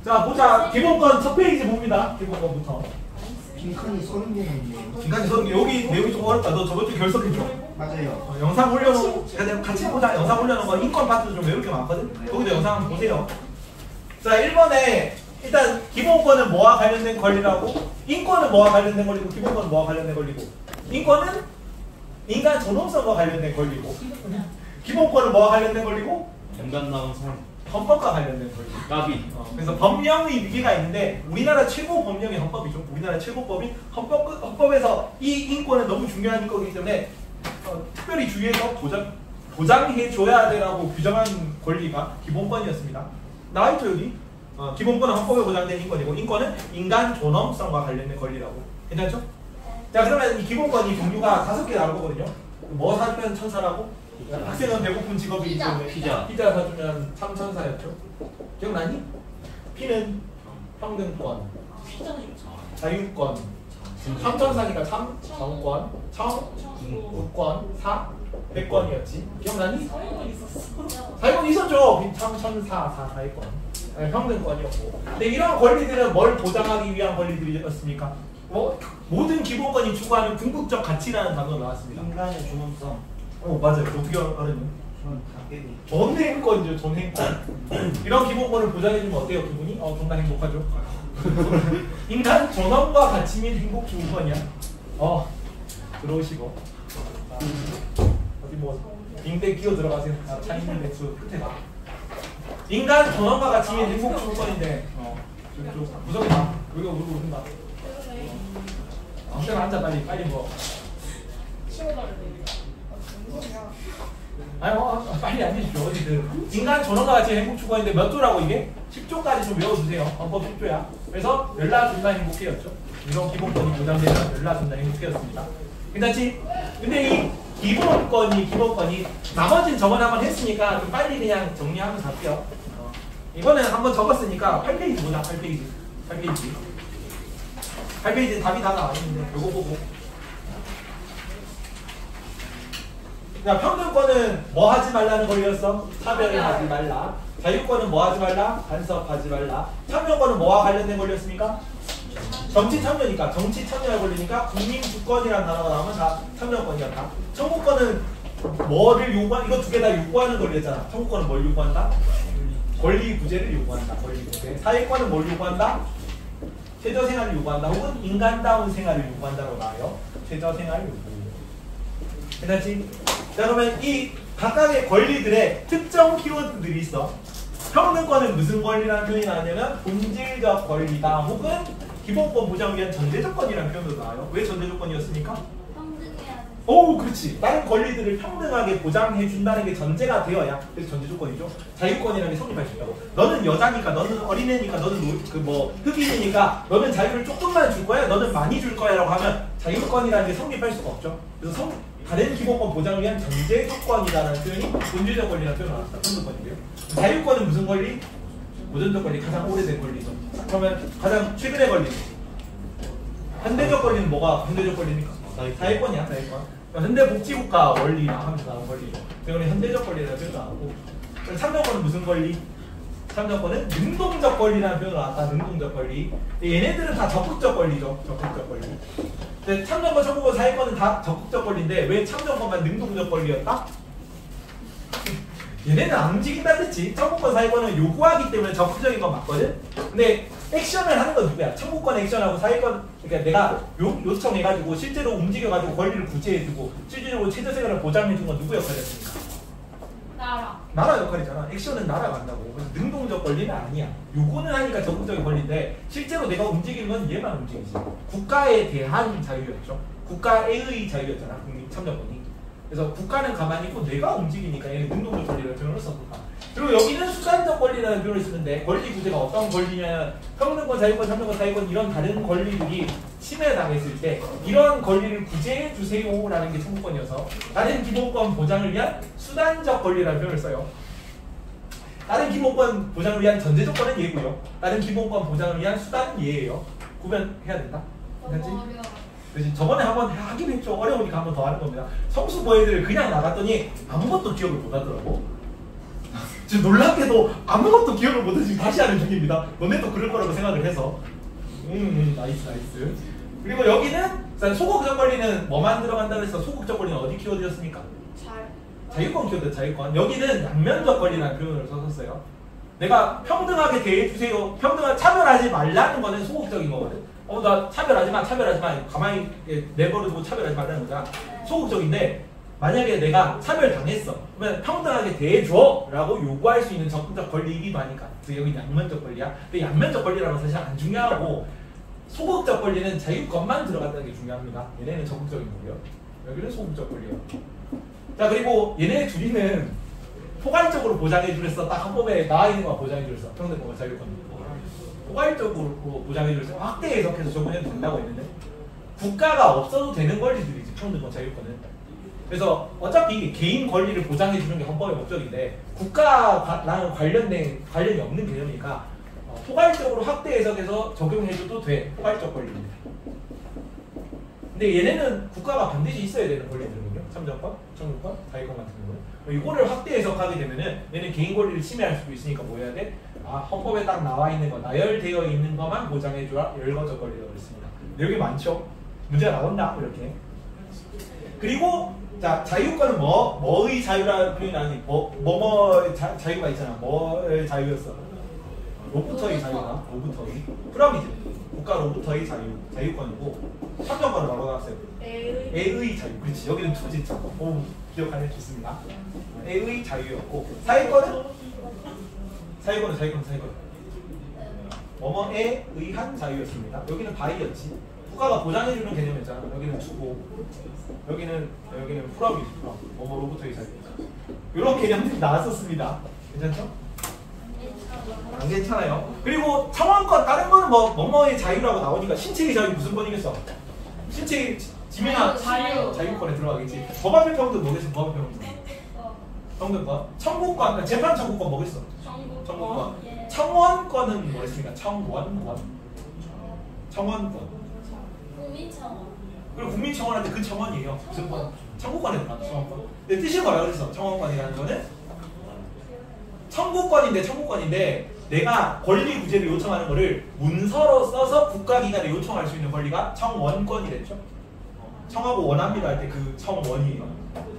자 보자. 기본권 첫 페이지 봅니다. 기본권부터. 빈칸이 30개나 있네요. 빈칸이 30개. 여기 내용이 좀 어렵다. 너 저번 주 결석해줘. 맞아요. 영상 올려놓은 같이 보자. 영상 올려놓은 거 인권 파트도 좀 외울 게 많거든. 거기도 영상 한번 보세요. 자 1번에 일단 기본권은 뭐와 관련된 권리라고? 인권은 뭐와 관련된 권리고 기본권은 뭐와 관련된 권리고 인권은 인간 존엄성과 관련된 권리고 기본권은 뭐와 관련된 권리고? 인간다운 삶. 헌법과 관련된 권리. 까비. 그래서 법령의 위계가 있는데 우리나라 최고 법령이 헌법이죠. 우리나라 최고법인 헌법에서 이 인권은 너무 중요한 인권이기 때문에 특별히 주의해서 보장해줘야 되라고 규정한 권리가 기본권이었습니다. 나와있죠 여기. 기본권은 헌법에 보장된 인권이고 인권은 인간 존엄성과 관련된 권리라고. 괜찮죠? 자 그러면 이 기본권이 종류가 5개 나올 거거든요. 뭐 사주면 천사라고? 학생은 배고픈 직업이기 때문에 피자 사주면 참천사였죠. 기억나니? 피는 평등권, 자유권, 참천사니까 참정권, 청구권, 백권이었지. 기억나니? 사유권 있었죠. 참천사, 사유권, 평등권이었고. 근데 이런 권리들은 뭘 보장하기 위한 권리들이었습니까? 모든 기본권이 추구하는 궁극적 가치라는 단어가 나왔습니다. 인간의 존엄성. 맞아요. 어떻게 알았니? 저는 당연히. 존행권이죠. 존행권. 이런 기본권을 보장해주면 어때요? 기분이? 존나 행복하죠. 인간 존엄과 가치 및 행복 주권이야. 들어오시고. 어디 뭐 빙대 끼어 들어가세요. 차이는 백수 끝에 가. 인간 존엄과 가치 및 행복 주권인데 무섭게 봐. 여기가 울고 웃는다. 아무 데나 앉아 빨리 뭐. 아니 빨리 앉으십시오. 어디든 인간 존엄과 가치 행복 추구인데 몇 조라고 이게? 10조까지 좀 외워주세요. 헌법 10조야. 그래서 열나 존나 행복해였죠. 이런 기본권이 보장되면 열나 존나 행복해였습니다. 괜찮지? 근데 이 기본권이 나머지는 저번에 한번 했으니까 좀 빨리 그냥 정리하면서 할게요. 이번에는 한번 적었으니까 8페이지 보자. 8페이지 답이 다 나와 있는데 이거 보고. 자, 평등권은 뭐 하지 말라는 권리였어? 차별을 하지 말라. 자유권은 뭐 하지 말라? 간섭하지 말라. 참여권은 뭐와 관련된 권리였습니까? 정치 참여니까, 정치 참여의 권리니까 국민 주권이라는 단어가 나오면 다 참여권이었다. 청구권은 뭐를 요구한? 이거 두 개 다 요구하는 권리였잖아. 청구권은 뭘 요구한다? 권리 구제를 요구한다. 권리 구제. 사회권은 뭘 요구한다? 최저 생활을 요구한다. 혹은 인간다운 생활을 요구한다고 나와요. 최저 생활 요구. 괜찮지? 자 그러면 이 각각의 권리들의 특정 키워드들이 있어. 평등권은 무슨 권리라는 표현이 나오냐면 본질적 권리다 혹은 기본권 보장을 위한 전제조건이라는 표현도 나와요. 왜 전제조건이었습니까? 오 그렇지. 다른 권리들을 평등하게 보장해 준다는 게 전제가 되어야 그래서 전제조건이죠. 자유권이라는 게 성립할 수 있다고. 너는 여자니까 너는 어린애니까 너는 흑인이니까 너는 자유를 조금만 줄 거야 너는 많이 줄 거야 라고 하면 자유권이라는 게 성립할 수가 없죠. 그래서 다른 기본권 보장을 위한 전제조건이라는 표현이 본질적 권리라는 표현을 나왔다. 평등권이고요. 자유권은 무슨 권리? 고전적 권리, 가장 오래된 권리죠. 그러면 가장 최근의 권리. 현대적 권리는 뭐가 현대적 권리입니까? 사회권이야, 사회권. 현대복지국가 원리라 하면서 나온 권리죠. 그러면 현대적 권리라는 표현이 나오고. 참여권은 무슨 권리? 참여권은 능동적 권리라는 표현이 나왔다. 능동적 권리. 얘네들은 다 적극적 권리죠. 적극적 권리. 근데 참여권, 청구권, 사회권은 다 적극적 권리인데 왜 참여권만 능동적 권리였다? 얘네는 안 움직인다 그랬지. 청구권, 사회권은 요구하기 때문에 적극적인 건 맞거든. 근데 액션을 하는 건 누구야? 청구권 액션하고 사회권, 그러니까 내가 요청해가지고 실제로 움직여가지고 권리를 구제해주고 실질적으로 최저생활을 보장해준 건 누구 역할이었습니까? 나라 역할이잖아. 액션은 나라가 한다고. 그래서 능동적 권리는 아니야. 요구는 하니까 적극적인 권리인데 실제로 내가 움직이는 건 얘만 움직이지. 국가에 대한 자유였죠. 국가의 자유였잖아. 국민 참여권이. 그래서 국가는 가만히 있고 내가 움직이니까 얘는 능동적 권리라는 표현을 썼다. 그리고 여기는 수단적 권리라는 표현을 쓰는데 권리 구제가 어떤 권리냐면 평등권, 자유권, 참여권, 사회권 이런 다른 권리들이 침해당했을 때 이런 권리를 구제해 주세요라는 게 청구권이어서 다른 기본권 보장을 위한 수단적 권리라는 표현을 써요. 다른 기본권 보장을 위한 전제조건은 얘고요. 다른 기본권 보장을 위한 수단은 얘예요. 구별해야 된다. 괜찮지? 그래서 저번에 한번 하긴 했죠. 어려우니까 한번 더 하는 겁니다. 성수 보애들 그냥 나갔더니 아무것도 기억을 못 하더라고. 지금 놀랍게도 아무것도 기억을 못해서 지금 다시 하는 중입니다. 너네도 그럴 거라고 생각을 해서. 나이스. 그리고 여기는 소극적 권리는 뭐만 들어간다고 해서 소극적 권리는 어디 키워드였습니까? 자유권 키워드, 자유권. 여기는 양면적 권리라는 표현을 썼어요. 내가 평등하게 대해주세요. 차별하지 말라는 거는 소극적인 거거든. 나 차별하지 마. 가만히 내버려두고 차별하지 말라는 거잖아. 소극적인데 만약에 내가 차별당했어. 그러면 평등하게 대해줘 라고 요구할 수 있는 적극적 권리이기도 하니까. 그래서 여기 양면적 권리야. 근데 양면적 권리라는 건 사실 안 중요하고 소극적 권리는 자유권만 들어간다는 게 중요합니다. 얘네는 적극적인 거고요. 여기는 소극적 권리예요. 자, 그리고 얘네 둘이는 포괄적으로 보장해 주랬어. 딱 헌법에 나와 있는 거 보장해 주랬어. 평등권과 자유권. 포괄적으로 보장해 주랬어. 확대 해석해서 적용해도 된다고 했는데 국가가 없어도 되는 권리들이지 평등권, 자유권은. 그래서 어차피 개인 권리를 보장해 주는 게 헌법의 목적인데 국가랑 관련이 없는 개념이니까 포괄적으로 확대 해석해서 적용해줘도 돼. 포괄적 권리입니다. 근데 얘네는 국가가 반드시 있어야 되는 권리들이거든요. 참정권, 청구권, 자유권 같은 경우는. 이거를 확대 해석하게 되면은 얘는 개인 권리를 침해할 수도 있으니까 뭐 해야 돼? 헌법에 딱 나와 있는 거, 나열되어 있는 것만 보장해줘야 열거적 권리라고 했습니다. 여기 많죠? 문제가 나온다 이렇게. 그리고 자, 자유권은 뭐의 자유라는 표현이 아니 자유가 있잖아. 뭐의 자유였어? 로부터의 자유다. 로부터의 프롬이지. 국가로부터의 자유권이고 참정권을 바로 나왔어요. 애의 자유. 그렇지. 여기는 투지. 오, 기억하네. 좋습니다. 애의 자유였고 사회권은 뭐뭐에 의한 자유였습니다. 여기는 바이였지. 국가가 보장해주는 개념이었잖아. 여기는 투고 여기는 프롬이지. 프롬. 뭐뭐로부터의 자유. 이런 개념들이 나왔었습니다. 괜찮죠? 안 괜찮아요. 그리고 청원권 다른 거는 뭐뭐의 자유라고 나오니까 신체의 자유 무슨 권이겠어? 신체의 지민아 자유권에 들어가겠지. 법안의 평등 뭐겠어? 법안의 평등. 평등권. 청구권, 재판 청구권 뭐겠어? 청구권. 청원권은 뭐랬습니까? 청원권. 국민청원. 그리고 국민청원한테 그 청원이에요. 무슨 권? 청구권에 들어간다. 청원권. 근데 뜻이 뭐라 그랬어? 청원권이라는 거는 청구권인데 내가 권리 구제를 요청하는 거를 문서로 써서 국가기관에 요청할 수 있는 권리가 청원권이랬죠. 청하고 원합니다 할 때 그 청원이에요.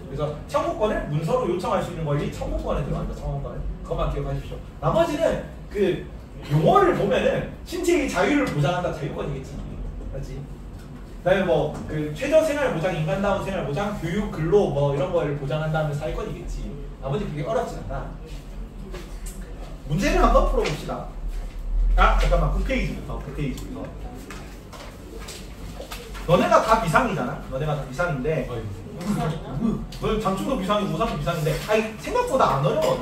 그래서 청구권을 문서로 요청할 수 있는 권리 청구권에 들어간다. 청원권을. 그것만 기억하십시오. 나머지는 그 용어를 보면은 신체의 자유를 보장한다. 자유권이겠지. 맞지? 그다음에 그 최저 생활 보장, 인간다운 생활 보장, 교육, 근로 이런 걸 보장한다면 사회권이겠지. 나머지 그게 어렵지 않아. 문제를 한번 풀어봅시다. 잠깐만. 9페이지부터. 너네가 다 비상이잖아. 너네가 다 비상인데 너 장충도 비상이고 우상도 비상인데 생각보다 안 어려워.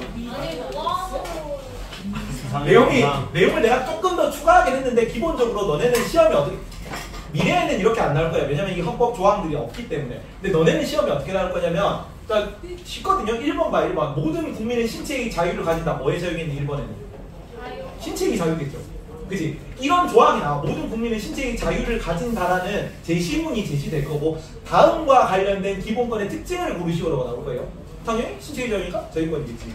내용을 내가 조금 더 추가하긴 했는데 기본적으로 너네는 시험이 어떻게 미래에는 이렇게 안 나올 거야. 왜냐면 이 헌법 조항들이 없기 때문에. 근데 너네는 시험이 어떻게 나올 거냐면 쉽거든요. 1번 봐. 1번. 모든 국민은 신체의 자유를 가진다. 뭐의 자유겠니? 1번에는 신체의 자유겠죠. 그치? 이런 조항이 나와. 모든 국민은 신체의 자유를 가진다라는 제시문이 제시될 거고 다음과 관련된 기본권의 특징을 고르시오라고 나올 거예요. 당연히 신체의 자유니까 자유권이겠지.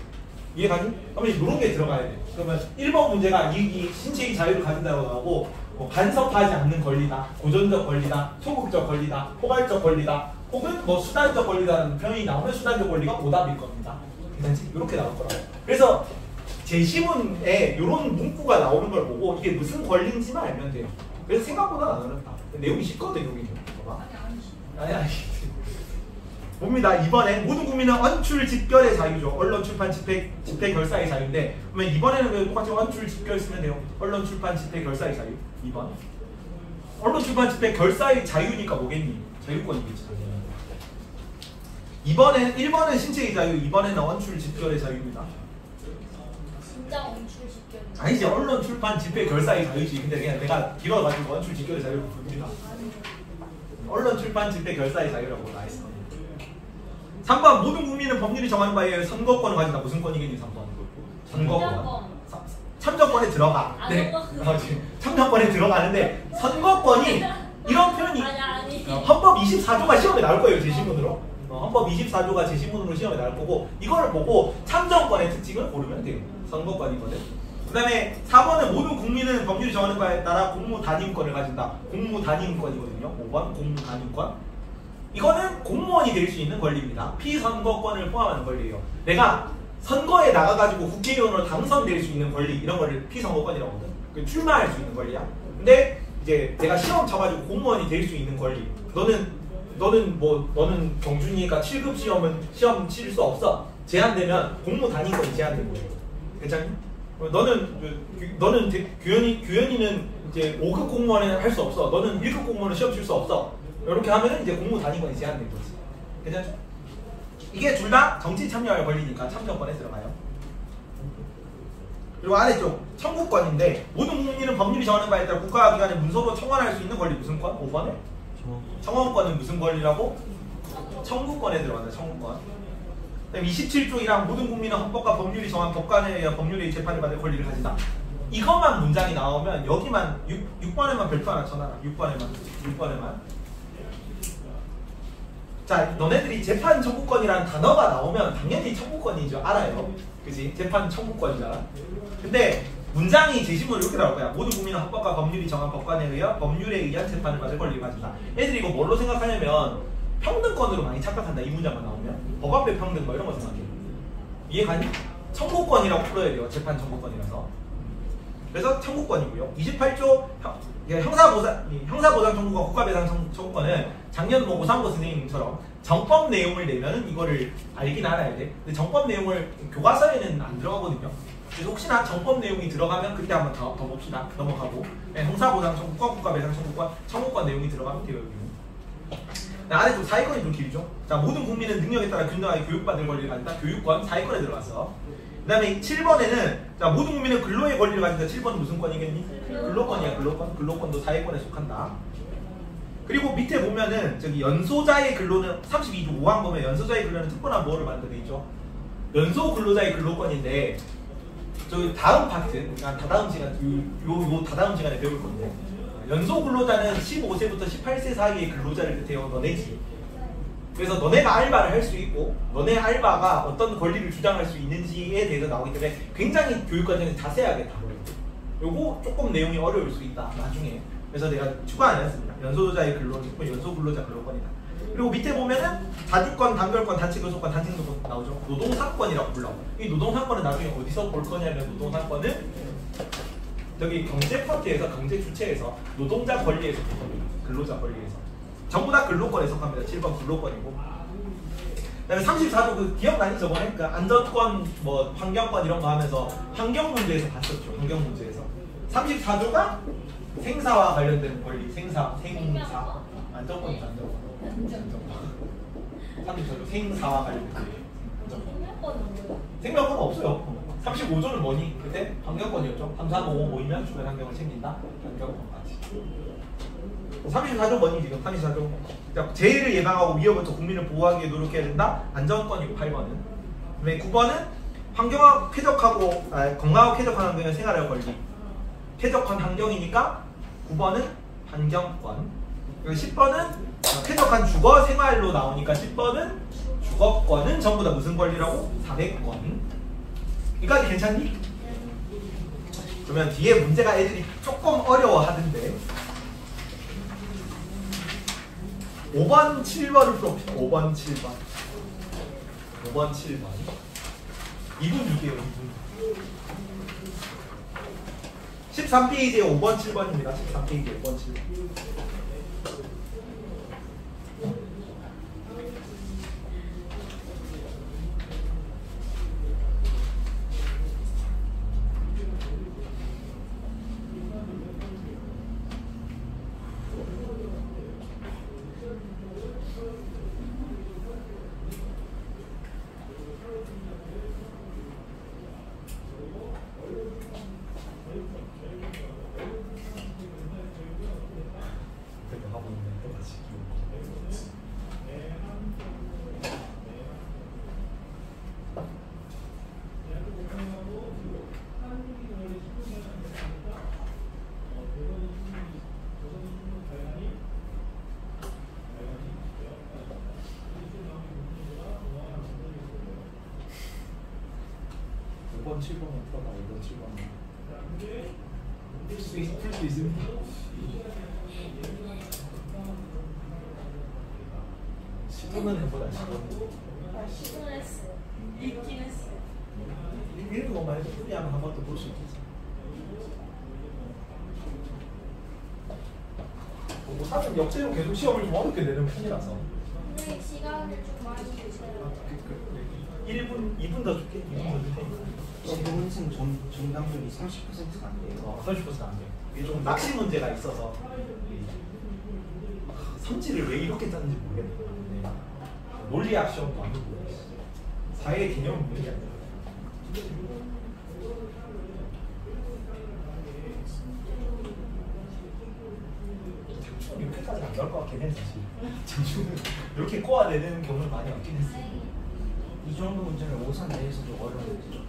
이해가니? 그러면 이런 게 들어가야 돼. 그러면 1번 문제가 이 신체의 자유를 가진다고 나오고 간섭하지 않는 권리다, 고전적 권리다, 소극적 권리다, 포괄적 권리다, 혹은 수단적 권리다라는 표현이 나오면 수단적 권리가 오답일 겁니다. 괜찮지? 이렇게 나올 거라고. 그래서 제시문에 이런 문구가 나오는 걸 보고 이게 무슨 권리인지만 알면 돼요. 그래서 생각보다 안 어렵다. 내용이 쉽거든, 여기는. 봐봐. 아니. 봅니다. 이번에 모든 국민은 언출 집결의 자유죠. 언론, 출판, 집회 결사의 자유인데 그러면 이번에는 똑같이 언출 집결 쓰면 돼요. 언론, 출판, 집회 결사의 자유. 2번. 언론, 출판, 집회 결사의 자유니까 뭐겠니? 자유권이겠지. 1번은 신체의 자유, 2번에는 언출 집결의 자유입니다. 진짜 언출 집결. 아니지. 언론, 출판, 집회 결사의 자유지. 근데 그냥 내가 길어가지고 언출 집결의 자유를 부릅니다. 언론, 출판, 집회 결사의 자유라고 나와있어. 3번 모든 국민은 법률이 정하는 바에 의해 선거권을 가진다. 무슨 권이겠니? 3번. 선거권. 참정권에 들어가. 네. 참정권에 들어가는데 선거권이 이런 표현이 헌법 24조가 시험에 나올 거예요. 제시문으로. 헌법 24조가 제시문으로 시험에 나올 거고 이걸 보고 참정권의 특징을 고르면 돼요. 선거권이거든. 그 다음에 4번은 모든 국민은 법률이 정하는 바에 따라 공무단임권을 가진다. 공무단임권이거든요. 5번 공무단임권. 이거는 공무원이 될 수 있는 권리입니다. 피선거권을 포함하는 권리예요. 내가 선거에 나가가지고 국회의원으로 당선될 수 있는 권리 이런 거를 피선거권이라고 하거든. 출마할 수 있는 권리야. 근데 이제 내가 시험 쳐가지고 공무원이 될 수 있는 권리. 너는 경준이니까 7급 시험 칠 수 없어. 제한되면 공무단임권이 제한된 거예요. 괜찮니? 너는 규현이는 이제 5급 공무원을 할 수 없어. 너는 1급 공무원을 시험 칠 수 없어. 이렇게 하면은 이제 공무단임권이 제한된 거지. 괜찮죠? 이게 둘 다 정치 참여할 권리니까 참정권에 들어가요. 그리고 아래쪽 청구권인데 모든 국민은 법률이 정하는 바에 따라 국가기관에 문서로 청원할 수 있는 권리 무슨 권? 5번에? 청원권은 무슨 권리라고? 청구권에 들어간다. 청구권. 그다음 27조이랑 모든 국민은 헌법과 법률이 정한 법관에 의한 법률의 재판을 받을 권리를 가진다. 이것만 문장이 나오면 여기만 6번에만 별표 하나 쳐놔라. 6번에만. 자, 너네들이 재판 청구권이라는 단어가 나오면 당연히 청구권인 줄 알아요. 그지? 재판 청구권이잖아. 근데 문장이 제시문으로 이렇게 나올 거야. 모든 국민은 헌법과 법률이 정한 법관에 의한 재판을 받을 권리를 가진다. 애들이 이거 뭘로 생각하냐면 평등권으로 많이 착각한다. 이 문장만 나오면 법 앞에 평등 뭐 이런 거 생각해. 이해가니? 청구권이라고 풀어야 돼요. 재판 청구권이라서. 그래서 청구권이고요. 28조 형사보상 청구권, 국가배상 청구권은 작년 오상보 선생님처럼 정법 내용을 내면은 이거를 알긴 알아야 돼. 근데 정법 내용을 교과서에는 안 들어가거든요. 그래서 혹시나 정법 내용이 들어가면 그때 한번 더 봅시다. 넘어가고 형사보상 청구권, 국가배상 청구권 내용이 들어가면 돼요. 아래쪽 사회권이 좀 길죠. 자, 모든 국민은 능력에 따라 균등하게 교육받을 권리를 가진다. 교육권, 사회권에 들어갔어. 그 다음에 7번에는 자, 모든 국민은 근로의 권리를 가진다. 7번은 무슨 권이겠니? 근로권이야. 근로권도 사회권에 속한다. 그리고 밑에 보면은 저기 연소자의 근로는 32조 5항 보면 연소자의 근로는 특권한 보호를 받는다 돼 있죠. 연소 근로자의 근로권인데 저기 다음 파트, 그러니까 다다음 시간 요 다다음 시간에 배울 건데 연소 근로자는 15세부터 18세 사이의 근로자를 뜻해요. 너네지. 그래서 너네가 알바를 할 수 있고 너네 알바가 어떤 권리를 주장할 수 있는지에 대해서 나오기 때문에 굉장히 교육 과정에서 자세하게 다뤄요. 요거 조금 내용이 어려울 수 있다 나중에. 그래서 내가 추가 안 했습니다. 연소자의 근로는 연소 근로자 근로권이다. 그리고 밑에 보면은 자주권, 단결권, 단체교섭권, 단체노동권 나오죠. 노동상권이라고 불러. 이 노동상권은 나중에 어디서 볼 거냐면 노동상권은 저기 경제 파트에서 경제 주체에서 노동자 권리에서 볼 겁니다. 근로자 권리에서. 전부 다 근로권에 속합니다. 7번 근로권이고. 그다음에 34조 그 기억나니 저번에 그 안전권, 뭐 환경권 이런 거 하면서 환경 문제에서 봤었죠. 환경 문제에서. 34조가 생사와 관련된 권리, 생사. 안전권이 안전권. 34조 생사와 관련된 권리. 생명권은 없어요. 35조는 뭐니? 그때 환경권이었죠. 3, 4, 5 모이면 주변 환경을 챙긴다. 환경권까지. 34조 뭐니 지금? 34조. 재해를 예방하고 위협부터 국민을 보호하기 위해 노력해야 된다. 안전권이고 8번은. 그다음에 9번은 환경하고 쾌적하고 건강하고 쾌적한 환경에 생활할 권리. 쾌적한 환경이니까 9번은 환경권. 그리고 10번은 쾌적한 주거 생활로 나오니까 10번은 주거권은 전부 다 무슨 권리라고? 400권. 이까지 괜찮니? 그러면 뒤에 문제가 애들이 조금 어려워하던데 5번, 7번을 풀어봅시다. 5번, 7번 5번, 7번 2분 줄게요. 2분 13페이지에 5번, 7번입니다. 13페이지에 5번, 7번 하고 있네. 5번, 7번은 풀어봐. 5번, 7번. 풀 수 있습니다. 시도는 해보다 시도. 시도는 했어요. 읽긴 했어요. 읽는 것만 해도 풀이하면 한 번 더 볼 수 있겠지. 사실 역대로 계속 시험을 좀 어렵게 내는 편이라서. 선생님 시간을 좀 많이 주세요. 1분, 2분 더 줄게. 2분 더 줄 테니까. 지금생 정답률이 30%가 안 돼요. 30%가 안 돼. 이게 좀 낚시 문제가 있어서 성질을 왜 이렇게 짰는지 모르겠네. 논리학 시험도 아니고 사회 개념 문제가 아니야. 장충은 이렇게까지 안 나올 것 같긴 해 사실. 장충은 이렇게 꼬아내는 경우는 많이 없긴 했어. 이 정도 문제는 오산 내에서도 어려운데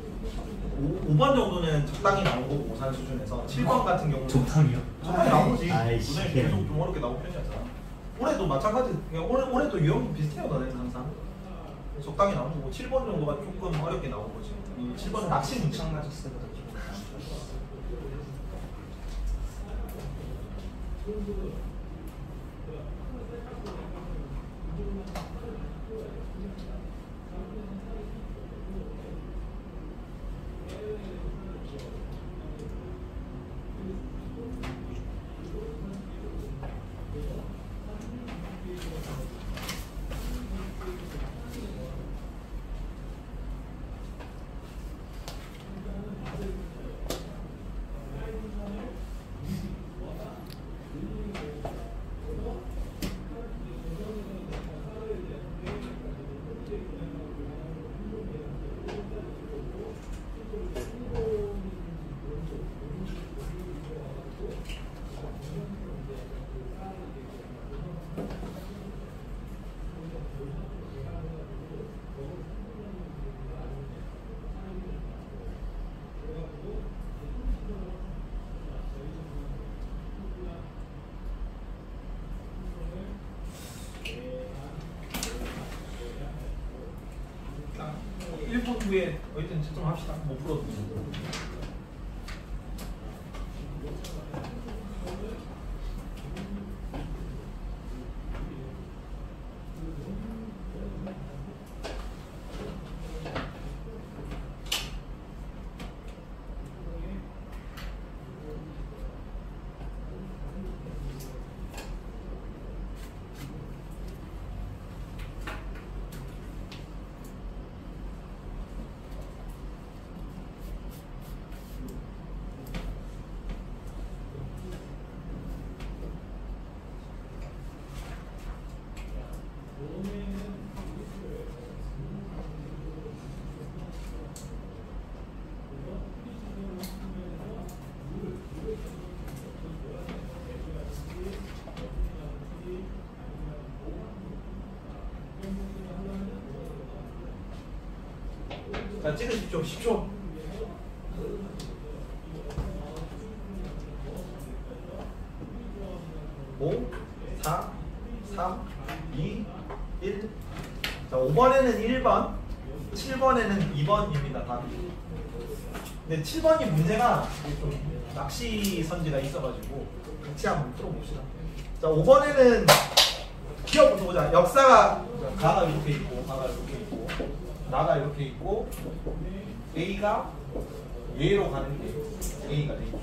5번 정도는 적당히 나오고 오산 수준에서 7번 같은 경우는 적당히요? 적당히 나오지. 아이씨. 오늘 계속 좀 어렵게 나온 편이었잖아. 올해도 마찬가지. 올해도 유형이 비슷해요, 너네는 항상. 적당히 나오고 뭐 7번 정도가 조금 어렵게 나온 거지. 7번은 낚시 문제. 창 맞았을 때보다 기분 자, 1분 후에 어쨌든 채점합시다. 못 풀어도 되고. 자, 찍으십시오. 10초. 오, 4, 3, 2, 1. 자, 5번에는 1번, 7번에는 2번입니다. 답이. 근데 7번이 문제가 좀 낚시 선지가 있어가지고 같이 한번 풀어봅시다. 자, 5번에는 기억부터 보자. 역사가 가가 이렇게 있고, 가가 이렇게 있고, 나가 이렇게 있고, A가 얘로 가는 게 A가 되겠죠.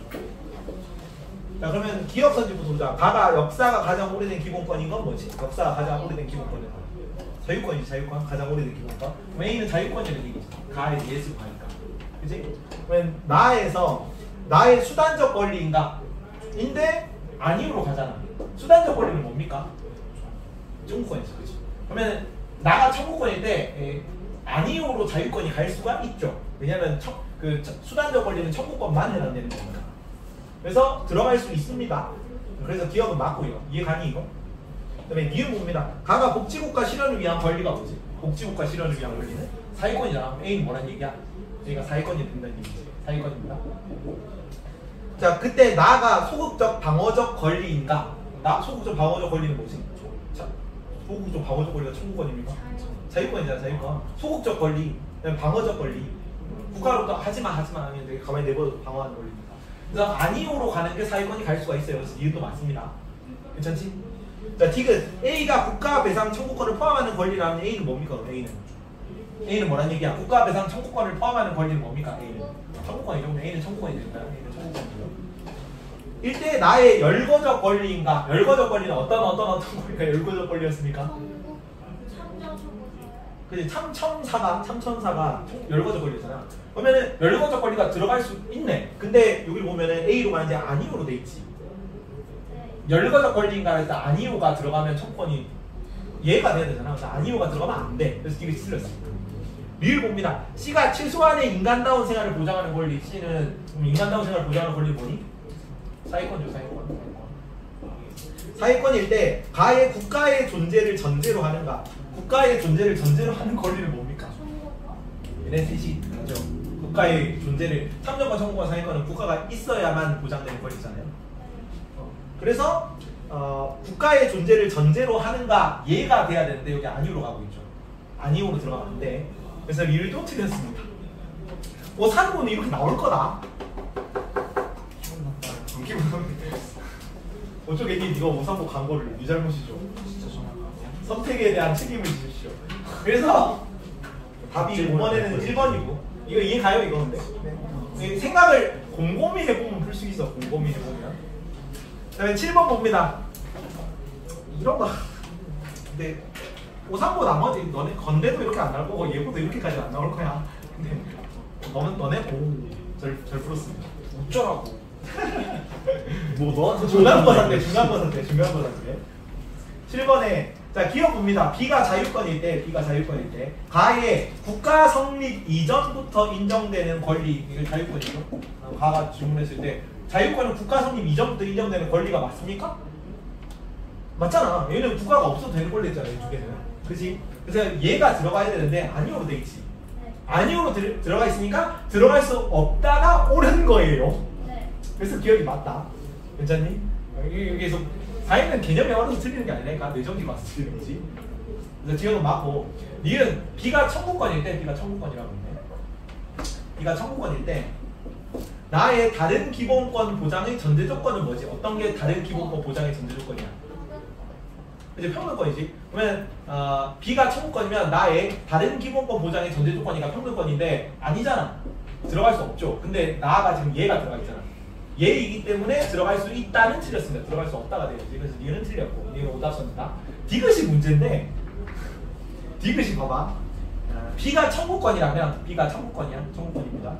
자, 그러면 기억 선지부터 보자. 가가 역사가 가장 오래된 기본권인 건 뭐지? 역사가 가장 오래된 기본권은 자유권이지. 자유권 가장 오래된 기본권. 그럼 A는 자유권이라는 얘기지. 가에 예수 가니까. 그치? 그러면 나에서 나의 수단적 권리인가? 인데 아니오로 가잖아. 수단적 권리는 뭡니까? 청구권이죠. 그치? 그러면 나가 청구권일 때 아니오로 자유권이 갈 수가 있죠. 왜냐면 수단적 권리는 청구권만 해당되는 겁니다. 그래서 들어갈 수 있습니다. 그래서 기억은 맞고요. 이해가니 이거? 그다음에 니은 봅니다. 가가 복지국가 실현을 위한 권리가 뭐지? 복지국가 실현을 위한 권리는 사회권이잖아. A는 뭐란 얘기야? A가 사회권이 된다는 얘기지. 사회권입니다. 자, 그때 나가 소극적 방어적 권리인가? 나 소극적 방어적 권리는 뭐지? 자, 소극적 방어적 권리가 청구권입니까? 자유권이잖아. 자유권. 소극적 권리, 방어적 권리. 국가로부터 하지마 하는데 가만히 내버려 방어하는 권리입니다. 그래서 아니오로 가는 게 사회권이 갈 수가 있어요. 그래서 이유도 많습니다. 괜찮지? 자, 디귿 A가 국가 배상 청구권을 포함하는 권리라면 A는 뭡니까? A는 뭐란 얘기야? 국가 배상 청구권을 포함하는 권리는 뭡니까? A는 청구권이죠. A는 청구권이 됩니다. A는 청구권이죠. 일대 나의 열거적 권리인가? 열거적 권리는 어떤 권리가 열거적 권리였습니까? 정부 참정 청구서. 그지? 참천사가 열거적 권리잖아. 그러면은 열거적 권리가 들어갈 수 있네. 근데 여기 보면은 A로 가는데 아니오로 돼 있지. 네. 열거적 권리인가 해서 아니오가 들어가면 청구권이 얘가 돼야 되잖아. 그래서 아니오가 들어가면 안 돼. 그래서 이게 틀렸어. 리을 봅니다. C가 최소한의 인간다운 생활을 보장하는 권리. C는 인간다운 생활을 보장하는 권리 뭐니? 사회권이죠. 사회권일 때 가의 국가의 존재를 전제로 하는가? 국가의 존재를 전제로 하는 권리는 뭡니까? 청구서. NSC 그죠? 국가의 존재를 참정권, 청구권, 사회권은 국가가 있어야만 보장되는 권리잖아요. 그래서 국가의 존재를 전제로 하는가 얘가 돼야 되는데 여기 아니오로 가고 있죠. 아니오로 들어가면 안 돼. 그래서 리을도 틀렸습니다. 산고는 이렇게 나올 거다. 기분 나쁘네. 어쩌게 네가 오산고 간 거를 네 잘못이죠. 진짜 정확하네. 선택에 대한 책임을 지십시오. 그래서 답이 5번에는 1번이고 이거 이해 가요 이거 근데 생각을 곰곰이 해보면 풀 수 있어. 곰곰이 해보면. 그다음에 7번 봅니다. 이런 거 근데 오산고 나머지 너네 건대도 이렇게 안 나올 거고 예고도 이렇게까지 안 나올 거야. 근데 너네 잘 풀었습니다. 어쩌라고. 뭐 너한테 중간고 산대. 7번에 자 기억 봅니다. B가 자유권일 때 가의 국가 성립 이전부터 인정되는 권리 이게 자유권이죠. 가가 질문했을 때 자유권은 국가 성립 이전부터 인정되는 권리가 맞습니까? 맞잖아. 얘는 국가가 없어도 되는 권리 있잖아. 이 두 개는. 그치? 그래서 얘가 들어가야 되는데 아니오로 돼 있지. 네. 아니오로 들어가 있으니까 들어갈 수 없다가 옳은 거예요. 네. 그래서 기억이 맞다. 괜찮니? 여기서 사회는 개념이 어려서 틀리는 게 아니라니까 내정지 맞서 틀리는 거지. 그래서 기억은 맞고 니은 B가 청구권일 때 B가 청구권이라고 있네. B가 청구권일 때 나의 다른 기본권 보장의 전제 조건은 뭐지? 어떤 게 다른 기본권 보장의 전제 조건이야? 이제 평등권이지. 그러면 B가 청구권이면 나의 다른 기본권 보장의 전제 조건이니까 평등권인데 아니잖아. 들어갈 수 없죠. 근데 나가 지금 얘가 들어가 있잖아. 얘이기 때문에 들어갈 수 있다는 틀렸습니다. 들어갈 수 없다가 되겠지. 그래서 니은 틀렸고 니은 오답선이다. 디귿이 문제인데 디귿이 봐봐. B가 청구권이라면 B가 청구권입니다.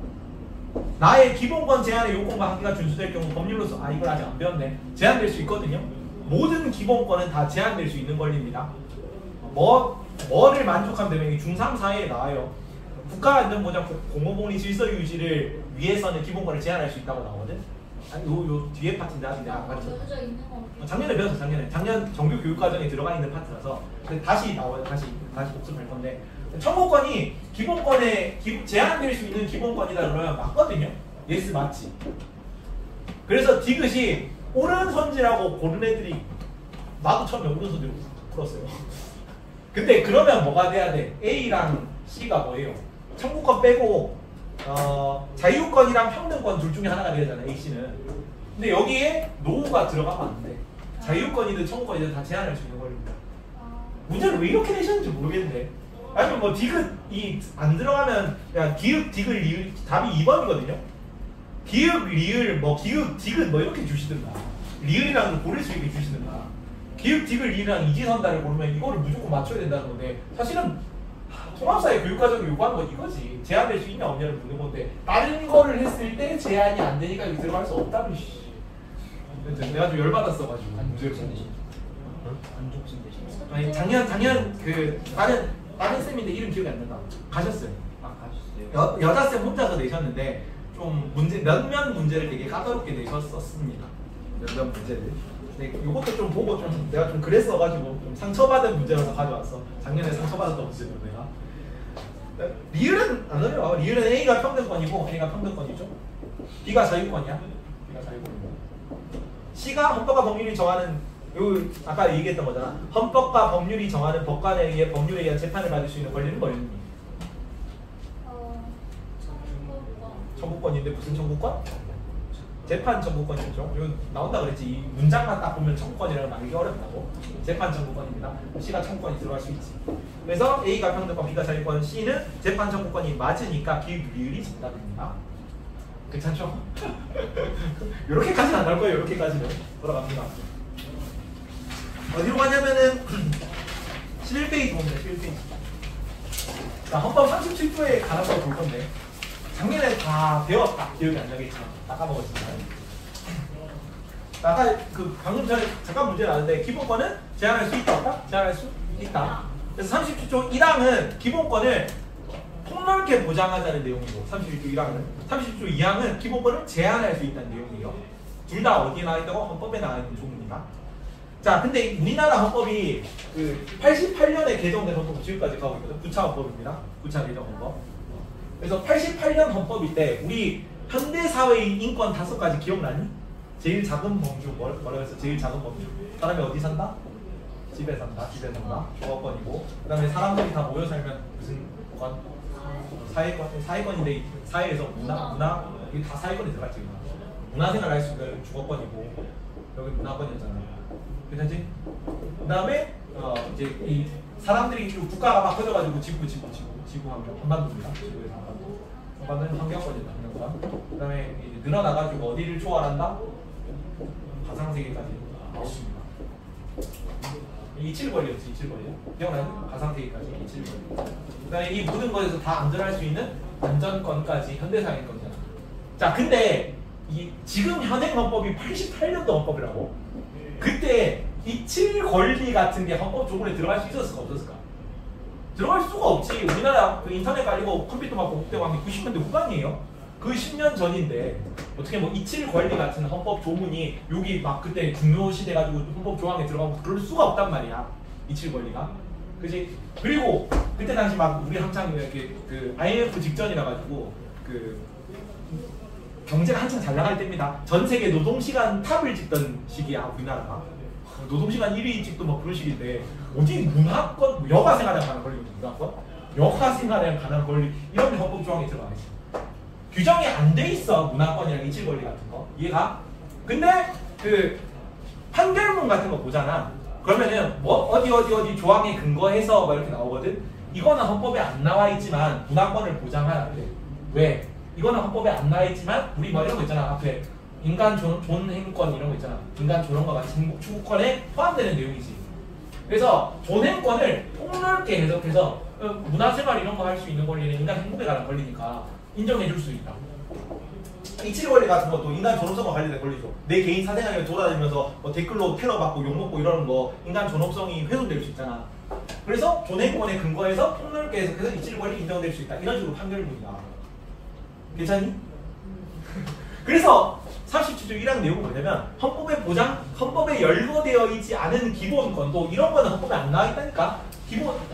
나의 기본권 제한의 요건과 한계가 준수될 경우 법률로서 이걸 아직 안 배웠네. 제한될 수 있거든요. 모든 기본권은 다 제한될 수 있는 권리입니다. 뭐를 만족하면 되면 이 중3 사회에 나와요. 국가 안전보장 공공복리 질서 유지를 위해서는 기본권을 제한할 수 있다고 나오거든. 요 뒤에 파트인데 아직 내가 안 가르쳤어. 배워져 있는 거. 작년에 배웠어. 작년 정규 교육 과정에 들어가 있는 파트라서 다시 나와요. 다시 복습할 건데 청구권이 기본권에 제한될 수 있는 기본권이다 그러면 맞거든요. 예스 맞지. 그래서 디귿이 오른손지라고 고른 애들이 나도 처음에 오른손지로 풀었어요. 근데 그러면 뭐가 돼야 돼? A랑 C가 뭐예요? 청구권 빼고 자유권이랑 평등권 둘 중에 하나가 되잖아. A, C는. 근데 여기에 노가 들어가면 안 돼. 자유권이든 청구권이든 다 제한할 수 있는 권리입니다. 문제를 왜 이렇게 내셨는지 모르겠는데. 아니면 뭐 디귿이 안 들어가면 야 기읍, 디귿, 리을 답이 2번이거든요. 기읍, 리을, 뭐 기읍, 디귿 뭐 이렇게 주시든가 리을이랑 고를 수 있게 주시든가 기읍, 디귿, 리을이랑 이지선다를 고르면 이거를 무조건 맞춰야 된다는 건데 사실은 통합사회 교육과정이 요구하는 건 이거지. 제한될 수 있냐 없냐를 묻는 건데 다른 거를 했을 때 제한이 안 되니까 여기 들어갈 수 없다고. 내가 좀 열받았어가지고 문제를 안족신 대신. 안족신 대신. 아니 작년 그 다른 쌤인데 이름 기억이 안 난다. 가셨어요. 가셨어요? 여자쌤 혼자서 내셨는데 좀 몇몇 문제를 되게 까다롭게 내셨었습니다. 몇몇 문제를. 근데 이것도 좀 보고 좀 내가 좀 그랬어가지고 좀 상처받은 문제라서 가져왔어. 작년에 상처받았던 문제로 내가. 리을은 안 어려워. 리을은 A가 평등권이고 A가 평등권이죠. B가 자유권이야. B가 자유권이고. C가 헌법과 법률이 정하는 요 아까 얘기했던 거잖아. 헌법과 법률이 정하는 법관에 의해 법률에 의한 재판을 받을 수 있는 권리는 뭐였니? 청구권 청구권인데 무슨 청구권? 재판 청구권이죠. 이거 나온다 그랬지. 이 문장만 딱 보면 청구권이라고 말하기 어렵다고. 재판 청구권입니다. C가 청구권이 들어갈 수 있지. 그래서 A가 평등권, B가 자유권, C는 재판 청구권이 맞으니까 비율이 정답입니다. 괜찮죠? 이렇게까지는 안 나올 거예요. 이렇게까지는 돌아갑니다. 어디로 가냐면은 11페이지 봅니다. 11페이지. 자, 헌법 37조에 관한 걸 볼 건데 작년에 다 배웠다. 기억이 안 나겠지만 다 까먹었지만. 아까 그 방금 전에 잠깐 문제 나왔는데 기본권은 제한할 수 있다 없다? 제한할 수 있다. 그래서 37조 1항은 기본권을 폭넓게 보장하자는 내용이고 31조 1항은 30조 2항은 기본권을 제한할 수 있다는 내용이에요. 둘 다 어디에 나와 있다고? 헌법에 나와 있는 조문입니다. 자, 근데 우리나라 헌법이 그 88년에 개정된 헌법 지금까지 가고 있거든. 9차 헌법입니다. 9차 개정 헌법. 그래서 88년 헌법일 때 우리 현대 사회의 인권 5가지 기억나니? 제일 작은 범주 뭐라고 했어? 제일 작은 범주. 사람이 어디 산다? 집에 산다. 집에 산다. 주거권이고. 그다음에 사람들이 다 모여 살면 무슨 권? 사회권인데 사회에서 문화 이게 다 사회권이 들어갔지. 문화생활 할 수 있는 주거권이고 여기 문화권이었잖아. 괜찮지? 그다음에 이제 이 사람들이 국가가 막 커져가지고 지구 환경 한반도입니다. 지구에서 한반도는 환경권이다. 환경권. 그다음에 이제 늘어나가지고 어디를 초월한다? 가상세계까지 나옵니다. 27권이었지. 27권이요. 기억나요? 가상세계까지 27권. 그다음에 이 모든 것에서 다 안전할 수 있는 안전권까지 현대사회권이잖아. 자, 근데 이 지금 현행 헌법이 88년도 헌법이라고. 그때 이 7권리 같은 게 헌법 조문에 들어갈 수 있었을까 없었을까? 들어갈 수가 없지. 우리나라 그 인터넷 깔리고 컴퓨터 막 공급되고 한 게 90년대 후반이에요. 그 10년 전인데 어떻게 뭐 27권리 같은 헌법 조문이 여기 막 그때 중요시돼 가지고 헌법 조항에 들어가고 그럴 수가 없단 말이야. 27권리가. 그지? 그리고 그때 당시 막 우리 한창 이렇게 그 IMF 직전이라 가지고 그 경제가 한창 잘 나갈 때입니다. 전 세계 노동시간 탑을 찍던 시기야, 우리나라가. 노동시간 1위 찍도 뭐 그런 시기인데, 어디 문화권, 여가생활에 관한 권리거든, 문화권? 여가생활에 관한 권리, 이런 게 헌법 조항에 들어가 있어. 규정이 안 돼 있어, 문화권이랑 이질 권리 같은 거. 이해가? 근데, 그, 판결문 같은 거 보잖아. 그러면은, 뭐, 어디 조항에 근거해서 뭐 이렇게 나오거든? 이거는 헌법에 안 나와 있지만, 문화권을 보장하라 그래. 왜? 이거는 헌법에 안 나와 있지만 우리 뭐 이런 거 있잖아. 앞에 인간 존행권 이런 거 있잖아. 인간 존엄과 같이 추구권에 포함되는 내용이지. 그래서 존행권을 폭넓게 해석해서 문화생활 이런 거 할 수 있는 권리는 인간 행복에 관한 권리니까 인정해 줄 수 있다. 이칠 권리 같은 것도 인간 존엄성과 관련된 권리죠. 내 개인 사생활에 돌아다니면서 뭐 댓글로 테러받고 욕먹고 이러는 거 인간 존엄성이 훼손될 수 있잖아. 그래서 존행권에 근거해서 폭넓게 해석해서 이칠 권리 인정될 수 있다. 이런 식으로 판결문이야. 괜찮니? 그래서 37조 1항 내용은 뭐냐면 헌법에 열거되어 있지 않은 기본권도 이런 거는 헌법에 안 나와 있다니까.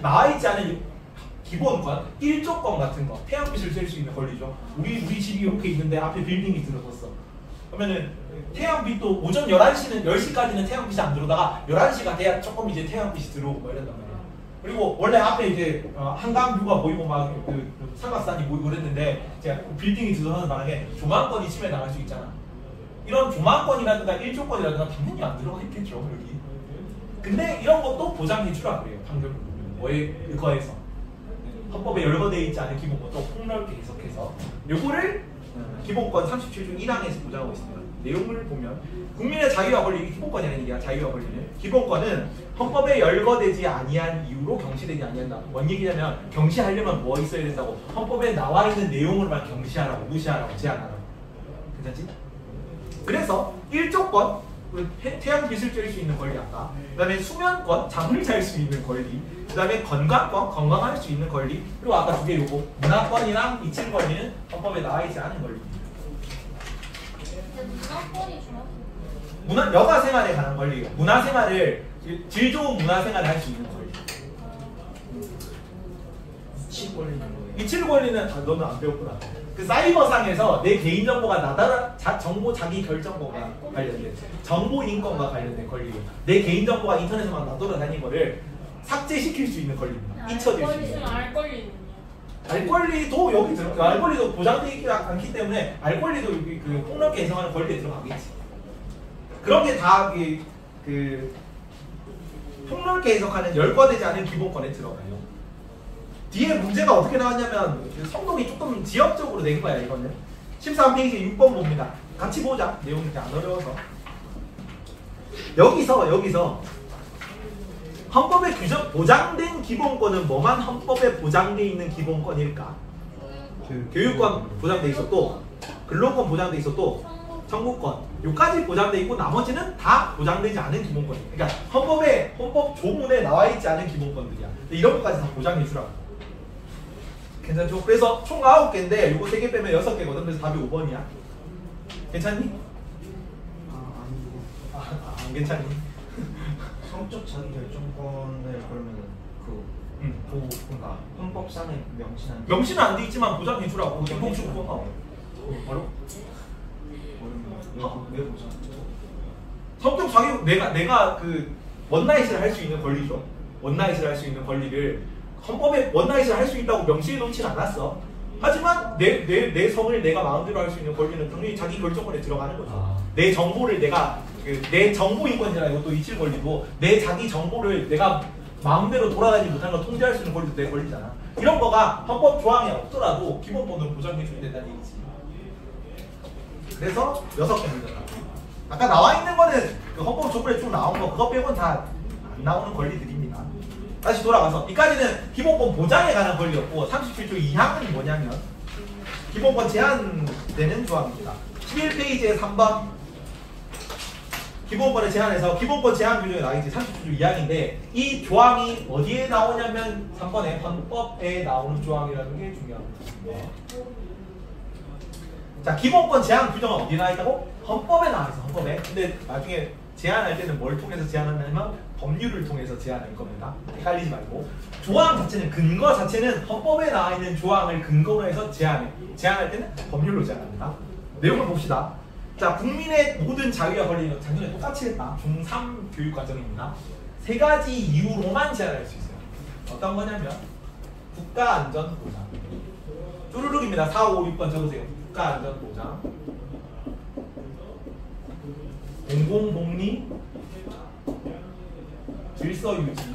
나와 있지 않은 기본권, 1조권 같은 거, 태양빛을 쐴 수 있는 권리죠. 우리 집이 이렇게 있는데 앞에 빌딩이 들어섰어. 그러면은 태양빛도 오전 11시는 10시까지는 태양빛이 안 들어오다가 11시가 돼야 조금 이제 태양빛이 들어오고 뭐 이런단 말이야. 그리고 원래 앞에 이제 한강뷰가 보이고 막 그 삼각산이 보이고 그랬는데 제가 빌딩이 들어서는 바람에 조망권이 침해 나갈 수 있잖아. 이런 조망권이라든가 1조권이라든가 당연히 안 들어가 있겠죠 여기. 근데 이런 것도 보장해 주라 그래요. 판결문 뭐에 의거해서 헌법에 열거되어 있지 않은 기본권도 폭넓게 해석해서 요거를 기본권 37조 1항에서 보장하고 있습니다. 내용을 보면 국민의 자유와 권리, 기본권이라는 얘기야. 자유와 권리는 기본권은 헌법에 열거되지 아니한 이유로 경시되지 아니한다. 뭔 얘기냐면 경시하려면 뭐 있어야 된다고? 헌법에 나와 있는 내용으로만 경시하라고, 무시하라고, 제한하라고. 괜찮지? 그래서 1조권, 태양빛을 쬐일 수 있는 권리 아까. 그 다음에 수면권, 잠을 잘 수 있는 권리. 그 다음에 건강권, 건강할 수 있는 권리. 그리고 아까 두 개 요거 문화권이랑 이칠 권리는 헌법에 나와 있지 않은 권리. 문화권이 정확히 여가생활에 관한 권리. 문화생활을 질 좋은 문화생활을 할 수 있는 권리. 이칠 권리는 뭐예요? 이칠 권리는 너는 안 배웠구나. 그 사이버상에서 내 개인정보가 나다라 정보 자기 결정권과 관련된 정보 인권과 관련된 권리예요. 내 개인정보가 인터넷에만 나돌아다니는 거를 삭제시킬 수 있는 권리입니다. 잊혀질 수 있는. 알 권리는 알 권리도 여기 들어. 알 권리도 보장되어 있지 않기 때문에 알 권리도 여기 그 폭넓게 해석하는 권리에 들어가겠지. 그런 게 다 그 폭넓게 해석하는 열거되지 않은 기본권에 들어가요. 뒤에 문제가 어떻게 나왔냐면 그 성동이 조금 지역적으로 낸 거야 이거는. 13페이지 6번 봅니다. 같이 보자. 내용이 안 어려워서. 여기서 헌법에 보장된 기본권은 뭐만 헌법에 보장돼 있는 기본권일까? 교육권 보장돼 있었고, 근로권 보장돼 있었고, 청구권 요까지 보장돼 있고 나머지는 다 보장되지 않은 기본권이야. 그러니까 헌법 조문에 나와 있지 않은 기본권들이야. 근데 이런 것까지 다 보장해 주라고. 괜찮죠? 그래서 총 9개인데 요거 3개 빼면 6개거든. 그래서 답이 5번이야. 괜찮니? 안 괜찮니? 성적 자기 결정권을 그러면은 그러니까 헌법상에 명시는 안 돼 있지만 보장해 주라고. 기본주권. 왜 보장? 성격 자기 내가 그 원나잇을 할 수 있는 권리죠. 원나잇을 할 수 있는 권리를 헌법에 원나잇을 할 수 있다고 명시해 놓진 않았어. 하지만 내 성을 내가 마음대로 할 수 있는 권리는 당연히 자기 결정권에 들어가는 거죠. 내 정보를 내가 내 정보 인권이라 이것도 이칠 권리고 내 자기 정보를 내가 마음대로 돌아다니지 못하는 걸 통제할 수 있는 권리도 내 권리잖아. 이런 거가 헌법 조항에 없더라도 기본권으로 보장해 줘야 된다는 얘기지. 그래서 6개 문제다. 아까 나와 있는 거는 그 헌법 조문에 쭉 나온 거 그거 빼고는 다 안 나오는 권리들입니다. 다시 돌아가서 이까지는 기본권 보장에 관한 권리였고 37조 2항은 뭐냐면 기본권 제한되는 조항입니다. 11페이지에 3번 기본권을 제한해서 기본권 제한 규정에 나와 있지. 37조 2항인데 이 조항이 어디에 나오냐면 3번에 헌법에 나오는 조항이라는 게 중요합니다. 자, 기본권 제한 규정은 어디에 나와 있다고? 헌법에 나와 있어. 헌법에. 근데 나중에 제한할 때는 뭘 통해서 제한하냐면 법률을 통해서 제한할 겁니다. 헷갈리지 말고. 조항 자체는 근거 자체는 헌법에 나와 있는 조항을 근거로 해서 제한해. 제한할 때는 법률로 제한합니다. 내용을 봅시다. 자, 국민의 모든 자유와 권리는 작년에 똑같이 했다. 중3 교육과정입니다. 3가지 이유로만 제한할 수 있어요. 어떤 거냐면 국가안전보장. 쭈루룩입니다. 4, 5, 6번 적으세요. 국가안전보장, 공공복리, 질서유지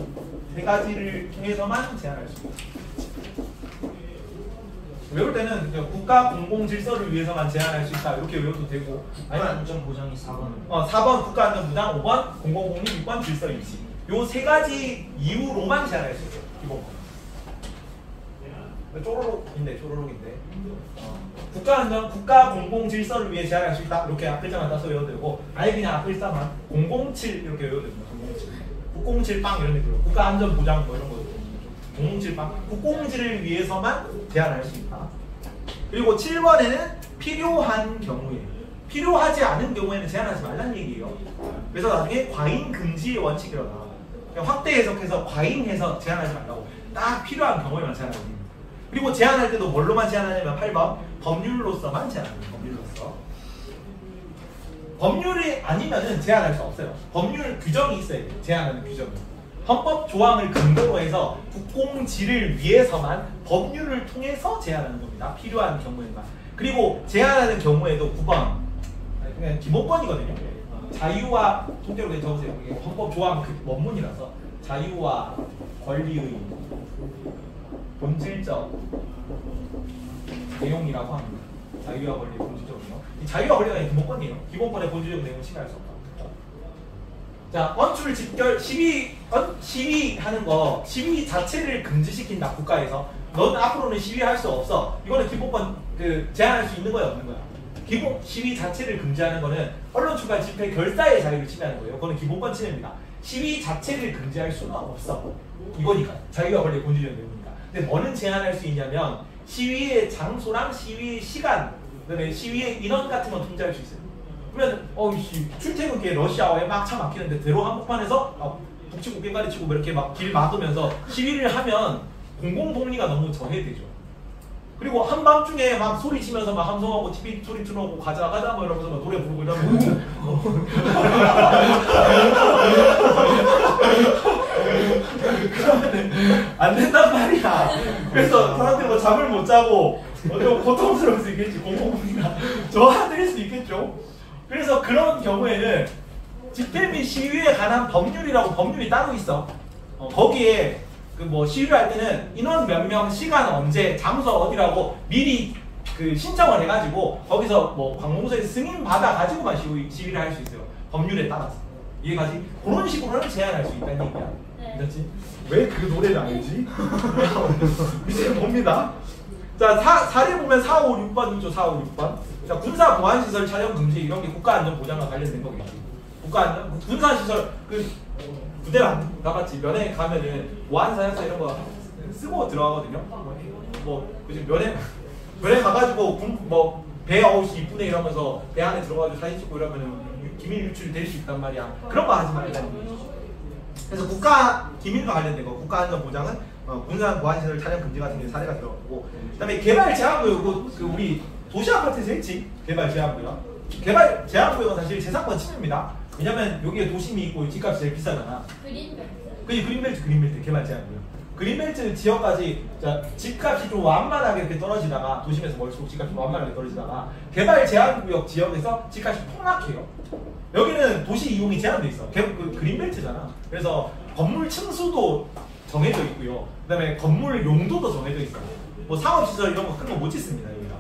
3가지를 통해서만 제한할 수 있다. 외울 때는 국가 공공질서를 위해서만 제한할 수 있다 이렇게 외워도 되고, 아니면 안전보장이 4번 4번 국가안전보장, 5번 공공복리, 6번 질서유지 요 3가지 이유로만 제한할 수 있어요. 기본권. 쪼로록인데 국가안전, 국가 공공질서를 위해 제한할 수 있다 이렇게 앞글자만 따서 외워도 되고, 아예 그냥 앞글자만 007 이렇게 외워도 됩니다. 007 907빵 이런 느낌으로 국가안전보장 뭐 이런 거 007빵 국공지를 위해서만 제한할 수 있다. 그리고 7번에는 필요한 경우에, 필요하지 않은 경우에는 제한하지 말라는 얘기예요. 그래서 나중에 과잉 금지의 원칙이라고 나와요. 확대 해석해서 과잉해서 제한하지 말라고, 딱 필요한 경우에만 제한하는 겁니다. 그리고 제한할 때도 뭘로만 제한하냐면 8번 법률로서만 제한합니다. 법률로서. 법률이 아니면은 제한할 수 없어요. 법률 규정이 있어야 돼요. 제한하는 규정이. 헌법 조항을 근거로 해서 국공지를 위해서만 법률을 통해서 제한하는 겁니다. 필요한 경우에만. 그리고 제한하는 경우에도 9번 그냥 기본권이거든요. 자유와 통째로 그냥 적으세요. 이게 헌법 조항 그 원문이라서 자유와 권리의 본질적 내용이라고 합니다. 자유와 권리의 본질적 내용. 이 자유와 권리가 기본권이에요. 기본권의 본질적 내용을 침해할 수 없다. 자, 원출 집결 시위하는 거, 시위 자체를 금지시킨다 국가에서. 넌 앞으로는 시위할 수 없어. 이거는 기본권 제한할 수 있는 거야 없는 거야? 기본 시위 자체를 금지하는 거는 언론 출판 집회 결사의 자유를 침해하는 거예요. 그거는 기본권 침해입니다. 시위 자체를 금지할 수는 없어. 이거니까 자유와 권리의 본질적 내용이니까. 근데 뭐는 제한할 수 있냐면 시위의 장소랑 시위의 시간, 그다음에 시위의 인원 같은 건 통제할 수 있어요. 그러면 출퇴근길 러시아워에 막 차 막히는데 대로 한복판에서 북치고 깽가리 치고 이렇게 막 길 막으면서 시위를 하면 공공복리가 너무 저해되죠. 그리고 한밤중에 막 소리 치면서 막 함성하고 TV 소리 틀어놓고 가자 뭐 이러면서 막 노래 부르고 이러면 그러면 안 된단 말이야. 그래서 사람들이 뭐 잠을 못 자고 좀 고통스러울 수 있겠지. 공공분이나 저하될 수 있겠죠. 그래서 그런 경우에는 집회 및 시위에 관한 법률이라고 법률이 따로 있어. 거기에 그 뭐 시위를 할 때는 인원 몇 명, 시간 언제, 장소 어디라고 미리 그 신청을 해가지고 거기서 뭐 관공서에서 승인 받아 가지고만 시위를 할 수 있어요. 법률에 따라서. 이해가지? 그런 식으로는 제한할 수 있다는 얘기야. 네. 그렇지? 왜 그 노래를 알지? 이제 봅니다. 자, 사례 보면 4, 5, 6번 있죠. 4, 5, 6번. 자, 군사 보안시설 촬영 금지 이런 게 국가안전보장과 관련된 거겠지. 국가안전, 군사시설 부대를 안 가봤지. 면회 가면은 보안사역서 이런 거 쓰고 들어가거든요. 뭐 그지 면회 가가지고 뭐 배 아웃이 이쁘네 이러면서 배 안에 들어가지고 사진 찍고 이러면은 기밀 유출이 될 수 있단 말이야. 그런 거 하지 말라는 거지. 그래서 국가 기밀과 관련된 거, 국가안전보장은 군사 보안시설 촬영 금지 같은 게 사례가 들어가고, 그다음에 개발 제한구역, 그 우리 도시 아파트에서 했지. 개발 제한구역. 개발 제한구역은 사실 재산권 침해입니다. 왜냐면 여기에 도심이 있고 집값이 제일 비싸잖아. 그린벨트. 그린벨트 개발 제한구역. 그린벨트 지역까지 집값이 좀 완만하게 이렇게 떨어지다가 도심에서 멀수록 집값이 완만하게 떨어지다가 개발 제한구역 지역에서 집값이 폭락해요. 여기는 도시 이용이 제한돼 있어. 그 그린벨트잖아. 그래서 건물 층수도 정해져 있고요. 그다음에 건물 용도도 정해져 있어. 뭐 상업시설 이런 거 큰 거 못 짓습니다 여기가.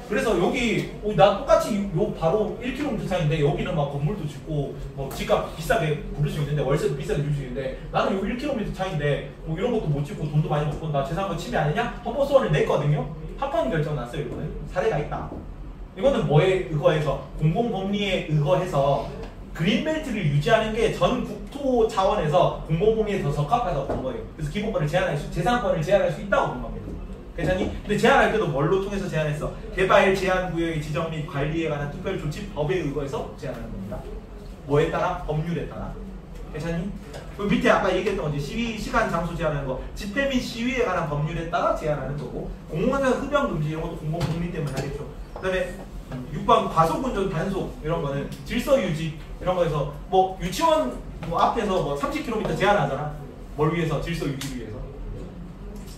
그래서 여기 나 똑같이 요 바로 1km 차인데 여기는 막 건물도 짓고 뭐 집값 비싸게 부를 수 있는데 월세도 비싸게 줄 수 있는데 나는 요 1km 차인데 뭐 이런 것도 못 짓고 돈도 많이 못 번다. 재산권 침해 아니냐? 헌법소원을 냈거든요. 합헌 결정 났어요. 이거는 사례가 있다. 이거는 뭐에 의거해서 공공법리에 의거해서 그린벨트를 유지하는 게 전 국토 차원에서 공공법리에 더 적합하다고 본 거예요. 그래서 기본권을 재산권을 제한할 수 있다고 본 겁니다. 괜찮니? 근데 제한할 때도 뭘로 통해서 제한했어? 개발 제한구역의 지정 및 관리에 관한 특별조치법에 의거해서 제한하는 겁니다. 뭐에 따라? 법률에 따라. 괜찮니? 그 밑에 아까 얘기했던 거지. 시위 시간 장소 제한하는 거, 집회 및 시위에 관한 법률에 따라 제한하는 거고, 공공기관 흡연 금지 이런 것도 공공법리 때문에 하겠죠. 그다음에 6번 과속운전 단속 이런 거는 질서 유지 이런 거에서 뭐 유치원 뭐 앞에서 뭐 30km 제한하잖아. 뭘 위해서? 질서 유지를 위해서.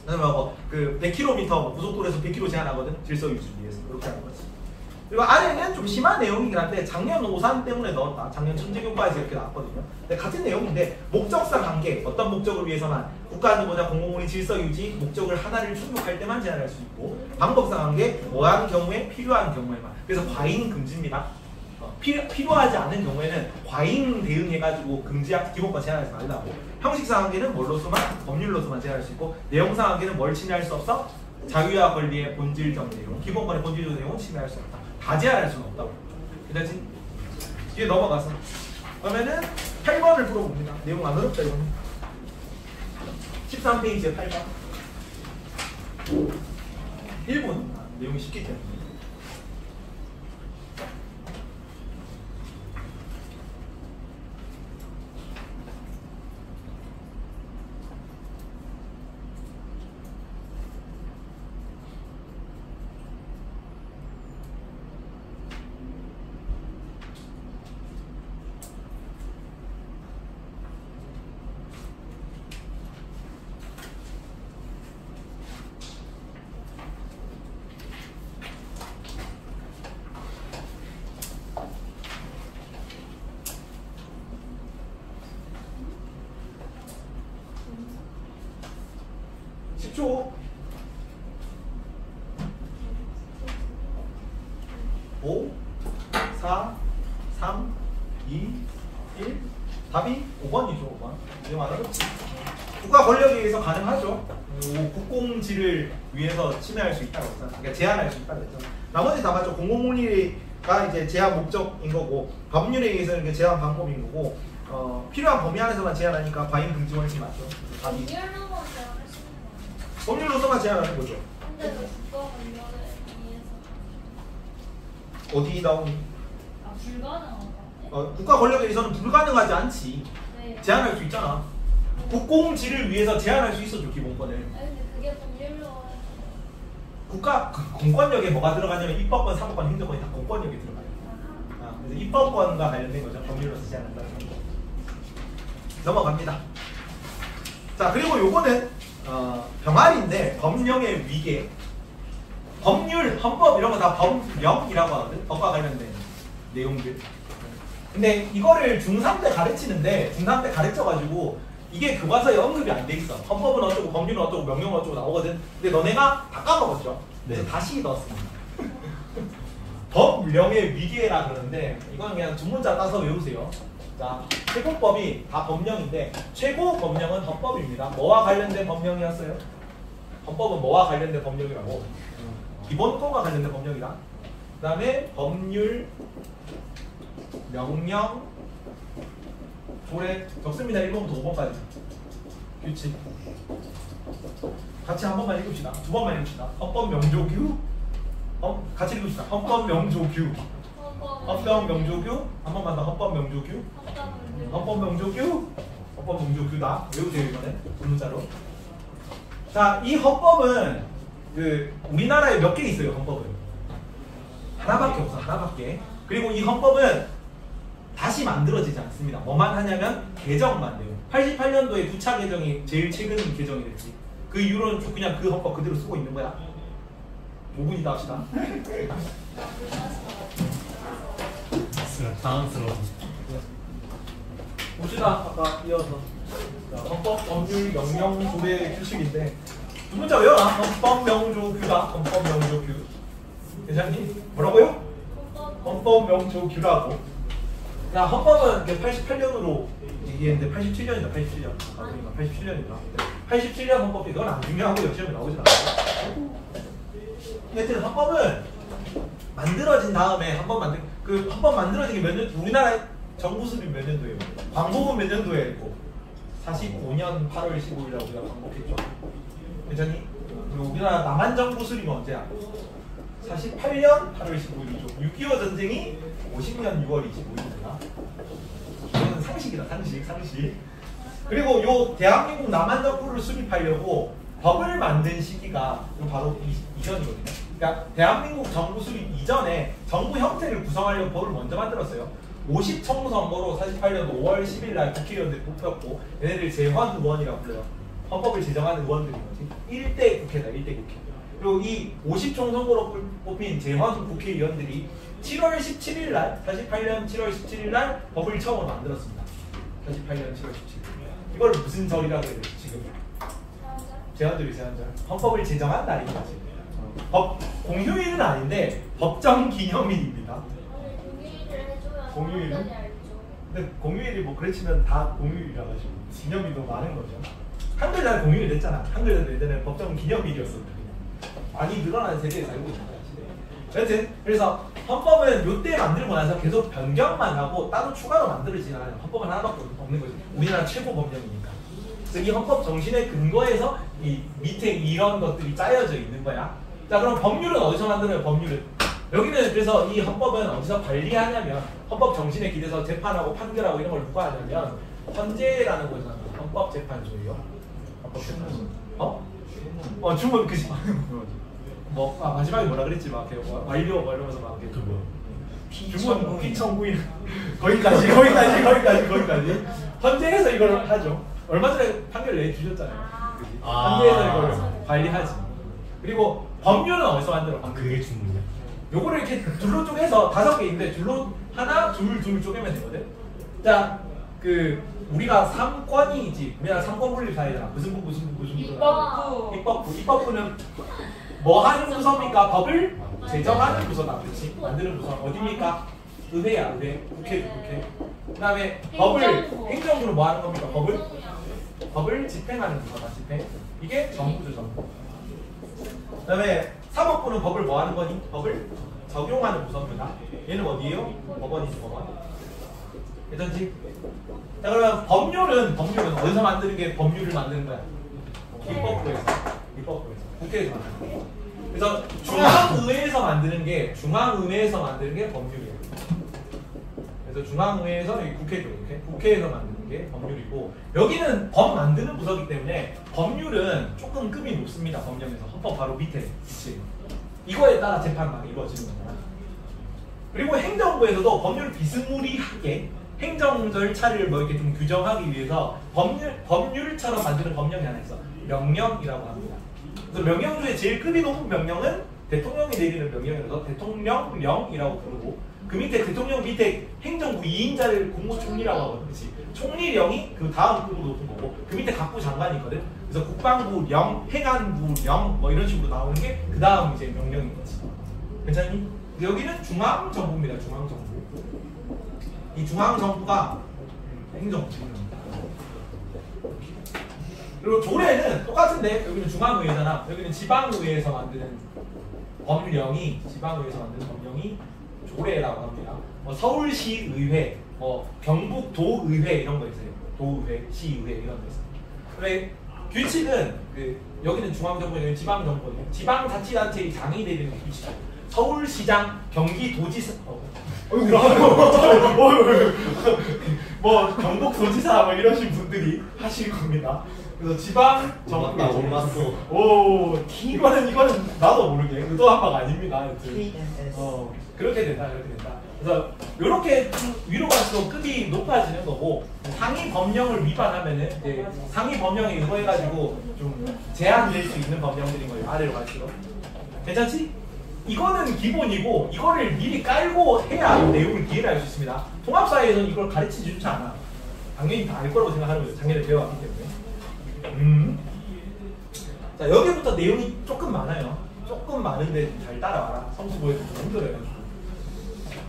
그다음에 그 100km 고속도로에서 100km 제한하거든. 질서 유지를 위해서 그렇게 하는 거지. 그리고 아래는 좀 심한 내용이긴 한데 작년 오산 때문에 넣었다. 작년 천재교과에서 이렇게 나왔거든요. 근데 같은 내용인데 목적상 한계, 어떤 목적을 위해서만 국가안전보장 공공운이 질서 유지 목적을 하나를 충족할 때만 제한할 수 있고, 방법상 한계, 뭐한 경우에 필요한 경우에만. 그래서 과잉 금지입니다. 필요하지 않은 경우에는 과잉 대응해가지고 기본권 제한하지 말라고. 형식상 한계는 뭘로서만? 법률로서만 제한할 수 있고, 내용상 한계는 뭘 침해할 수 없어? 자유와 권리의 본질적 내용, 기본권의 본질적 내용은 침해할 수 없다. 다 제한할 수는 없다고. 그렇지? 뒤에 넘어가서 그러면은 8번을 풀어봅니다. 내용 안 어렵다 이거는. 13페이지에 8번. 1분. 내용이 쉽기 때문에. 초 5, 4, 3, 2, 1. 답이 5번이죠. 5번. 내용 안 어렵지? 국가 권력에 의해서 가능하죠. 국공지를 위해서 침해할 수 있다고 했잖아. 그러니까 제한할 수 있다고 했잖아. 나머지 다 맞죠. 공공문리가 이제 제한 목적인 거고, 법률에 의해서는 그 제한 방법인 거고, 필요한 범위 안에서만 제한하니까 과잉 금지 원칙 맞죠. 답이. 법률로서만 제한하는 거죠. 근데 그 국가 권력에 의해서 어디 나오니? 불가능한가? 국가 권력에 의해서는 불가능하지 않지. 네. 제한할 수 있잖아. 국공지를 위해서 제한할 수 있어죠. 기본권을. 아니 근데 그게 법률로 국가 공권력에 뭐가 들어가냐면 입법권, 사법권, 행정권이 다 공권력에 들어가요. 그래서 입법권과 관련된 거죠. 법률로서 제한한다는 거. 넘어갑니다. 자, 그리고 요거는 병아리인데 법령의 위계, 법률, 헌법 이런 거 다 법령이라고 하거든. 법과 관련된 내용들. 근데 이거를 중3 때 가르치는데 중3 때 가르쳐가지고 이게 교과서에 언급이 안 돼 있어. 헌법은 어쩌고 법률은 어쩌고 명령은 어쩌고 나오거든. 근데 너네가 다 까먹었죠. 그래서 네. 다시 넣었습니다. 법령의 위계라 그러는데 이건 그냥 주문자 따서 외우세요. 자, 최고법이 다 법령인데 최고 법령은 헌법입니다. 뭐와 관련된 법령이었어요? 헌법은 뭐와 관련된 법령이라고? 기본권과 관련된 법령이다. 그 다음에 법률, 명령, 조례 적습니다. 1번부터 5번까지 규칙 같이 한 번만 읽읍시다. 두 번만 읽읍시다. 헌법 명조규 같이 읽읍시다. 헌법 명조규 헌법 명조규 한 번만 더. 헌법 명조규 헌법 명조규 헌법 명조규다. 외우세요. 이번에 문자로. 자, 이 헌법은 그 우리나라에 몇 개 있어요. 헌법은 하나밖에 없어. 하나밖에. 그리고 이 헌법은 다시 만들어지지 않습니다. 뭐만 하냐면 개정만 돼요. 88년도에 9차 개정이 제일 최근 개정이 됐지. 그 이후로는 그냥 그 헌법 그대로 쓰고 있는 거야. 5분이다 합시다. 당황스러워. 봅시다. 아까 이어서 자, 헌법, 법률, 명령, 조례, 규칙인데 두 문자 외워라. 헌법, 명조, 규다. 헌법, 명조, 규. 괜찮니? 뭐라고요? 헌법, 명조, 규라고. 야, 헌법은 88년으로 얘기했는데 87년이다. 87년. 아, 87년이다. 87년 헌법이 그건 안 중요하고요. 시험에 나오지 않아요. 여튼 헌법은 만들어진 다음에 그 헌법 만들어진 게 몇 년? 우리나라 정부 수립 몇 년도예요? 광복은 몇 년도에 했고? 45년 8월 15일이라고 우리가 광복했죠. 괜찮니? 그리고 우리나라 남한 정부 수립은 언제야? 48년 8월 15일이죠. 6.25 전쟁이 50년 6월 25일이구나. 이건 상식이다. 상식. 그리고 요 대한민국 남한 정부를 수립하려고 법을 만든 시기가 바로 이전이거든요. 그러니까 대한민국 정부 수립 이전에 정부 형태를 구성하려고 법을 먼저 만들었어요. 50총선거로 48년 5월 10일 날 국회의원들이 뽑혔고 얘네들 재헌 의원이라고 불러요. 헌법을 제정하는 의원들인 거지. 1대 국회다. 1대 국회. 그리고 이 50총선거로 뽑힌 재헌 국회의원들이 7월 17일 날 48년 7월 17일 날 법을 처음 만들었습니다. 48년 7월 17일. 이걸 무슨 절이라고 해야 되지 지금? 제헌절이 제헌절. 헌법을 제정한 날입니다. 법 공휴일은 아닌데 법정 기념일입니다. 공휴일은? 근데 공휴일이 뭐 그래치면 다 공휴일이라 가지고 기념일이 너무 많은 거죠. 한글날 공휴일 됐잖아. 한글날 예전에 법정 기념일이었어. 많이 늘어나는 세대에 살고 있는 거야. 여튼 그래서 헌법은 요때 만들고 나서 계속 변경만 하고 따로 추가로 만들어지지 않아요. 헌법은 하나밖에 없는 거지. 우리나라 최고 법령이니까. 그래서 이 헌법 정신에 근거해서 이 밑에 이런 것들이 짜여져 있는 거야. 자, 그럼 법률은 어디서 만들어요? 법률은 여기는 그래서 이 헌법은 어디서 관리하냐면 헌법 정신에 기대서 재판하고 판결하고 이런 걸 누가 하냐면 헌재라는 곳에서 헌법재판소예요. 헌법재판소. 주문 그지. 마지막에 뭐라 그랬지? 막 완료 뭐 이러면서 막 주문 피청구인 거기까지. 헌재에서 이걸 하죠. 얼마 전에 판결 내주셨잖아요. 헌재에서 이걸 관리하지. 그리고 법률은 어디서 만들어? 그게 주문이야? 요거를 이렇게 줄로 쪼개서 5개 있는데 줄로 하나, 둘 쪼개면 되거든. 자, 그 우리가 3권이지. 우리나라 3권 분립 사회잖아. 무슨 부. 입법부는 뭐 하는 부서입니까? 법을 제정하는 부서다. 그렇지? 만드는 부서. 어디입니까? 의회야, 의회. 국회. 그 다음에 행정부는 뭐 하는 겁니까? 법을 집행하는 부서다. 집행. 이게 정부죠, 정부. 그 다음에 사법부는 법을 뭐 하는 거니? 법을 적용하는 부서입니다. 얘는 어디예요? 법원이지, 법원. 괜찮지? 자, 그러면 법률은 어디서 만드는 게 법률을 만드는 거야? 입법부에서. 국회에서 만드는 거야. 그래서 중앙의회에서 만드는 게 법률이에요. 그래서 중앙의회에서 국회에서 만드는 게 법률이고, 여기는 법 만드는 부서이기 때문에 법률은 조금 급이 높습니다. 법령에서 헌법 바로 밑에 위치에. 이거에 따라 재판만 이루어지는 거잖아. 그리고 행정부에서도 법률을 비스무리하게 행정 절차를 뭐 이렇게 좀 규정하기 위해서 법률처럼 만드는 법령이 하나 있어. 명령이라고 합니다. 그래서 명령 중에 제일 급이 높은 명령은 대통령이 내리는 명령이라서 대통령령이라고 부르고, 그 밑에 대통령 밑에 행정부 2인자를 국무총리라고 하거든. 그치? 총리령이 그 다음 급으로 높은 거고, 그 밑에 각부 장관이 있거든. 그래서 국방부령, 행안부령 뭐 이런 식으로 나오는 게 그 다음 이제 명령인 거지. 괜찮니? 여기는 중앙정부입니다. 중앙정부. 이 중앙정부가 행정부입니다. 그리고 조례는 똑같은데 여기는 중앙의회잖아. 여기는 지방의회에서 만드는 법령이, 지방의회에서 만드는 법령이 조례라고 합니다. 뭐 서울시의회, 뭐 경북도의회 이런 거 있어요. 도의회, 시의회 이런 거 있어요. 그래 규칙은 여기는 중앙정부, 여기는 지방정부거든요. 지방자치단체의 장이 내리는 규칙. 서울시장, 경기도지사, 뭐 경북도지사 뭐 이러신 분들이 하실 겁니다. 그래서 지방 정부 못 맞어. 오 이거는 나도 모르게 의도한 바가 아닙니다. KNS. 그렇게 된다. 그래서 이렇게 위로 갈수록 급이 높아지는 거고, 상위 법령을 위반하면은 이제 상위 법령에 의거해가지고 좀 제한될 수 있는 법령들인 거예요. 아래로 갈수록. 괜찮지? 이거는 기본이고 이거를 미리 깔고 해야 이 내용을 이해를 할 수 있습니다. 통합사회에서는 이걸 가르치지 좋지 않아. 당연히 다 알 거라고 생각하는 거죠. 작년에 배워왔기 때문에. 자, 여기부터 내용이 조금 많아요. 조금 많은데 잘 따라와라. 성수 보여서 좀 힘들어요.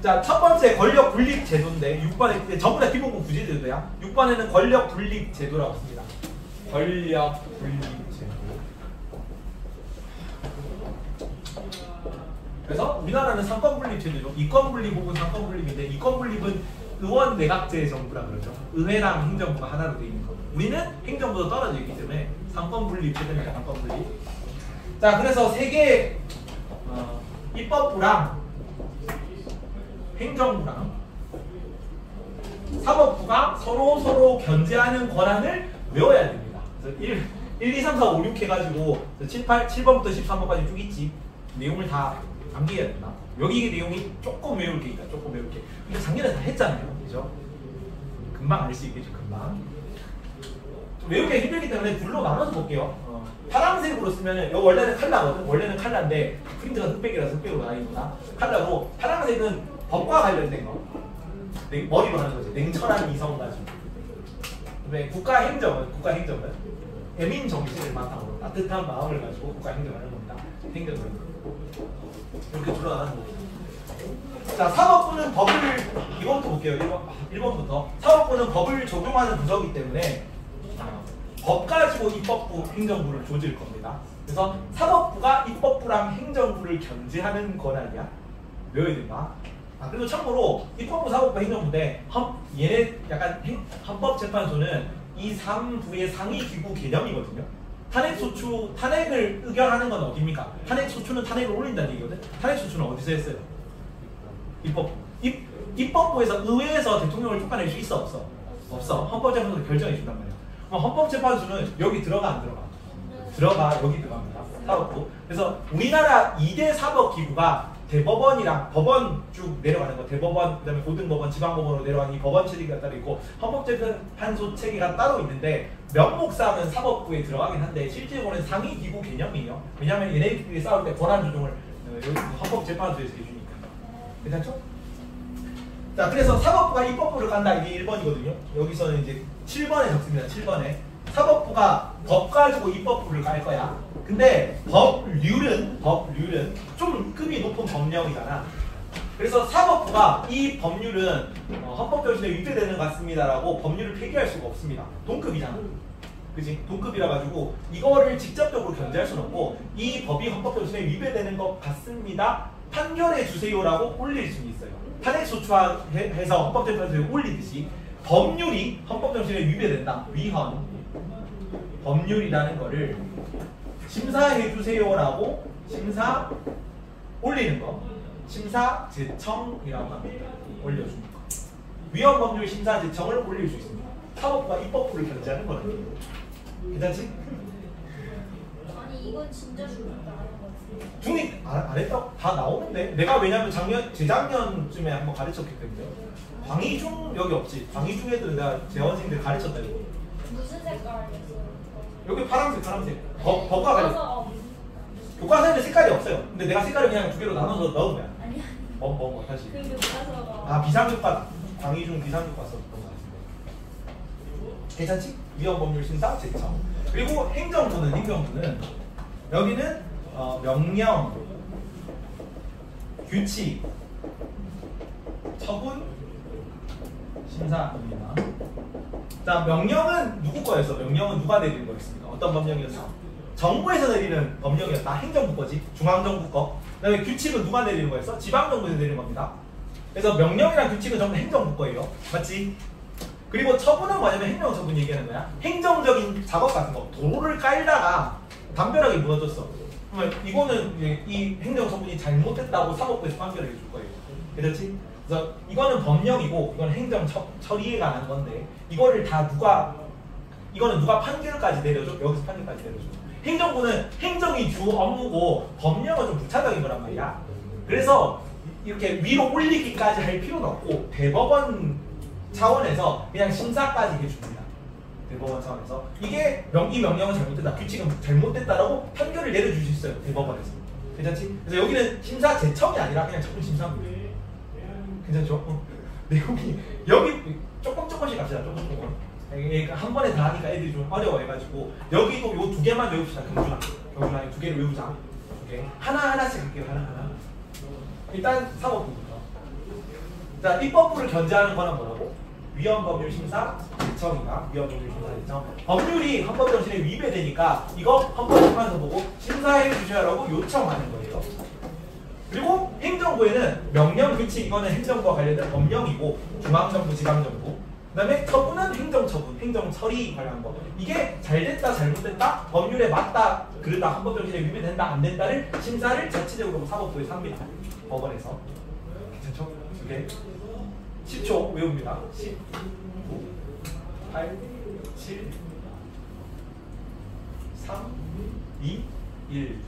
자, 첫 번째 권력 분립 제도인데 6번에 전부 다 기본권 구제 제도야. 6번에는 권력 분립 제도라고 씁니다. 권력 분립 제도. 그래서 우리나라는 상권 분립 제도죠. 이권 분립 혹은 상권 분립인데, 이권 분립은 의원 내각제 정부라 그러죠. 의회랑 행정부가 하나로 되어 있는 거. 우리는 행정부도 떨어져 있기 때문에 상권 분립 제도입니다. 상권 분립. 자, 그래서 세 개의 입법부랑 행정부랑 사법부가 서로 견제하는 권한을 외워야 됩니다. 그래서 1, 2, 3, 4, 5, 6 해가지고 7번부터 13번까지 쭉 있지. 내용을 다 암기해야 된다. 여기 내용이 조금 외울 게 있다. 조금 외울 게. 이거 작년에 다 했잖아요. 그죠? 금방 알 수 있겠죠. 금방. 좀 외우기 힘들기 때문에 둘로 나눠서 볼게요. 파란색으로 쓰면은 이거 원래는 컬러거든. 원래는 컬러인데 프린트가 흑백이라서 흑백으로 나뉘구나. 컬러고, 파란색은 법과 관련된 거. 머리로 하는 거지. 냉철한 이성 가지고. 그다음에 국가행정은 애민 정신을 바탕으로 따뜻한 마음을 가지고 국가행정을 하는 겁니다. 행정을 이렇게 둘러나가는 거죠. 자, 사법부는 법을, 이번부터 볼게요. 1번부터. 사법부는 법을 적용하는 부서이기 때문에 법 가지고 입법부, 행정부를 조질 겁니다. 그래서 사법부가 입법부랑 행정부를 견제하는 권한이야. 외워야 된다. 그리고 참고로 입법부, 사법부, 행정부인데 얘네 약간 헌법재판소는 이 3부의 상위 기구 개념이거든요. 탄핵소추, 탄핵을 의결하는 건 어디입니까? 탄핵소추는 탄핵을 올린다는 얘기거든. 탄핵소추는 어디서 했어요? 입법부. 입법부에서, 의회에서 대통령을 촉발할 수 있어, 없어? 없어. 헌법재판소에서 결정해 준단 말이야. 그럼 헌법재판소는 여기 들어가, 안 들어가? 들어가, 여기 들어갑니다. 사법부. 그래서 우리나라 2대 사법기구가 대법원이랑 법원 쭉 내려가는 거, 대법원, 그 다음에 고등법원, 지방법원으로 내려가는 이 법원 체계가 따로 있고, 헌법재판소 체계가 따로 있는데, 명목상은 사법부에 들어가긴 한데 실제로는 상위 기구 개념이에요. 왜냐하면 얘네들끼리 싸울 때 권한 조정을 헌법재판소에서 해주니까. 괜찮죠? 자, 그래서 사법부가 입법부를 간다. 이게 1번이거든요. 여기서는 이제 7번에 적습니다. 7번에 사법부가 법 가지고 입법부를 갈 거야. 근데 법률은 좀 급이 높은 법령이잖아. 그래서 사법부가 이 법률은 헌법정신에 위배되는 것 같습니다라고 법률을 폐기할 수가 없습니다. 동급이잖아. 그지? 동급이라 가지고 이거를 직접적으로 견제할 수는 없고, 이 법이 헌법정신에 위배되는 것 같습니다. 판결해 주세요라고 올릴 수는 있어요. 탄핵소추해서 헌법재판소에 올리듯이 법률이 헌법정신에 위배된다. 위헌. 법률이라는 거를 심사해 주세요라고 심사 올리는 거. 심사 제청이라고 합니다. 올려주는 거. 위헌 법률 심사 제청을 올릴 수 있습니다. 사법부가 입법부를 견제하는 건 아니에요. 괜찮지? 아니 이건 진짜 중요하다. 중립 안 했다? 다 나오는데? 내가 왜냐면 재작년쯤에 한번 가르쳤기 때문에. 광희중 여기 없지. 광희중 애들은 내가 재원생들 가르쳤다 이거. 무슨 색깔이었어요? 여기 파란색, 법과 관련. 교과서가 교과서에는 색깔이 없어요. 근데 내가 색깔을 그냥 두 개로 나눠서 넣은 거야. 아니야. 다시. 그 교과서가 아, 비상교과. 광희중 비상교과 썼던 거 같은데. 괜찮지? 위헌법률 심사 제청. 그리고 행정부는 여기는 명령, 규칙, 처분, 심사입니다. 자, 명령은 누구 거였어? 명령은 누가 내리는 거였습니까? 어떤 법령이었어? 정부에서 내리는 법령이었다. 행정부 거지. 중앙정부 거. 그다음에 규칙은 누가 내리는 거였어? 지방정부에서 내리는 겁니다. 그래서 명령이랑 규칙은 전부 행정부 거예요. 맞지? 그리고 처분은 뭐냐면 행정처분 얘기하는 거야. 행정적인 작업 같은 거. 도로를 깔다가 담벼락이 무너졌어. 그러면 이거는 이 행정처분이 잘못됐다고 사법부에서 판결을 해줄 거예요. 그렇지? 그래서 이거는 법령이고 이건 행정 처리에 관한 건데 이거를 다 이거는 누가 판결까지 내려줘? 여기서 판결까지 내려줘. 행정부는 행정이 주 업무고 법령은 좀 부차적인 거란 말이야. 그래서 이렇게 위로 올리기까지 할 필요는 없고 대법원 차원에서 그냥 심사까지 해줍니다. 대법원 차원에서 이게 이 명령은 잘못됐다, 규칙은 잘못됐다라고 판결을 내려줄 수 있어요. 대법원에서. 괜찮지? 그래서 여기는 심사 제청이 아니라 그냥 처분 심사입니다. 괜찮죠? 내용이 여기 조금씩 갑시다. 조금. 한 번에 다 하니까 애들이 좀 어려워해가지고 여기도 요 두 개만 외웁시다. 경준아 두 개를 외우자. 오케이. 하나씩 할게요. 하나. 일단 사법부부터. 자, 입법부를 견제하는 거는 뭐라고? 위헌법률 심사 제청이다. 위헌법률 심사 제청. 법률이 헌법정신에 위배되니까 이거 헌법재판소 보고 심사해 주셔야라고 요청하는 거예요. 그리고 행정부에는 명령, 규칙 이거는 행정부와 관련된 법령이고 중앙정부, 지방정부. 그다음에 처분은 행정처분, 행정처리 관련한 거. 이게 잘됐다, 잘못됐다, 법률에 맞다, 그러다, 헌법정신에 위배된다, 안 된다를 심사를 자치적으로 사법부에서 합니다. 법원에서. 괜찮죠? 이게 10초 외웁니다. 10, 9, 8, 7, 3, 2, 1.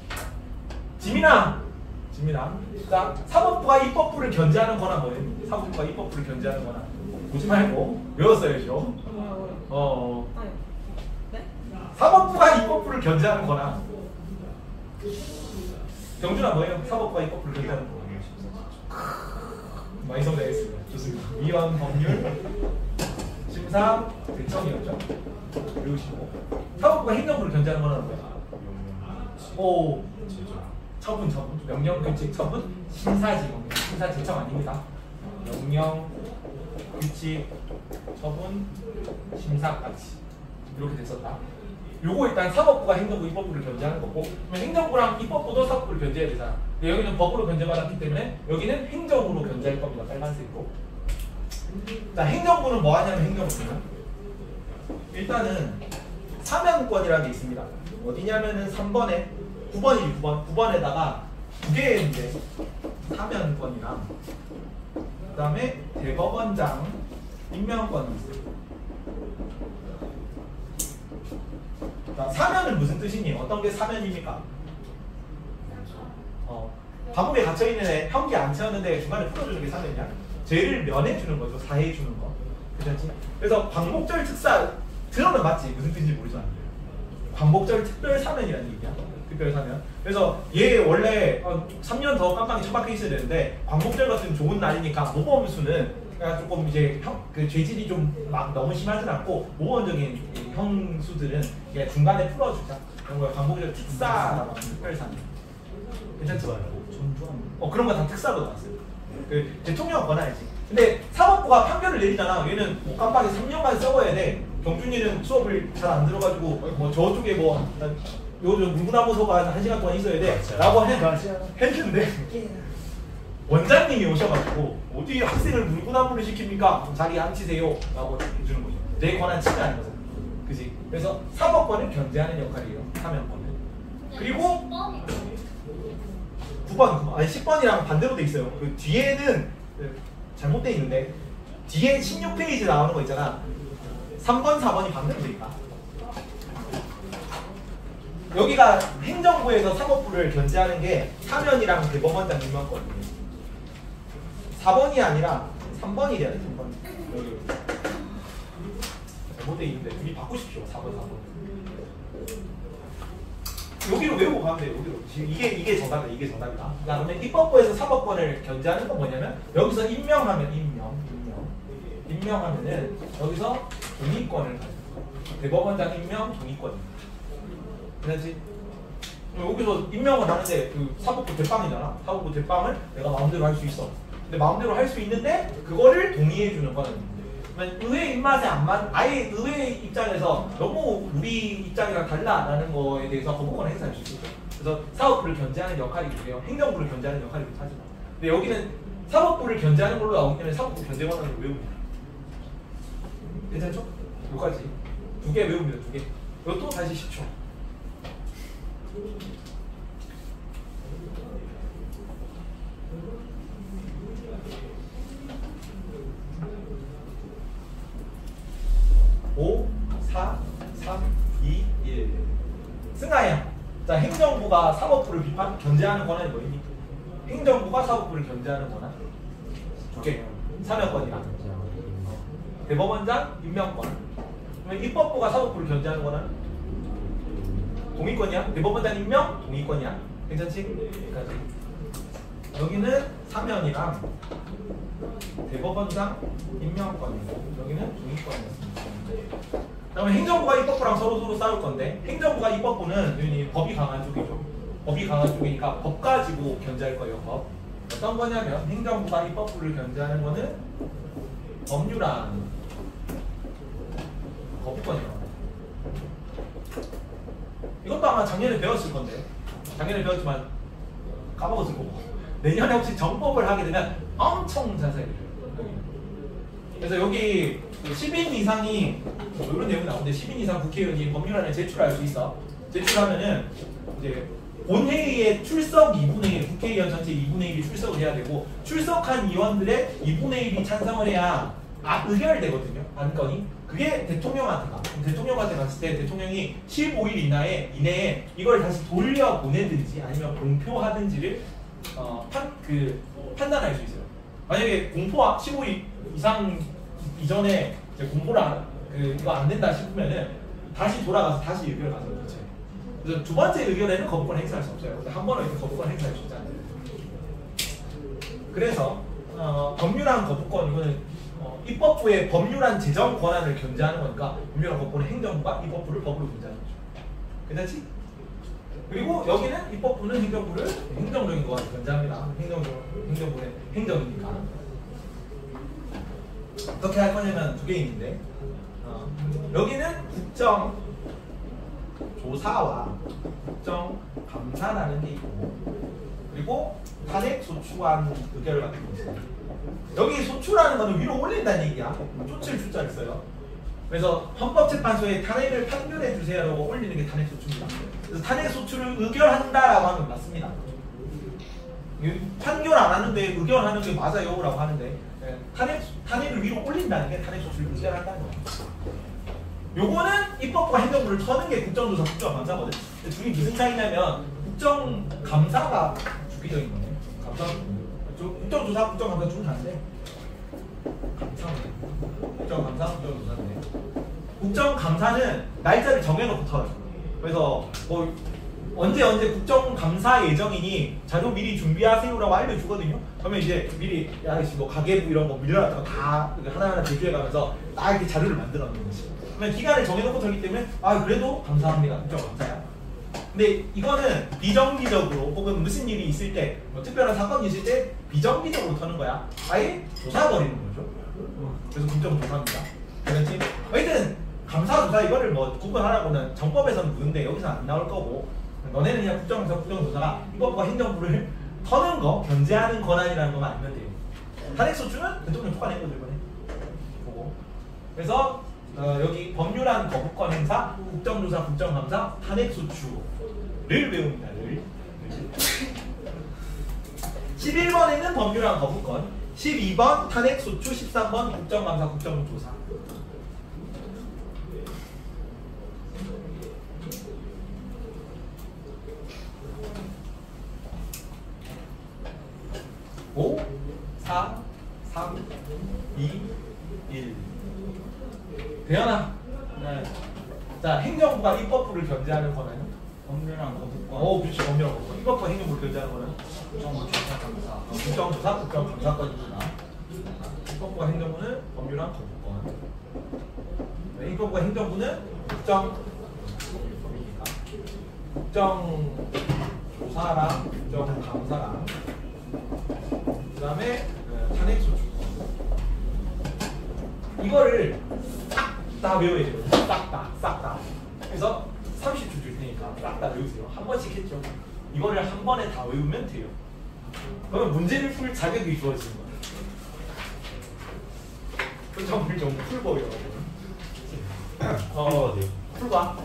지민아. 자, 사법부가 입법부를 견제하는 거나 뭐예요? 사법부가 입법부를 견제하는 거나 보지 말고 외웠어야죠. 네? 사법부가 입법부를 견제하는 거나 경준아 뭐예요? 사법부가 입법부를 견제하는 거. 많이 성장했습니다. 좋습니다. 위헌 법률 심사 제청이었죠. 외우시고 사법부가 행정부를 견제하는 거는 뭐야? 오, 처분, 명령, 규칙, 처분, 심사지, 심사 제청 아닙니다. 명령, 규칙, 처분, 심사까지 이렇게 됐었다. 요거 일단 사법부가 행정부, 입법부를 견제하는 거고, 행정부랑 입법부도 사법부를 견제해야 되잖아. 근데 여기는 법으로 견제받았기 때문에 여기는 행정으로 견제할 겁니다. 빨간색으로. 자, 행정부는 뭐 하냐면 행정부는 일단은 사면권이라는 게 있습니다. 어디냐면은 3번에 9번이지 9번에다가 두 개인데 사면권이랑 그 다음에 대법원장 임명권이 있어요. 자, 사면은 무슨 뜻이니? 어떤 게 사면입니까? 감옥에 갇혀있는 애 형기 안 채웠는데 중간에 풀어주는 게 사면이야. 죄를 면해주는 거죠. 사해주는 거. 괜찮지? 그래서 광복절 특사 들어는 맞지? 무슨 뜻인지 모르지만 광복절 특별 사면이라는 얘기야. 특별 사면. 그래서 얘 원래 3년 더 깜빵에 처박혀 있어야 되는데 광복절 같은 좋은 날이니까 모범수는 조금 이제 그 죄질이 좀 막 너무 심하진 않고 모범적인 형수들은 그냥 중간에 풀어주자. 그런 걸 광복절 특사라고 하는 특별 사면. 괜찮지? 그런 거 다 특사로 나왔어요. 그 대통령 권한이지. 근데 사법부가 판결을 내리잖아. 얘는 뭐 깜빡이 3년간 썩어야 돼. 경준이는 수업을 잘 안 들어가지고 뭐 저쪽에 뭐 요즘 물구나무소가 1시간 동안 있어야 돼 라고 했는데 원장님이 오셔가지고 어디 학생을 물구나무를 시킵니까? 자리 앉히세요 라고 해주는 거죠. 내 권한 침해하는 거죠. 그지? 그래서 사법권을 견제하는 역할이에요. 사면권은. 그리고 9번, 아니 10번이랑 반대로 돼 있어요. 그 뒤에는 잘못돼 있는데 뒤에 16페이지 나오는 거 있잖아. 3번, 4번이 반대로 돼 있다. 여기가 행정부에서 사법부를 견제하는 게 사면이랑 대법원장 임명권이에요. 4번이 아니라 3번이 돼야 돼. 3번. 여기. 잘못돼 있는데 둘이 바꾸십시오. 4번 4번. 여기로 외우고 가면 돼요. 여기로. 지금 이게 정답이다. 이게 정답이다. 자, 그러면 입법부에서 사법권을 견제하는 건 뭐냐면 여기서 임명하면 임명하면은 여기서 동의권을 가지고 대법원장 임명 동의권입니다. 그렇지? 여기서 임명을 하는데 그 사법부 대빵이잖아. 사법부 대빵을 내가 마음대로 할 수 있어. 근데 마음대로 할 수 있는데 그거를 동의해 주는 거는 그러면 의회 입맛에 안 맞, 아예 의회 입장에서 너무 우리 입장이랑 달라라는 거에 대해서 거부권을 행사할 수 있어요. 그래서 사법부를 견제하는 역할이고요. 행정부를 견제하는 역할이고 하지만. 근데 여기는 사법부를 견제하는 걸로 나오기 때문에 사법부 견제권을 외웁니다. 괜찮죠? 여기까지. 2개 외웁니다. 2개. 이것도 다시 10초. (5) 4 3 2 1 승하야. 자, 행정부가 사법부를 견제하는 권한이 뭐입니까? 행정부가 사법부를 견제하는 권한 2개. 사면권이랑 대법원장 임명권. 그러면 입법부가 사법부를 견제하는 권한 동의권이야. 대법원장 임명 동의권이야. 괜찮지? 여기까지. 여기는 사면이랑 대법원장 임명권이고 여기는 동의권이었습니다. 그러면 행정부가 입법부랑 서로 싸울 건데 행정부가 입법부는 법이 강한 쪽이죠. 법이 강한 쪽이니까 법 가지고 견제할 거예요. 법. 어떤 거냐면 행정부가 입법부를 견제하는 거는 법률안 거부권이에요. 이것도 아마 작년에 배웠을 건데 작년에 배웠지만 까먹었을 거고 내년에 혹시 정법을 하게 되면 엄청 자세히 그래서 여기 10인 이상이 뭐 이런 내용이 나오는데 10인 이상 국회의원이 법률안을 제출할 수 있어. 제출하면은 이제 본회의에 출석 2분의 1, 국회의원 전체 2분의 1이 출석을 해야 되고 출석한 의원들의 2분의 1이 찬성을 해야 의결되거든요. 안건이. 그게 대통령한테 가. 대통령한테 갔을 때 대통령이 15일 이내에 이걸 다시 돌려 보내든지 아니면 공표하든지를 판단할 수 있어요. 만약에 공포 15일 이상 이전에 공포를 이거 안 된다 싶으면은 다시 돌아가서 다시 의결을 가서 그렇죠. 그래서 두 번째 의결에는 거부권 행사할 수 없어요. 근데 한 번은 거부권 행사할 수 있잖아요. 그래서 법률안 거부권 이거는 입법부의 법률안 제정 권한을 견제하는 거니까 법률안 거부권은 행정부가 입법부를 법으로 견제하는 거죠. 괜찮지? 그리고 여기는 입법부는 행정부를 행정적인 것을 견제합니다. 행정부는 행정이니까. 어떻게 할 거냐면 2개 있는데 여기는 국정조사와 국정감사라는 게 있고 그리고 탄핵소추안 의결 같은 거 있어요. 여기 소추라는 거는 위로 올린다는 얘기야. 쫓을 주자를 써요. 그래서 헌법재판소에 탄핵을 판결해 주세요라고 올리는 게 탄핵소추입니다. 그래서 탄핵소추를 의결한다라고 하면 맞습니다. 판결 안 하는데 의결하는 게 맞아요 라고 하는데 탄핵을 위로 올린다는 게 탄핵소추를 의결한다는 거예요. 요거는 입법부가 행정부를 터는 게 국정조사, 국정감사거든. 근데 둘이 무슨 차이냐면 국정감사가 주기적인 거네. 국정조사, 국정감사 둘 다인데 국정감사, 국정조사인데 국정감사는 날짜를 정해놓고 터요. 그래서 뭐 언제 국정감사 예정이니 자료 미리 준비하세요라고 알려주거든요. 그러면 이제 미리 야씨 뭐 가계부 이런 거 밀려놨다가 다 하나하나 제조해가면서 딱 이렇게 자료를 만들어 놓는 거지. 그러면 기간을 정해놓고 터기 때문에 그래도 감사합니다. 국정감사야. 근데 이거는 비정기적으로 혹은 무슨 일이 있을 때 뭐 특별한 사건이 있을 때 비정기적으로 터는 거야. 아예 조사버리는 거죠. 그래서 국정조사입니다. 그렇지? 하여튼 감사조사 이거를 뭐 구분하라고는 정법에서는 무는데 여기서 안 나올 거고 너네는 그냥 국정감사, 국정조사가 입법부가 행정부를 터는 거, 견제하는 권한이라는 것만 알면 돼요. 탄핵소추는 대통령 통과낸 거죠 이번에. 보고. 그래서 여기 법률안 거부권 행사, 국정조사, 국정감사, 탄핵소추를 외웁니다. 11번에는 법률안 거부권, 12번 탄핵소추, 13번 국정감사, 국정조사. (5) 4 3 2, 1. 대현아. 네. 자, 행정부가 입법부를 견제하는 권한은? 법률랑 거부권. 그렇지. 법률 거부권. 입법부가 행정부를 견제하는 권한은? 국정조사감사. 국정조사, 국정감사권이구나. 입법부가 행정부는 법률랑 거부권. 네, 입법부가 행정부는 국정조사랑 국정감사랑 그 다음에 탄핵소추권. 이거를 싹 다 외워야 돼요. 싹 다. 그래서 30초 줄 테니까 싹 다 외우세요. 한 번씩 했죠. 이거를 한 번에 다 외우면 돼요. 그러면 문제를 풀 자격이 주어지는 거예요. 그 점을 좀 풀고요. 풀고 와.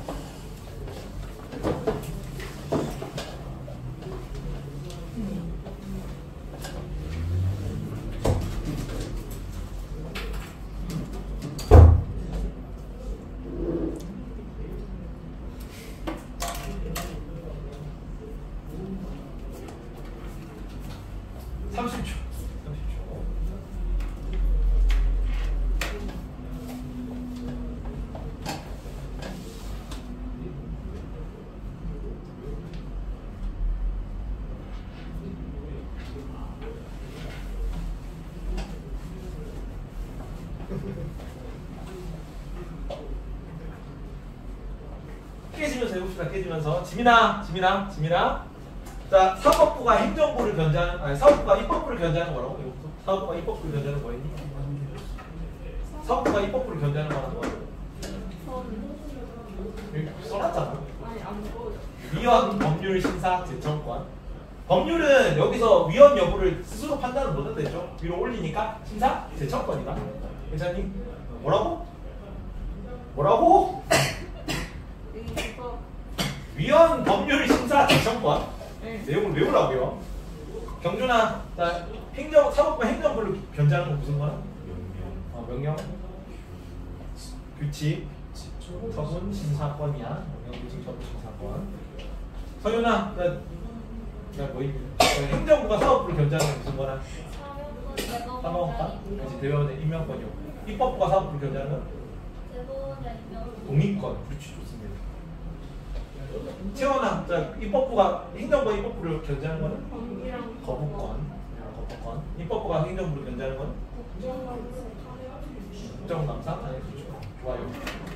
깨지면서 해봅시다. 깨지면서. 지민아. 자, 사법부가 행정부를 견제하는, 아니 사법부가 입법부를 견제하는 거라고? 이거부터. 사법부가 입법부를 견제하는 거였니? 사법부가 입법부를 견제하는 거라는 거야. 여기 써놨잖아. 아니 안 보여. 위헌 법률 심사 제청권. 법률은 여기서 위헌 여부를 스스로 판단을 못한댔죠. 위로 올리니까 심사 제청권이다. 괜찮니? 뭐라고? 이거 위헌 법률 심사 제청권. 네. 내용을 외우라고요. 경준아, 자, 사법부 행정부를 견제하는 건 무슨 거야? 명령, 규칙, 처분, 심사권이야. 명령, 규칙, 처분, 심사권. 서윤아, 행정부가 사법부를 견제하는 건 무슨 거야? 사법권, 그렇지, 대법원의 임명권이요. 입법부가 사법부를 견제하는 건? 동의권. 그렇지, 좋습니다. 채원아, 자, 입법부가 행정부가 입법부를 견제하는 거는? 거부권. 입법부가 행정부를 견제하는 거는? 국정감사. 좋아요.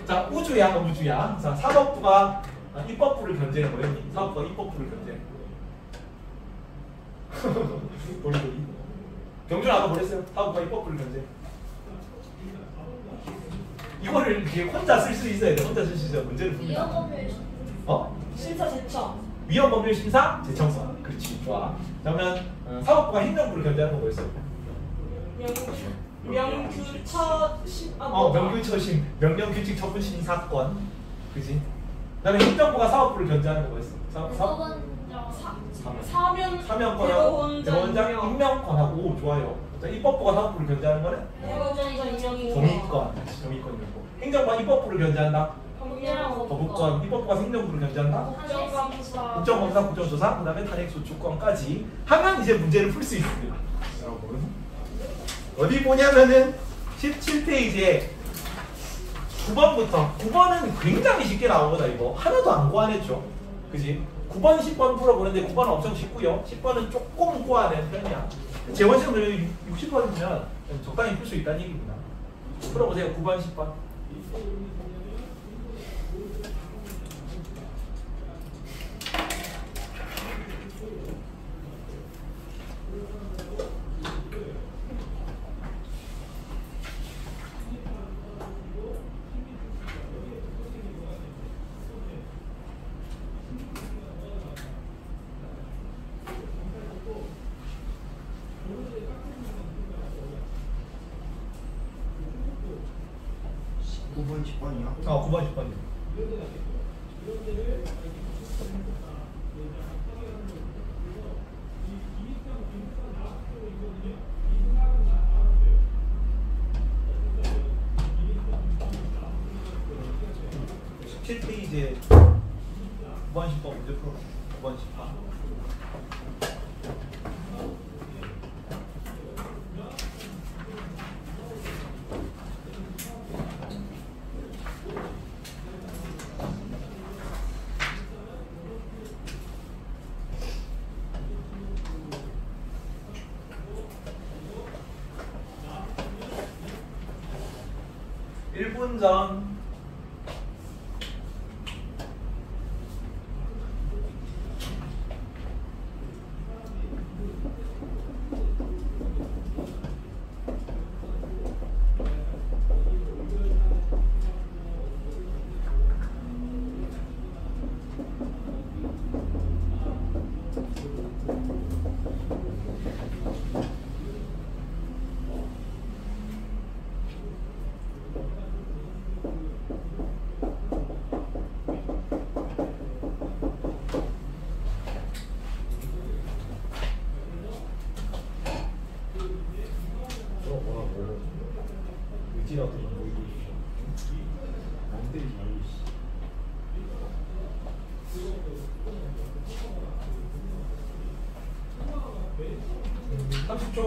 자, 우주야. 자, 사법부가 입법부를 견제하는 거였니? 사법부가 입법부를 견제. 도리도리. 경준 아까 뭐랬어요? 사법부가 입법부를 견제. 이거를 이렇게 혼자 쓸 수 있어야 돼. 혼자 쓸 수 있어야 문제를 풉니다. 심사 제청. 위헌 법률 심사 제청권. 그렇지, 좋아. 그러면 사법부가 행정부를 견제하는 건 뭐였어? 명규처심, 명령규칙 처분 심사권. 그지? 그다음에 행정부가 사법부를 견제하는 건 뭐였어? 사면권하고 대법원장 임명권하고. 오, 좋아요. 자, 입법부가 사법부를 견제하는 거는? 동의권. 동의권이고. 행정부가 입법부를 견제한다? 거부권. 입법부가 행정부를 견제한다? 국정감사, 국정조사, 그 다음에 탄핵소추권까지 하면 이제 문제를 풀 수 있습니다. 여러분, 어디 보냐면은 17페이지에 9번부터 9번은 굉장히 쉽게 나오거다. 이거 하나도 안 고안했죠. 그지? 9번, 10번 풀어보는데 9번은 엄청 쉽고요. 10번은 조금 고안된 편이야. 재원시험을 60%면 적당히 풀 수 있다는 얘기입니다. 풀어보세요. 9번, 10번. (9번) (10번이요) 9번, 10번이요. (17페이지에) 9번, 10번 문제 풀어. 9번, 10번. 10분 전. 의지라도 보이고 안 때리지 말고. 30초.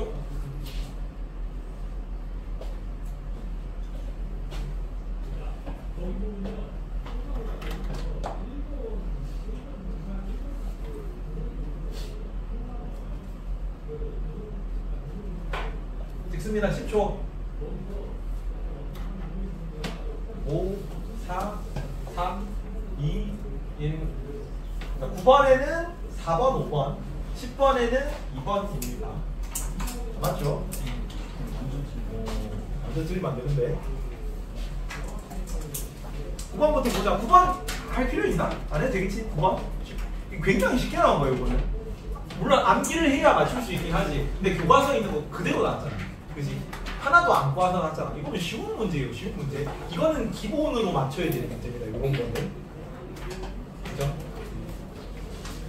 찍습니다. 10초. 5, 4, 3, 2, 1. 9번에는 4번, 5번, 10번에는 2번입니다. 맞죠? 완전 틀리면 안 되는데. 9번부터 보자. 9번 할 필요 있나? 안 해도 되겠지? 9번? 굉장히 쉽게 나온 거예요, 이거는. 물론 암기를 해야 맞출 수 있긴 하지. 근데 교과서에 있는 거 그대로 나왔잖아. 그지? 하나도 안 꼬아서 나왔잖아. 이거는 쉬운 문제예요, 쉬운 문제. 이거는 기본으로 맞춰야 되는 문제입니다, 이런 거는. 그죠?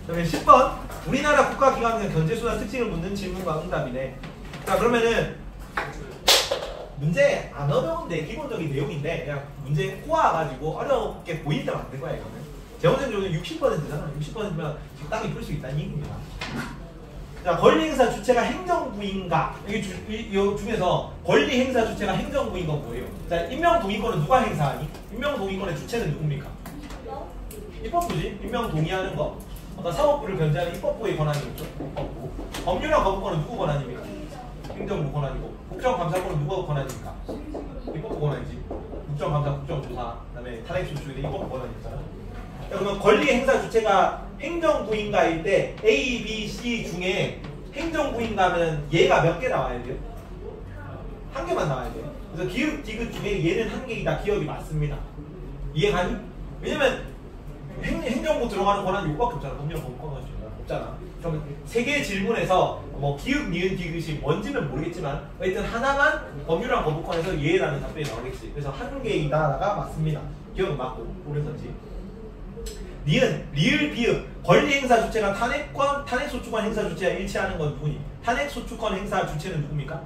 그다음에 10번. 우리나라 국가기관의 견제수나 특징을 묻는 질문과 응답이네. 자, 그러면은 문제 안 어려운데 기본적인 내용인데 그냥 문제 꼬아가지고 어렵게 보이게 만든 거야, 이거는. 재원생적은 60%잖아. 60%면 적당히 풀 수 있다는 얘기입니다. 자, 권리행사 주체가 행정부인가? 여기 중에서 권리행사 주체가 행정부인 건 뭐예요? 자, 임명동의권은 누가 행사하니? 임명동의권의 주체는 누굽니까? 입법부지. 임명동의하는 거. 아까 사법부를 견제하는 입법부의 권한이겠죠. 입법부. 법률이랑 거부권은 누구 권한입니까? 행정부 권한이고. 국정감사권은 누구 권한입니까? 입법부 권한이지. 국정감사, 국정조사, 그다음에 탄핵소추의 입법부 권한이잖아. 그러면 권리행사 주체가 행정부인가일 때 A, B, C 중에 행정부인가는 얘가 몇 개 나와야 돼요? 한 개만 나와야 돼요. 그래서 기읍, 디귿 중에 얘는 한 개이다. 기억이 맞습니다. 이해가니? 왜냐면 행정부 들어가는 권한이 요거밖에 없잖아. 법령 거부권은 없잖아. 그러면 세 개의 질문에서 뭐 기읍, 니은, 디귿이 뭔지는 모르겠지만 하여튼 하나만 법률랑 거부권에서 얘라는 답변이 나오겠지. 그래서 한 개이다가 맞습니다. 기억은 맞고 옳은 선지. 니은, 리을, 비읍, 권리행사 주체가 탄핵권, 탄핵소추권 행사 주체와 일치하는 건 누구니? 탄핵소추권 행사 주체는 누굽니까?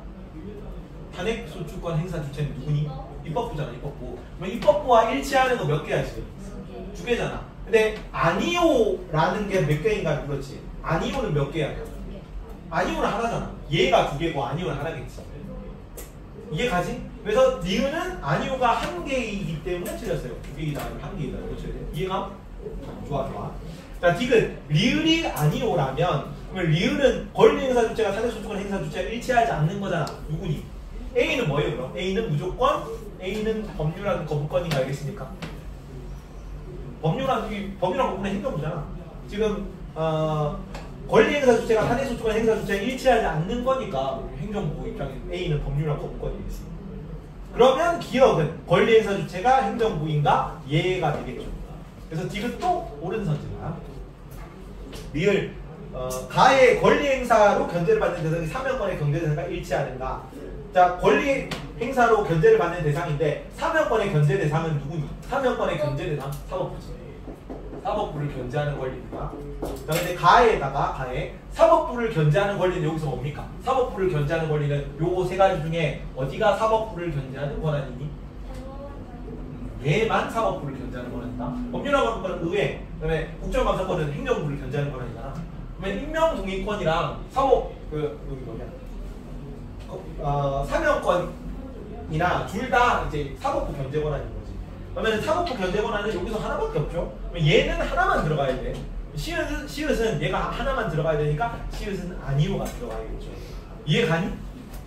탄핵소추권 행사 주체는 누구니? 입법부잖아, 입법부. 그럼 입법부와 일치하는 거 몇 개야 지금? 두 개잖아. 근데 아니오라는 게 몇 개인가 그렇지. 아니오는 몇 개야? 아니오는 하나잖아. 얘가 두 개고 아니오는 하나겠지. 이해가지? 그래서 니은은 아니오가 한 개이기 때문에 틀렸어요. 두 개이다, 한 개이다. 그렇죠? 이해가? 좋아, 좋아. 자, 디귿. 리을이 아니오라면 그러면 리을은 권리행사 주체가 탄핵소추권 행사 주체와 일치하지 않는 거잖아. 누구니? A는 뭐예요, 그럼? A는 무조건, A는 법률하는 거부권인가 알겠습니까? 법률하는 거부권은 행정부잖아. 지금 권리행사 주체가 탄핵소추권 행사 주체와 일치하지 않는 거니까 행정부 입장에 A는 법률하는 거부권이겠습니다. 그러면 기억은 권리행사 주체가 행정부인가? 얘가 되겠죠. 그래서 디귿도 옳은 선지다. 리을 가의 권리행사로 견제를 받는 대상이 사명권의 견제대상과 일치하는가? 자, 권리행사로 견제를 받는 대상인데 사명권의 견제 대상은 누구니? 사명권의 견제 대상 사법부지. 사법부를 견제하는 권리입니다. 자, 근데 가에 사법부를 견제하는 권리는 여기서 뭡니까? 사법부를 견제하는 권리는 요거 세 가지 중에 어디가 사법부를 견제하는 권한이니? 얘만 사법부를 견제하는 권한이다. 법률하고 거는 의회, 그다음에 국정감사권은 행정부를 견제하는 권한이잖아. 그러면 임명동의권이랑 사법 여기 뭐냐? 사명권이나 둘 다 이제 사법부 견제 권한인 거지. 그러면 사법부 견제 권한은 여기서 하나밖에 없죠. 그러면 얘는 하나만 들어가야 돼. 시읒은 얘가 하나만 들어가야 되니까 시읒은 아니오가 들어가야겠죠. 이해가니?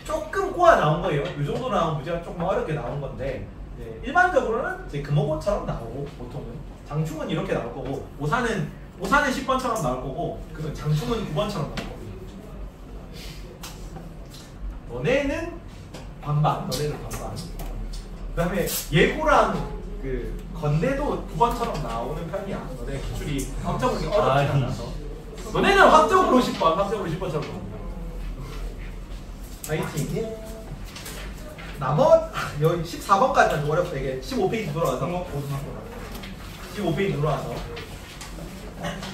조금 꼬아 나온 거예요. 이 정도 나온 문제가 조금 어렵게 나온 건데 네, 일반적으로는 이제 금호고처럼 나오고 보통은 장충은 이렇게 나올 거고 오산은 10번처럼 나올 거고 그 장충은 9번처럼 나올 거고. 너네는 반반. 그다음에 예고랑 그 건대도 9번처럼 나오는 편이야. 너네 기출이 확정으로 어렵지 않아서. 너네는 확정으로 10번처럼 나옵니다. 파이팅. 여기 14번까지만 좀 어렵다. 이게 15페이지 들어와서 15페이지 들어와서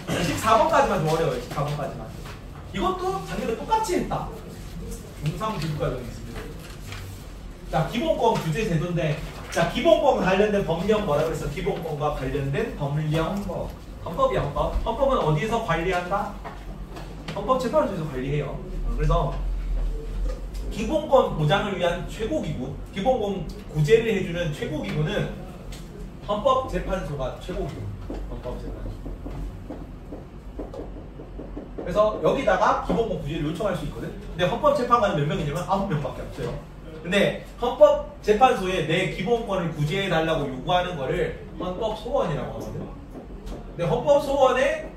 14번까지만 좀 어려워요. 14번까지만. 이것도 작년에 똑같이 했다. 중상지구과정이 있습니다. 자, 기본권 규제 제도인데, 자, 기본권 관련된 법령 뭐라 그랬어? 기본권과 관련된 법령법. 헌법이야, 헌법. 헌법은 어디에서 관리한다? 헌법재판소에서 관리해요. 그래서 기본권 보장을 위한 최고기구, 기본권 구제를 해주는 최고기구는 헌법재판소가 최고기구. 헌법재판소. 그래서 여기다가 기본권 구제를 요청할 수 있거든. 근데 헌법재판관은 몇 명이냐면 9명밖에 없어요. 근데 헌법재판소에 내 기본권을 구제해달라고 요구하는 거를 헌법소원이라고 하거든. 근데 헌법소원의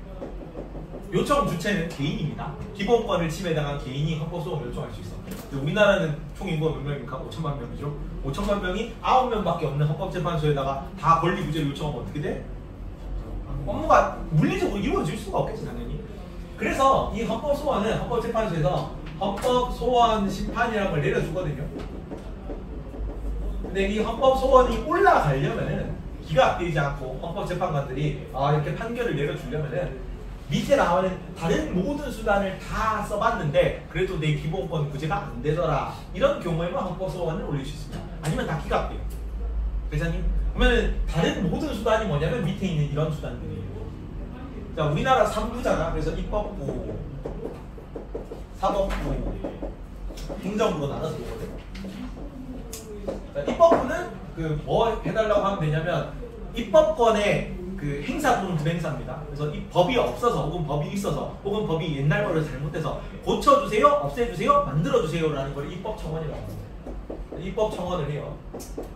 요청 주체는 개인입니다. 기본권을 침해당한 개인이 헌법소원을 요청할 수 있어. 우리나라는 총 인구가 몇 명입니까? 5천만 명이죠. 5천만 명이 9명밖에 없는 헌법재판소에다가 다 권리 구제를 요청하면 어떻게 돼? 업무가 물리적으로 이루어질 수가 없겠지, 당연히. 그래서 이 헌법소원은 헌법재판소에서 헌법소원 심판이라는 걸 내려주거든요. 근데 이 헌법소원이 올라가려면은 기각되지 않고 헌법재판관들이 이렇게 판결을 내려주려면은 밑에 나오는 다른 모든 수단을 다 써봤는데 그래도 내 기본권 구제가 안 되더라. 이런 경우에만 헌법소원을 올릴 수 있습니다. 아니면 다 기각돼요. 대장님? 그러면 다른 모든 수단이 뭐냐면 밑에 있는 이런 수단들이에요. 자, 우리나라 3부잖아. 그래서 입법부, 사법부, 행정부로 나눠서 보거든. 자, 입법부는 그 뭐 해달라고 하면 되냐면 입법권의 그 행사 또는 불행사입니다. 그래서 이 법이 없어서 혹은 법이 있어서 혹은 법이 옛날 거를 잘못해서 고쳐주세요, 없애주세요, 만들어주세요라는 걸 입법청원이라고 합니다. 입법청원을 해요.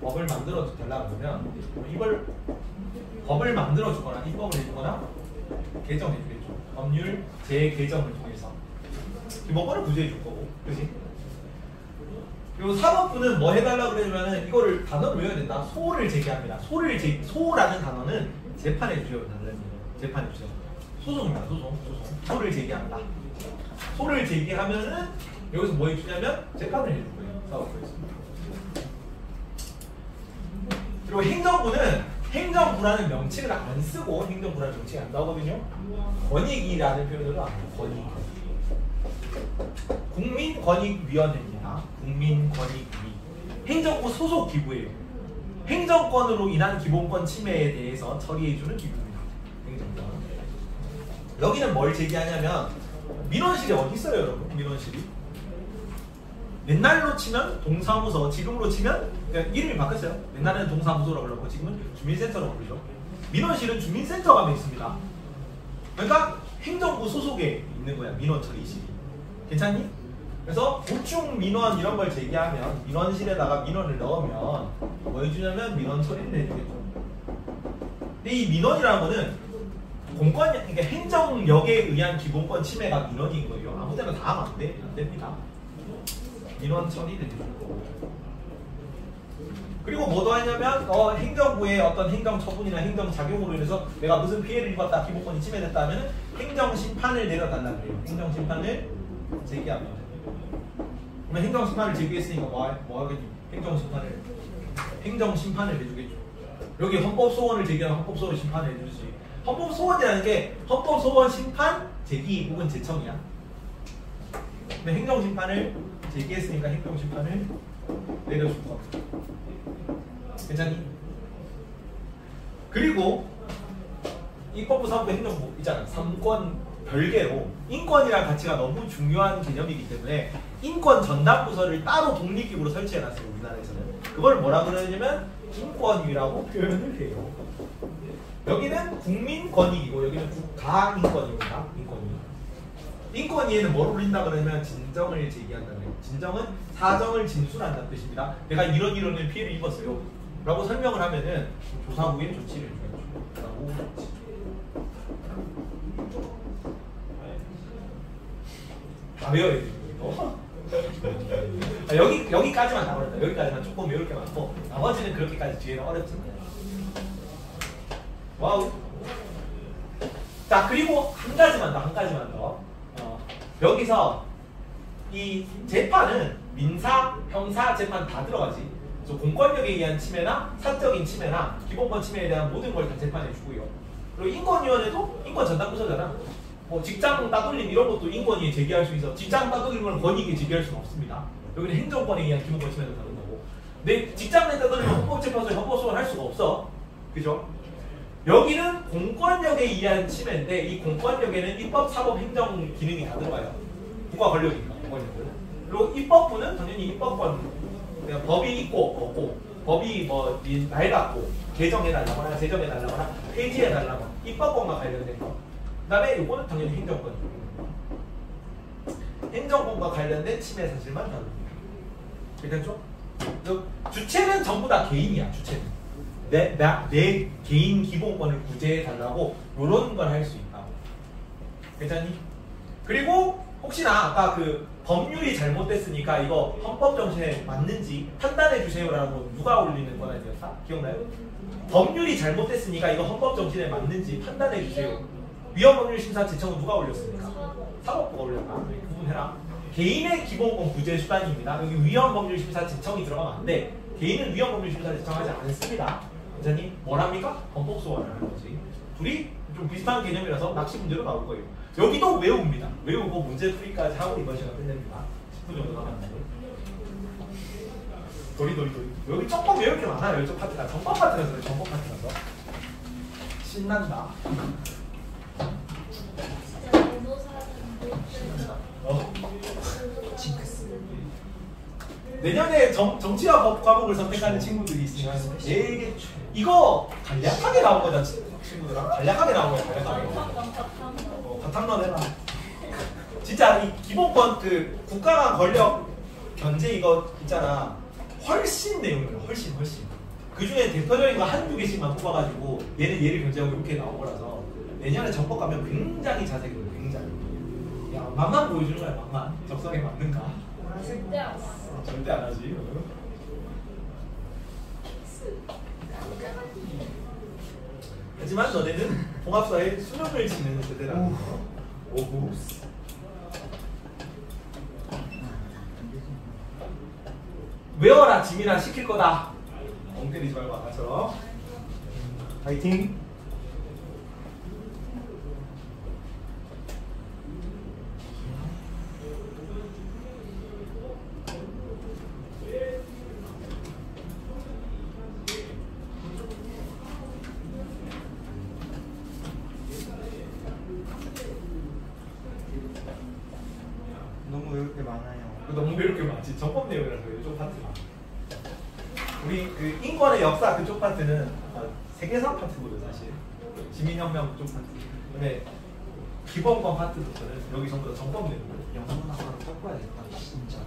법을 만들어 달라고 하면 이걸 법을 만들어 주거나 입법을 해주거나 개정해 주겠죠. 법률 재개정을 통해서 기본권을 구제해 줄 거고, 그렇지? 그리고 사법부는 뭐 해달라고 그러냐면은 이거를 단어를 외워야 된다. 소를 제기합니다. 소라는 단어는 재판해 주세요. 재판해 주세요. 소송입니다. 소송. 소를 제기한다. 소를 제기하면은 여기서 뭐 해주냐면 재판을 해줄 거예요. 사법부에서. 그리고 행정부는 행정부라는 명칭을 안 쓰고 행정부라는 명칭이 안 나오거든요. 권익이라는 표현으로 안 해요. 권익. 국민권익위원회입니다. 국민권익위. 행정부 소속 기구예요. 행정권으로 인한 기본권 침해에 대해서 처리해주는 기구입니다. 행정권. 여기는 뭘 제기하냐면 민원실이 어디 있어요, 여러분? 민원실이? 옛날로 치면 동사무소, 지금으로 치면 그러니까 이름이 바뀌었어요. 옛날에는 동사무소라고 그러고 지금은 주민센터라고 그러죠. 민원실은 주민센터가 있습니다. 그러니까 행정부 소속에 있는 거야, 민원 처리실이. 괜찮니? 그래서 보충 민원 이런 걸 제기하면 민원실에다가 민원을 넣으면 뭐 해주냐면 민원 처리를 해주겠죠. 근데 이 민원이라는 거는 공권, 그러니까 행정력에 의한 기본권 침해가 민원인 거예요. 아무 데나 다 하면 안 됩니다. 민원 처리를 해줄 거고. 그리고 뭐도 하냐면 행정부의 어떤 행정처분이나 행정작용으로 인해서 내가 무슨 피해를 입었다, 기본권이 침해됐다 하면 행정심판을 내려달라는 거예요. 행정심판을 제기합니다. 그러면 행정심판을 제기했으니까 뭐 하겠니? 행정심판을 해주겠죠. 여기 헌법소원을 제기하면 헌법소원 심판을 해주지. 헌법소원이라는 게 헌법소원 심판 제기 혹은 제청이야. 근데 행정심판을 제기했으니까 행정심판을 내려줄 겁니다. 괜찮니? 그리고 입법부, 사법부, 행정부 있잖아. 3권 별개로 인권이라는 가치가 너무 중요한 개념이기 때문에 인권 전담부서를 따로 독립기구로 설치해놨어요. 우리나라에서는. 그걸 뭐라 그러냐면 인권위라고 표현을 해요. 여기는 국민권익이고 여기는 국가인권입니다. 인권위. 인권위에는 뭘 올린다 그러면 진정을 제기한다는 거예요. 진정은 사정을 진술한다는 뜻입니다. 내가 이런 피해를 입었어요. 라고 설명을 하면은 조사부의 조치를 조사부 조치. 다 외워야 돼. 여기까지만 나오는다. 여기까지만 조금 외울 게 많고 나머지는 그렇게까지 뒤에는 어렵지 않아요. 와우. 자, 그리고 한 가지만 더. 여기서 이 재판은 민사, 형사 재판 다 들어가지. 그래서 공권력에 의한 침해나 사적인 침해나 기본권 침해에 대한 모든 걸 다 재판해 주고요. 그리고 인권위원회도 인권 전담부서잖아. 뭐 직장 따돌림 이런 것도 인권위에 제기할 수 있어. 직장 따돌림을 권익위에 제기할 수는 없습니다. 여기는 행정권에 의한 기본권 침해도 다른 거고. 내 직장 내 따돌림을 헌법재판소에 헌법소원할 수가 없어. 그죠? 여기는 공권력에 의한 침해인데 이 공권력에는 입법, 사법, 행정 기능이 다 들어가요. 국가 권력이니까 공권력은. 그리고 입법부는 당연히 입법권, 그러니까 법이 있고 없고, 법이 뭐 낡았고 개정해달라거나 제정해달라거나 폐지해달라거나 입법권과 관련된 거. 그다음에 이거는 당연히 행정권이고. 행정권과 관련된 침해 사실만 다룹니다. 괜찮죠? 주체는 전부 다 개인이야. 주체는. 내 개인 기본권을 구제해달라고 이런 걸 할 수 있다. 괜찮니? 그리고 혹시나 아까 그 법률이 잘못됐으니까 이거 헌법 정신에 맞는지 판단해 주세요라고 누가 올리는 권한이었다? 기억나요? 법률이 잘못됐으니까 이거 헌법 정신에 맞는지 판단해 주세요. 위헌법률 심사 제청은 누가 올렸습니까? 사법부가 올렸나? 구분해라. 개인의 기본권 구제 수단입니다. 여기 위헌법률 심사 제청이 들어가면 안 돼. 개인은 위헌법률 심사 제청하지 않습니다. 괜찮니? 뭘 합니까? 헌법 소원을 하는 거지. 둘이 좀 비슷한 개념이라서 낚시 문제로 나올 거예요. 여기도 외웁니다. 외우고 문제 풀이까지 하고 이번 시간 끝냅니다. 10분 정도 남았는데. 도리. 여기 조금 외울 게 많아요. 이쪽 파트가. 전법 파트라서 그래. 전법 파트라서. 신난다. 내년에 정치와 법 과목을 선택하는 친구들이 있으면 되게 이거 간략하게 나온 거다. 친구들아 간략하게 나온 거야. 간략하게. 바탕론 해봐. 진짜 이 기본권 그 국가 간 권력 견제 이거 있잖아. 훨씬 내용이에요. 훨씬. 그 중에 대표적인 거 한두 개씩만 뽑아가지고 얘를 견제하고 이렇게 나온 거라서 내년에 정법 가면 굉장히 자세히 굉장히. 야, 맛만 보여주는 거야. 맛만. 적성에 맞는가? 절대 안 와. 절대 안 하지. 하지만 너네는 봉합사에 수능을 치는 세대라는 거. 오구. 외워라 짐이나 시킬 거다. 엉 때리지 말고 아까처럼. 파이팅. 너무 외울 게 많아요. 너무 외울 게 많지. 정법 내용이라서 이쪽 파트가. 우리 그 인권의 역사 그쪽 파트는 세계사 파트거든 사실. 지민혁명 그쪽 파트. 근데 기본권 파트부터는 여기 전부 다 정법 내용이거든. 영문학과로 꺾어야겠다. 진짜.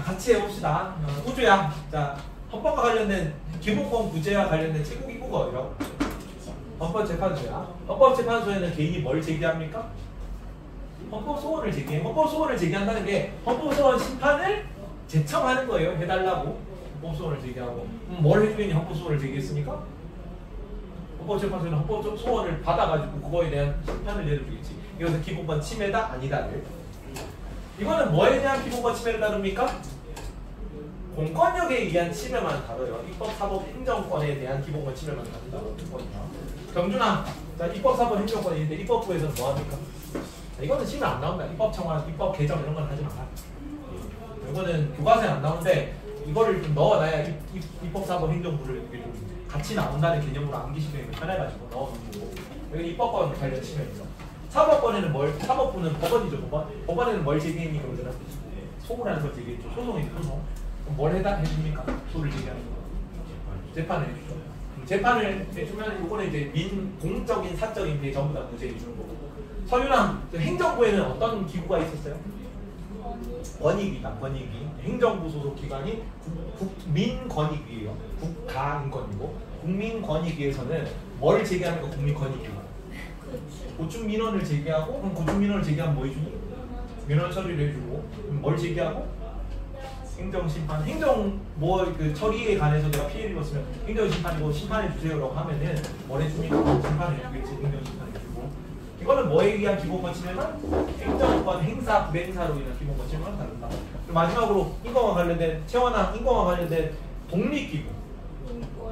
같이 해봅시다. 우주야. 자, 헌법과 관련된 기본권 구제와 관련된 제국이 국어요. 헌법재판소야. 헌법재판소에는 개인이 뭘 제기합니까? 헌법소원을 제기해. 헌법소원을 제기한다는 게 헌법소원 심판을 제청하는 거예요. 해달라고. 헌법소원을 제기하고. 뭘 해주겠니? 헌법소원을 제기했으니까? 헌법재판소는 헌법소원을 받아가지고 그거에 대한 심판을 내려주겠지. 이것은 기본권 침해다? 아니다를. 이거는 뭐에 대한 기본권 침해를 다룹니까? 공권력에 의한 침해만 다뤄요. 입법, 사법, 행정권에 대한 기본권 침해만 다룬다거든요. 경준아, 자, 입법, 사법, 행정권이 있는데 입법부에서는 뭐 합니까? 자, 이거는 침해 안 나온다. 입법 청원, 입법 개정 이런 건 하지 마라. 이거는 교과서에 안 나오는데 이거를 좀 넣어놔야 입법, 사법, 행정부를 이게 좀 같이 나온다는 개념으로 암기시키는 게 편해가지고 넣어놓고. 여기 입법권 관련 침해입니다. 사법권에는 사법부는 법원이죠, 법원. 법원에는 뭘 제기했니? 그러잖아. 소구라는 걸 제기했죠. 소송이죠, 소송. 그럼 뭘 해줍니까? 소를 제기하는 거. 재판을 해주죠. 재판을 해주면 이거는 이제 공적인, 사적인 게 전부 다 구제해 주는 거고. 서윤아, 행정부에는 어떤 기구가 있었어요? 권익위다. 권익위. 행정부 소속 기관이 국민권익위예요. 국가인권이고 국민권익위에서는 뭘 제기하면 국민권익위고 고충민원을 제기하고 그럼 고충민원을 제기하면 뭐 해주니? 민원 처리를 해주고 뭘 제기하고? 행정심판. 행정 뭐 그 처리에 관해서 내가 피해를 입었으면 행정심판이고 심판해 주세요라고 하면은 뭘 해줍니까? 심판해 주겠지. 행정심판해 주고 이거는 뭐에 의한 기본거치냐면 행정권 행사 불행사로 인한 기본거치는 다른다. 마지막으로 인권과 관련된 채원항 인권과 관련된 독립기구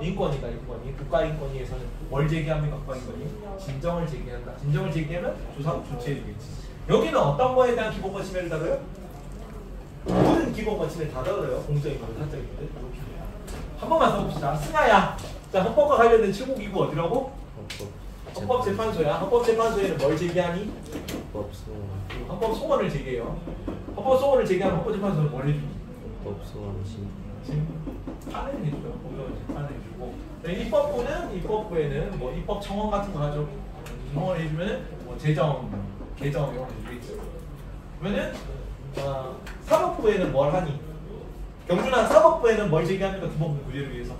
인권이다. 인권이 국가인권위에서는 뭘 제기합니까? 국가인권위 진정을 제기한다. 진정을 제기하면 조사국 조치해주겠지. 여기는 어떤 거에 대한 기본거치를 다뤄요? 모든 기본거치를 다 다뤄요. 공적인권, 사적인권 이렇게. 한 번만 써봅시다. 승아야. 자, 헌법과 관련된 최고기구 어디라고? 헌법재판소야. 헌법재판소에는 뭘 제기하니? 헌법소원을 제기해요. 헌법소원을 제기하면 헌법재판소는 뭘 해주니? 헌법소원 판을 해주죠. 공정을 재판을 해주고. 입법부는 입법부에는 뭐 입법 청원 같은 거 하죠. 청원을 해주면은 뭐 재정, 개정 이런 거 해주겠죠. 그러면은 사법부에는 뭘 하니? 경준아, 사법부에는 뭘 제기합니까? 기본권 구제를 위해서.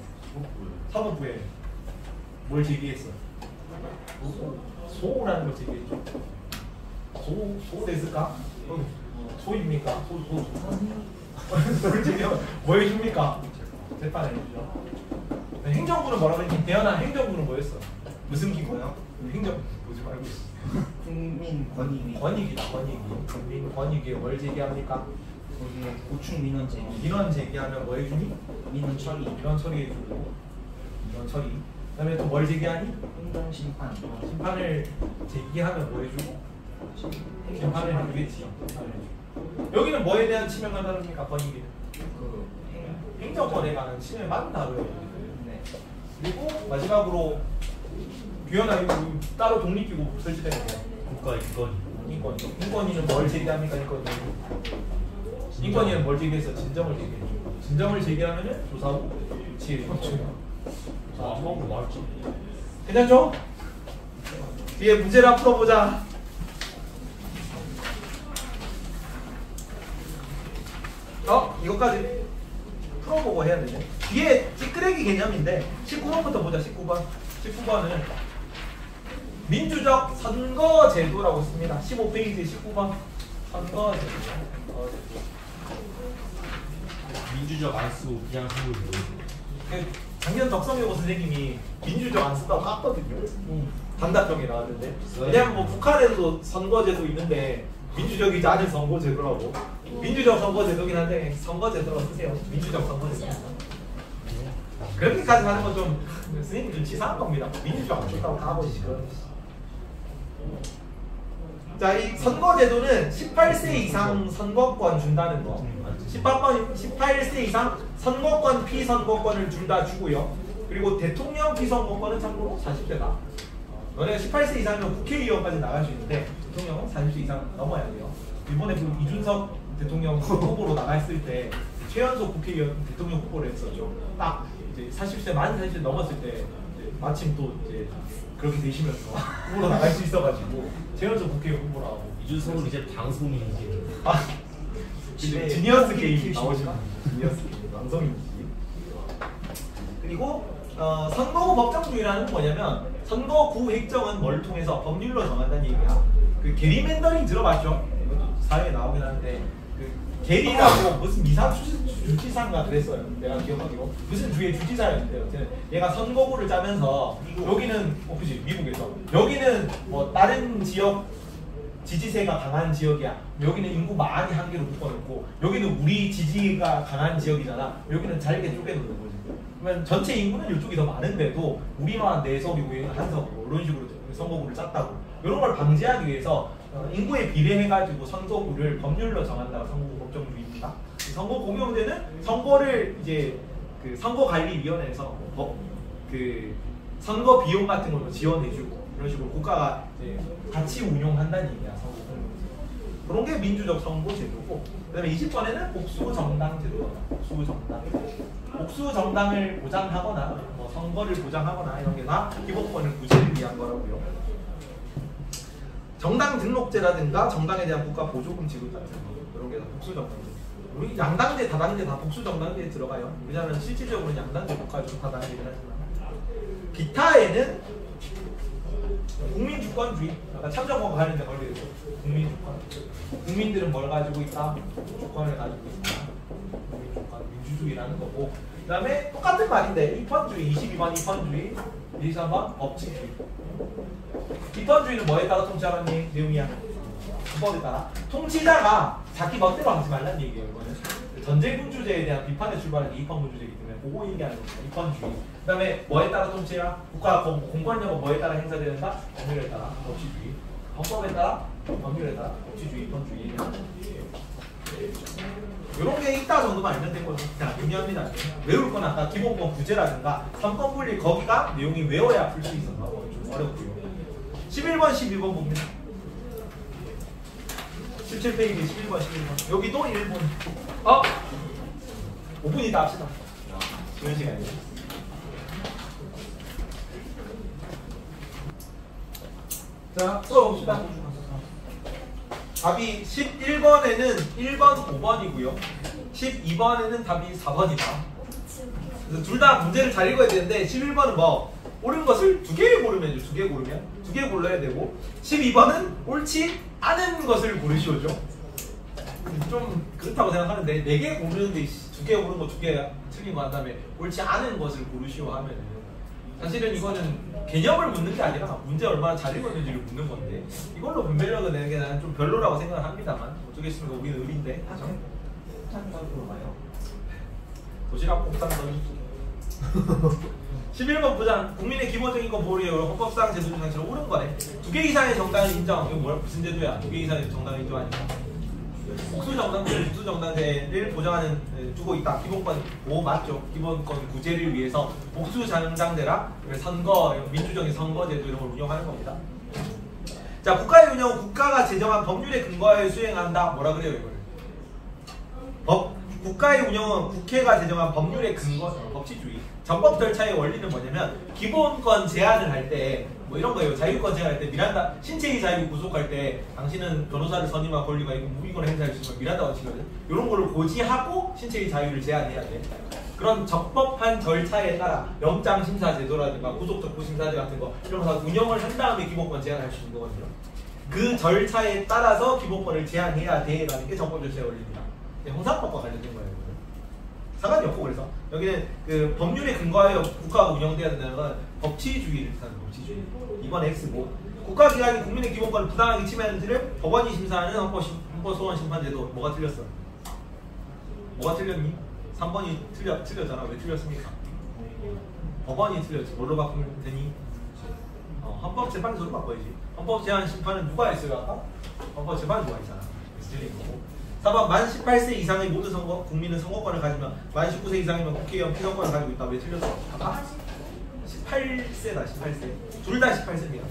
사법부에 뭘 제기했어? 소라는 걸 제기했죠. 소 됐을까? 소입니까? 뭘 제기하면 뭐 해줍니까? 재판을 해주죠. 행정부는 뭐라고 했니? 대현아, 행정부는 뭐였어? 무슨 기구야? 행정 보지 말고 있어. 국민권익위. 권익이다. 권익위. 국민권익위에 뭘 제기합니까? 거기에 고충민원제. 민원 제기하면 뭐 해주니? 민원 처리. 민원 처리해주고 민원 처리. 그다음에 또 뭘 제기하니? 행정심판. 심판을 제기하면 뭐 해주고? 심판을 해주겠지. 심판을 해주고. 여기는 뭐에 대한 침해가 다릅니까? 권익위는 그 행정권에 관한 침해만 다뤄요. 네. 그리고 마지막으로 규현아 이거 따로 독립기구 설치되는 거야. 국가인권 인권위는 뭘 제기합니까? 인권위는 뭘 제기해서 진정을 제기해줘. 진정을 제기하면은 조사하고 조치해줘. 안 먹고 말지. 괜찮죠? 뒤에 문제를 한번 풀어보자. 이것까지 풀어보고 해야 되네. 뒤에 찌끄레기 개념인데 19번부터 보자. 19번은 민주적 선거제도라고 씁니다. 15페이지 19번 선거제도. 민주적 안 쓰고 그냥 쓰고 작년 덕성여고 선생님이 민주적 안 쓴다고 깠거든요. 단답형에 나왔는데. 왜냐면 뭐 북한에도 선거제도 있는데 민주적이지 않은 선거제도라고. 민주적 선거제도긴 한데 선거제도로 쓰세요. 민주적 선거제도. 그렇게까지 하는 건 좀 선생님 좀 치사한 겁니다. 민주적 안 썼다고 까버리시고. 자, 이 선거제도는 18세 이상 선거권 준다는 거. 18세 이상 선거권, 피선거권을 둘 다 주고요. 그리고 대통령 피선거권은 참고로 40대다. 너네가 18세 이상이면 국회의원까지 나갈 수 있는데 대통령은 40세 이상 넘어야 돼요. 이번에 그 이준석 대통령 후보로 나갔을 때 최연소 국회의원 대통령 후보를 했었죠. 딱 이제 40세 만 40세 넘었을 때 이제 마침 또 이제 그렇게 되시면서 후보로 나갈 수 있어가지고 최연소 국회의원 후보로 하고. 이준석은 이제 방송인이지. 지니어스 게임 나오시면 지니어스 게임 방송인지. 그리고 선거구 법정주의라는 건 뭐냐면 선거구 획정은 뭘 통해서 법률로 정한다는 얘기야. 그 게리맨더링 들어봤죠? 이것도 사회에 나오긴 하는데 그 게리라고 무슨 미사 주지사인가 그랬어요. 내가 기억하기로 무슨 주의 주지사였는데 여튼 얘가 선거구를 짜면서 여기는 그치 미국에서 여기는 뭐 다른 지역 지지세가 강한 지역이야. 여기는 인구 많이 한 개로 묶어놓고 여기는 우리 지지가 강한 지역이잖아. 여기는 잘게 쪼개놓는 거지. 그러면 전체 인구는 이쪽이 더 많은데도 우리만 4석이고 얘는 1석이고 이런 식으로 선거구를 짰다고. 이런 걸 방지하기 위해서 인구에 비례해가지고 선거구를 법률로 정한다고 선거구 법정주의입니다. 선거 공영제는 선거를 이제 그 선거관리위원회에서 그 선거 비용 같은 걸로 지원해주고 이런 식으로 국가가 이제 같이 운용한다는 얘기야. 선거 공영제. 그런 게 민주적 선거제도고. 그다음에 20번에는 복수정당제도다. 복수정당. 복수정당을 보장하거나 뭐 선거를 보장하거나 이런 게 다 기본권을 구제를 위한 거라고요. 정당 등록제라든가 정당에 대한 국가 보조금 지급 같은 거 이런 게 다 복수 정당제. 우리 양당제, 다당제 다 복수 정당제에 들어가요. 우리나라는 실질적으로는 양당제 국가죠. 다당제긴 하지만. 기타에는 국민주권주의, 아까 참정권 관련된 걸리죠. 국민주권. 국민들은 뭘 가지고 있다? 주권을 가지고 있다. 국민주권, 민주주의라는 거고. 그 다음에 똑같은 말인데 2편주의, 22번 2편주의, 23번 법치주의. 2편주의는 뭐에 따라 통치하라는 내용이야? 법에 따라. 통치자가 자기 멋대로 하지 말라는 얘기예요. 이거는 전제군주제에 대한 비판에 출발한 게 2편 군주제이기 때문에 그거 얘기하는 겁니다. 2편주의. 그 다음에 뭐에 따라 통치해라? 국가 공권력은 뭐에 따라 행사되는가? 법률에 따라 법치주의. 헌법에 따라 법률에 따라 법치주의, 2편주의 얘기하는 거예요. 이런 게 있다 정도만 알면 되거든요. 자, 중요합니다. 외울 건 아까 기본권 구제라든가 3권 분리 거기가 내용이 외워야 풀 수 있었나 봐. 좀 어렵고요. 11번, 12번 봅니다. 17페이지 11번, 11번. 여기도 1분. 5분 있다 합시다. 이런 시간이에요. 자, 풀어봅시다. 답이 11번에는 1번, 5번이고요. 12번에는 답이 4번이다. 그래서 둘 다 문제를 잘 읽어야 되는데 11번은 뭐 옳은 것을 2개 고르면 2개 고르면 2개 골라야 되고 12번은 옳지 않은 것을 고르시오죠. 좀 그렇다고 생각하는데 4개 고르는데 2개 고른 거 2개 틀린 거 한 다음에 옳지 않은 것을 고르시오 하면은 사실은 이거는 개념을 묻는 게 아니라 문제 얼마나 잘 읽었는지를 묻는 건데 이걸로 분별력을 내는 게 나는 좀 별로라고 생각을 합니다만 어쩌겠습니까? 우리는 의리인데 한국으로 봐요. 도시락 복상선이 11번 부장 국민의 기본적인 건 뭐래요? 헌법상 제도적 장치로 옳은 거네. 2개 이상의 정당을 인정. 이거 뭐야? 무슨 제도야? 2개 이상의 정당을 인정하니까 복수정당제, 복수정당제를 보장하는 두고 있다. 기본권 5 맞죠? 기본권 구제를 위해서 복수정당제라 선거, 민주적인 선거제도 이런 걸 운영하는 겁니다. 자, 국가의 운영은 국가가 제정한 법률에 근거하여 수행한다. 뭐라 그래요 이걸? 국가의 운영은 국회가 제정한 법률에 근거, 법치주의. 정법 절차의 원리는 뭐냐면 기본권 제한을 할 때 뭐 이런 거예요. 자유권 제한할 때 미란다 신체의 자유 구속할 때 당신은 변호사를 선임할 권리가 있고 무기권 행사할 수 있는 미란다 원칙이거든. 이런 걸로 고지하고 신체의 자유를 제한해야 돼. 그런 적법한 절차에 따라 영장 심사 제도라든가 구속 적부 심사제 같은 거 이런 거 다 운영을 한 다음에 기본권 제한할 수 있는 거거든요. 그 절차에 따라서 기본권을 제한해야 돼라는 게 정법 절차의 원리입니다. 형사법과 관련된 거예요. 상관이 없고 그래서 여기는 그 법률에 근거하여 국가가 운영돼야 된다는 건 법치주의를 뜻하는 법치주의. 이번 X고 국가기관이 국민의 기본권을 부당하게 침해하는 들을 법원이 심사하는 헌법소원심판제도 뭐가 틀렸어? 뭐가 틀렸니? 3번이 틀렸잖아. 왜 틀렸습니까? 법원이 틀렸지. 뭘로 바꾸면 되니? 헌법재판소로 바꿔야지. 헌법제한심판은 누가 했어요 아까? 헌법재판 누가 했잖아. 그래서 틀린 거고. 4번 만 18세 이상의 모든 국민은 선거권을 가지면 만 19세 이상이면 국회의원 피선권을 가지고 있다. 왜 틀렸어? 아까? 18세다 18세. 둘 다 18세입니다.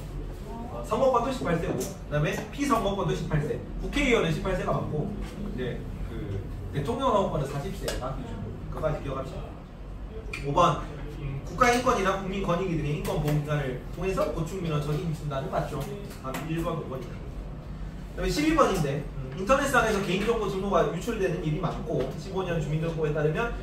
선거권도 18세고 그 다음에 피선거권도 18세. 국회의원은 18세가 맞고 이제 그 대통령 선거권은 40세가 기준. 그거까지 기억합시다. 5번 국가인권이나 국민권익위 등의 인권보호기관을 통해서 고충민원 적임 진단을 받죠. 다음 1번, 5번입니다. 그 다음에 12번인데 인터넷상에서 개인정보 등록가 유출되는 일이 많고 15년 주민등록법에 따르면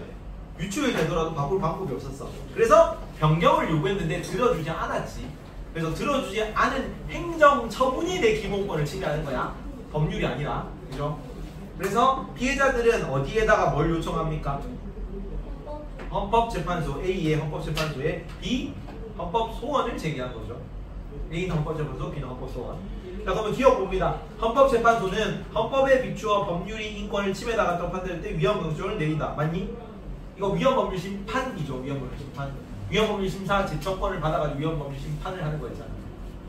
유출되더라도 바꿀 방법이 없었어. 그래서 변경을 요구했는데 들어주지 않았지. 그래서 들어주지 않은 행정처분이 내 기본권을 침해하는 거야. 법률이 아니라. 그죠? 그래서 피해자들은 어디에다가 뭘 요청합니까? 헌법재판소 A의 헌법재판소에 B 헌법소원을 제기한 거죠. A는 헌법재판소, B는 헌법소원. 자, 그러면 기억 봅니다. 헌법재판소는 헌법에 비추어 법률이 인권을 침해당한다고 판단할 때 위헌법률심을 내린다. 맞니? 이거 위헌법률심판이죠. 위헌법률심판. 위헌법률심사 제청권을 받아가지고 위헌법률심판을 하는 거였잖아.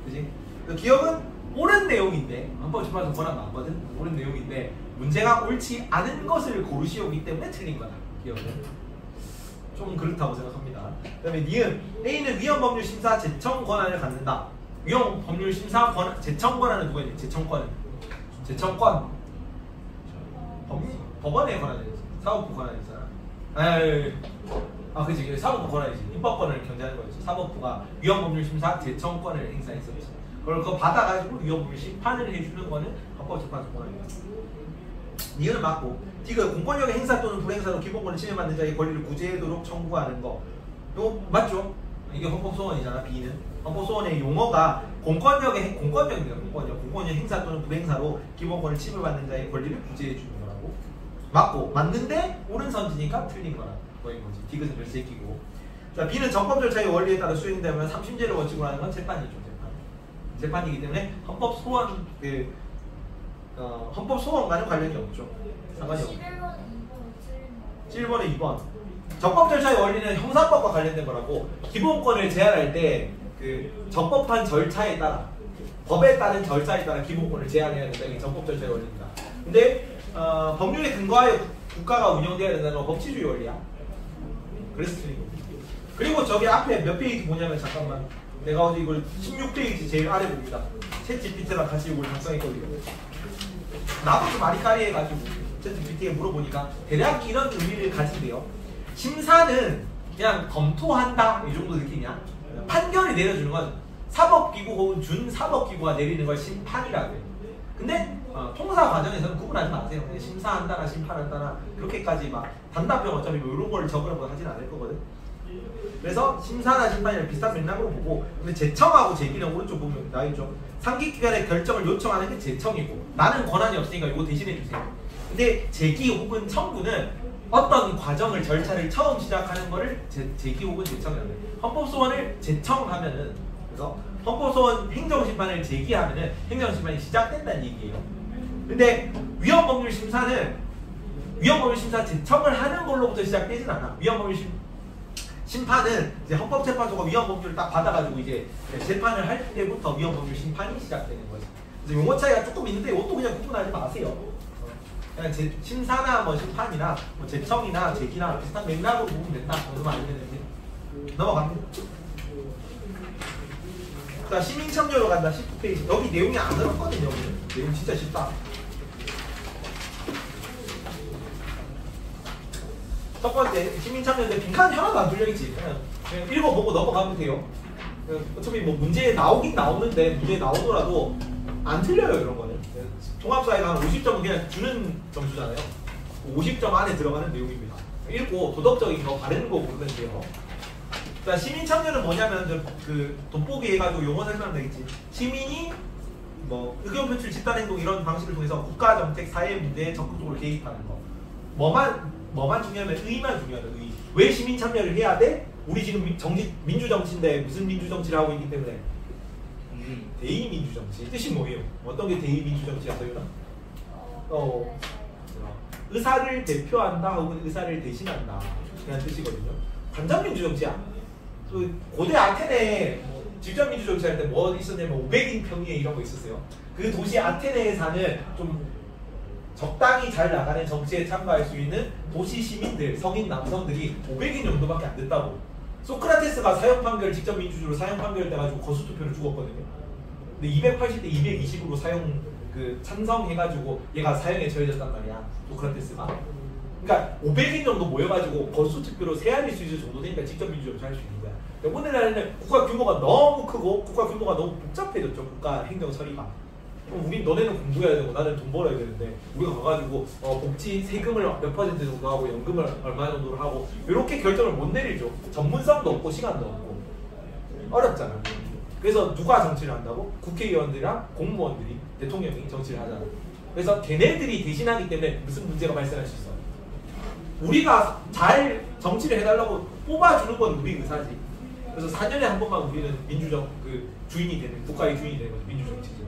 그지? 기억은 옳은 내용인데 헌법재판소 권한 나왔거든. 옳은 내용인데 문제가 옳지 않은 것을 고르시오기 때문에 틀린 거다. 기억은. 좀 그렇다고 생각합니다. 그 다음에 니은 A는 위헌법률심사 제청 권한을 갖는다. 위헌법률심사 권한, 제청 권한은 누가 있니? 제청권 법원의 권한이지. 사법부 권한이잖아. 그치. 사법부 권한이지. 입법권을 견제하는 거지. 사법부가 위헌법률심사 제청권을 행사했었지. 그거 받아가지고 위헌법률 심판을 해주는 거는 헌법재판소 권한입니다. 이거는 맞고, 디귿 공권력의 행사 또는 불행사로 기본권을 침해받는 자의 권리를 구제하도록 청구하는 거, 이거 맞죠? 이게 헌법소원이잖아. B는 헌법소원의 용어가 공권력입니다. 공권력 행사 또는 불행사로 기본권을 침해받는 자의 권리를 구제해 주는 거라고. 맞고, 맞는데 옳은 선지니까 틀린 거라는 거지. 디귿은 열쇠 끼고. 자, B는 정법 절차의 원리에 따라 수행되면 3심제를 원칙으로 하는 건 재판이죠. 재판이기 때문에 헌법소원 헌법소원과는 관련이 없죠. 상관이 없죠. 11번에 2번. 적법 절차의 원리는 형사법과 관련된 거라고. 기본권을 제한할 때 그 적법한 절차에 따라, 법에 따른 절차에 따라 기본권을 제한해야 된다. 이게 적법 절차의 원리입니다. 근데 법률에 근거하여 국가가 운영돼야 된다는 건 법치주의 원리야. 그래서 틀린 거고. 그리고 저기 앞에 몇 페이지 보냐면, 잠깐만, 내가 어제 이걸 16페이지 제일 아래 봅니다. 챗 GPT랑 같이 이걸 작성했거든요. 나도 좀 아리까리 해가지고 챗 GPT에 물어보니까 대략 이런 의미를 가진대요. 심사는 그냥 검토한다 이 정도 느끼냐? 판결이 내려주는 건 사법기구 혹은 준사법기구가 내리는 걸 심판이라고 해요. 근데 통사 과정에서는 구분하지 마세요. 그냥 심사한다나 심판한다나 그렇게까지 막 단답형 어차피 뭐 이런 걸 적으라고 하진 않을 거거든. 그래서 심사나 심판이랑 비슷한 맥락으로 보고, 근데 제청하고 제기는 오른쪽 보면 나있죠. 상기기관의 결정을 요청하는 게 제청이고, 나는 권한이 없으니까 이거 대신해 주세요. 근데 제기 혹은 청구는 어떤 과정을 절차를 처음 시작하는 거를 제기 혹은 제청이라고 해요. 헌법소원을 제청하면은, 그래서 헌법소원 행정심판을 제기하면은 행정심판이 시작된다는 얘기예요. 근데 위헌법률 심사는 위헌법률 심사 제청을 하는 걸로부터 시작되진 않아. 위헌법률 심판은 이제 헌법재판소가 위헌법률을 딱 받아가지고 이제 재판을 할 때부터 위헌법률 심판이 시작되는 거죠. 그래서 용어 차이가 조금 있는데 이것도 그냥 구분하지 마세요. 그냥 심사나 뭐 심판이나 뭐 제청이나 제기나 비슷한 맥락으로 보면 된다. 그것만 알면 되는데 넘어갑니다. 자, 시민참여로 간다. 19페이지. 여기 내용이 안 어렵거든요. 내용 진짜 쉽다. 첫 번째, 시민참여인데 빈칸이 하나도 안 뚫려있지. 그냥 읽어보고 넘어가면 돼요. 어차피 뭐 문제에 나오긴 나오는데, 문제에 나오더라도 안 틀려요, 이런 거는. 통합사회가 한 50점은 그냥 주는 점수잖아요. 50점 안에 들어가는 내용입니다. 읽고 도덕적인 거, 바르는 거 고르면 돼요. 자, 시민참여는 뭐냐면, 그 돋보기 해가지고 용어 설명하면 되겠지. 시민이 뭐 의견 표출, 집단행동 이런 방식을 통해서 국가 정책, 사회 문제에 적극적으로 개입하는 거. 뭐만 중요하면 의만 중요하다. 의. 왜 시민 참여를 해야 돼? 우리 지금 민주 정치인데 무슨 민주 정치를 하고 있기 때문에 대의 민주 정치. 뜻이 뭐예요? 어떤 게 대의 민주 정치야, 서윤아? 의사를 대표한다 혹은 의사를 대신한다 그런 뜻이거든요. 관장 민주 정치야. 고대 아테네 직접 민주 정치 할 때 뭐 있었냐면 500인 평리에 이런 거 있었어요. 그 도시 아테네에 사는 좀 적당히 잘 나가는 정치에 참가할 수 있는 도시 시민들, 성인 남성들이 500인 정도밖에 안 됐다고. 소크라테스가 사형 판결, 직접 민주주의로 사형 판결 돼가지고 거수투표를 죽었거든요. 근데 280대 220으로 사형 찬성해가지고 얘가 사형에 처해졌단 말이야, 소크라테스가. 그러니까 500인 정도 모여가지고 거수투표로 세안일 수 있을 정도 되니까 직접 민주주의로 할 수 있는 거야. 오늘날에는 국가 규모가 너무 크고 국가 규모가 너무 복잡해졌죠, 국가 행정 처리가. 우리 너네는 공부해야 되고 나는 돈 벌어야 되는데 우리가 가가지고 복지 세금을 몇 퍼센트 정도 하고 연금을 얼마 정도로 하고 이렇게 결정을 못 내리죠. 전문성도 없고 시간도 없고 어렵잖아. 그래서 누가 정치를 한다고? 국회의원들이랑 공무원들이, 대통령이 정치를 하잖아. 그래서 걔네들이 대신하기 때문에 무슨 문제가 발생할 수 있어. 우리가 잘 정치를 해달라고 뽑아주는 건 우리 의사지. 그래서 4년에 한 번만 우리는 주인이 되는, 국가의 주인이 되는 거죠. 민주정치죠.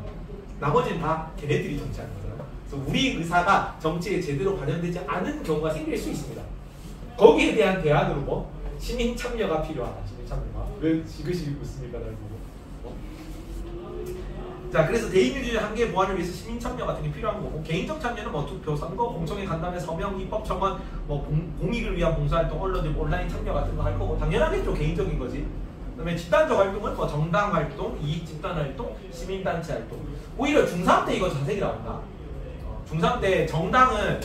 나머지는 다 걔네들이 정치하는 거잖아요. 그래서 우리 의사가 정치에 제대로 반영되지 않은 경우가 생길 수 있습니다. 거기에 대한 대안으로 뭐 시민 참여가 필요하다. 시민 참여가 왜 지그시 묻습니까? 날 보고. 자, 그래서 대의민주주의 한계 보완을 위해서 시민 참여 같은 게 필요한 거고, 개인적 참여는 뭐 투표, 선거, 공청회 간담회, 서명, 입법 청원, 뭐 공익을 위한 봉사활동, 언론, 온라인 참여 같은 거 할 거고, 당연하겠죠. 개인적인 거지. 그다음에 집단적 활동은 뭐 정당 활동, 이익 집단 활동, 시민단체 활동. 오히려 중3 때 이거 자세히 나온다. 중3 때 정당은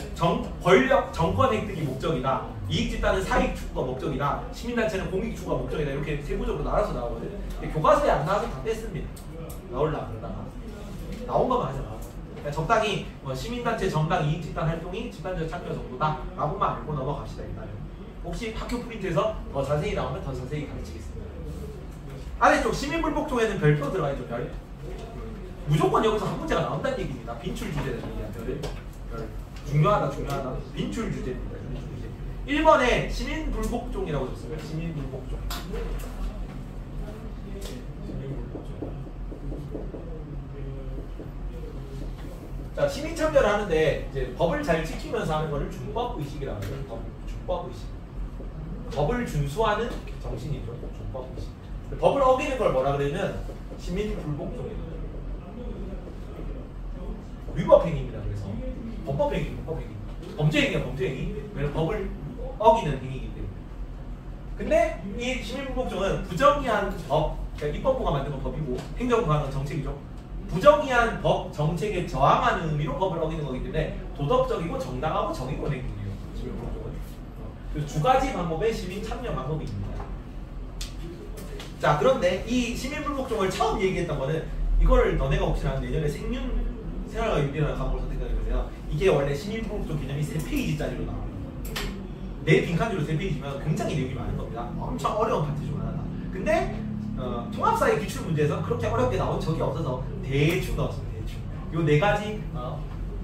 권력, 정권 획득이 목적이다. 이익집단은 사익 추구가 목적이다. 시민단체는 공익 추구가 목적이다. 이렇게 세부적으로 나눠서 나오거든. 근데 교과서에 안 나와서 다 뺐습니다. 나올라 그러다가 나온 것만 하잖아. 그러니까 적당히 뭐 시민단체 정당 이익집단 활동이 집단적 참여 정도다 라고만 알고 넘어갑시다. 일단은 혹시 학교 프린트에서 더 자세히 나오면 더 자세히 가르치겠습니다. 아래쪽 시민불복종에는 별표 들어가 있죠. 별. 무조건 여기서 한 문제가 나온다는 얘기입니다. 빈출 주제는 별을. 별. 중요하다. 빈출 주제입니다. 빈출 주제. 1번에 시민불복종이라고 줬어요. 시민불복종. 자, 시민 참여를 하는데 이제 법을 잘 지키면서 하는 거를 준법의식이라고 해요. 준법의식. 법을 준수하는 정신이죠. 준법의식. 법을 어기는 걸 뭐라 그러냐면 시민불복종이에요. 위법행위입니다. 그래서 범법행위. 범죄행위야, 범죄행위. 왜냐면 법을 어기는 행위이기 때문에. 근데 이 시민불복종은 부정의한 법, 그러니까 입법부가 만든 건 법이고 행정부가 하는 건 정책이죠. 부정의한 법, 정책에 저항하는 의미로 법을 어기는 거기 때문에 도덕적이고 정당하고 정의로운 행위예요. 시민불복종은. 그래서 두 가지 방법의 시민 참여 방법이 있습니다. 자, 그런데 이 시민불복종을 처음 얘기했던 거는 이거를 너네가 혹시나 내년에 생활과 윤리라는 과목을 선택하게 이게 원래 시민불복종 개념이 3페이지짜리로 나와요. 내 빈칸지로 3페이지면 굉장히 내용이 많은 겁니다. 엄청 어려운 파트 중 하나다. 근데 통합사회 기출 문제에서 그렇게 어렵게 나온 적이 없어서 대충 넣었어요. 대충. 요 4가지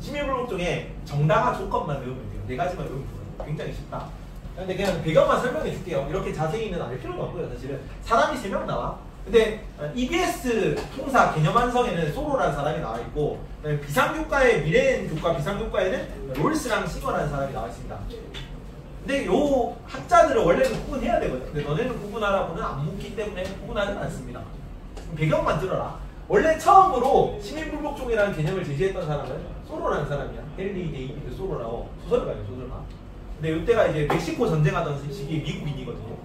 시민불복종의 정당화 조건만 외우면 돼요. 4가지만 외우면 돼요. 굉장히 쉽다. 근데 그냥 배경만 설명해 줄게요. 이렇게 자세히는 알 필요가 없고요. 사실은 사람이 3명 나와. 근데 EBS 통사 개념 완성에는 소로라는 사람이 나와 있고 비상교과의 미래엔 교과 비상교과에는 롤스랑 싱어라는 사람이 나와 있습니다. 근데 요 학자들은 원래는 구분해야 되거든. 근데 너네는 구분하라고는 안 묻기 때문에 구분하지 않습니다. 배경만 들어라. 원래 처음으로 시민불복종이라는 개념을 제시했던 사람은 소로라는 사람이야. 헨리 데이비드 소로라고 소설가예요. 소설가. 근데 이때가 이제 멕시코 전쟁하던 시기에 미국인이거든요.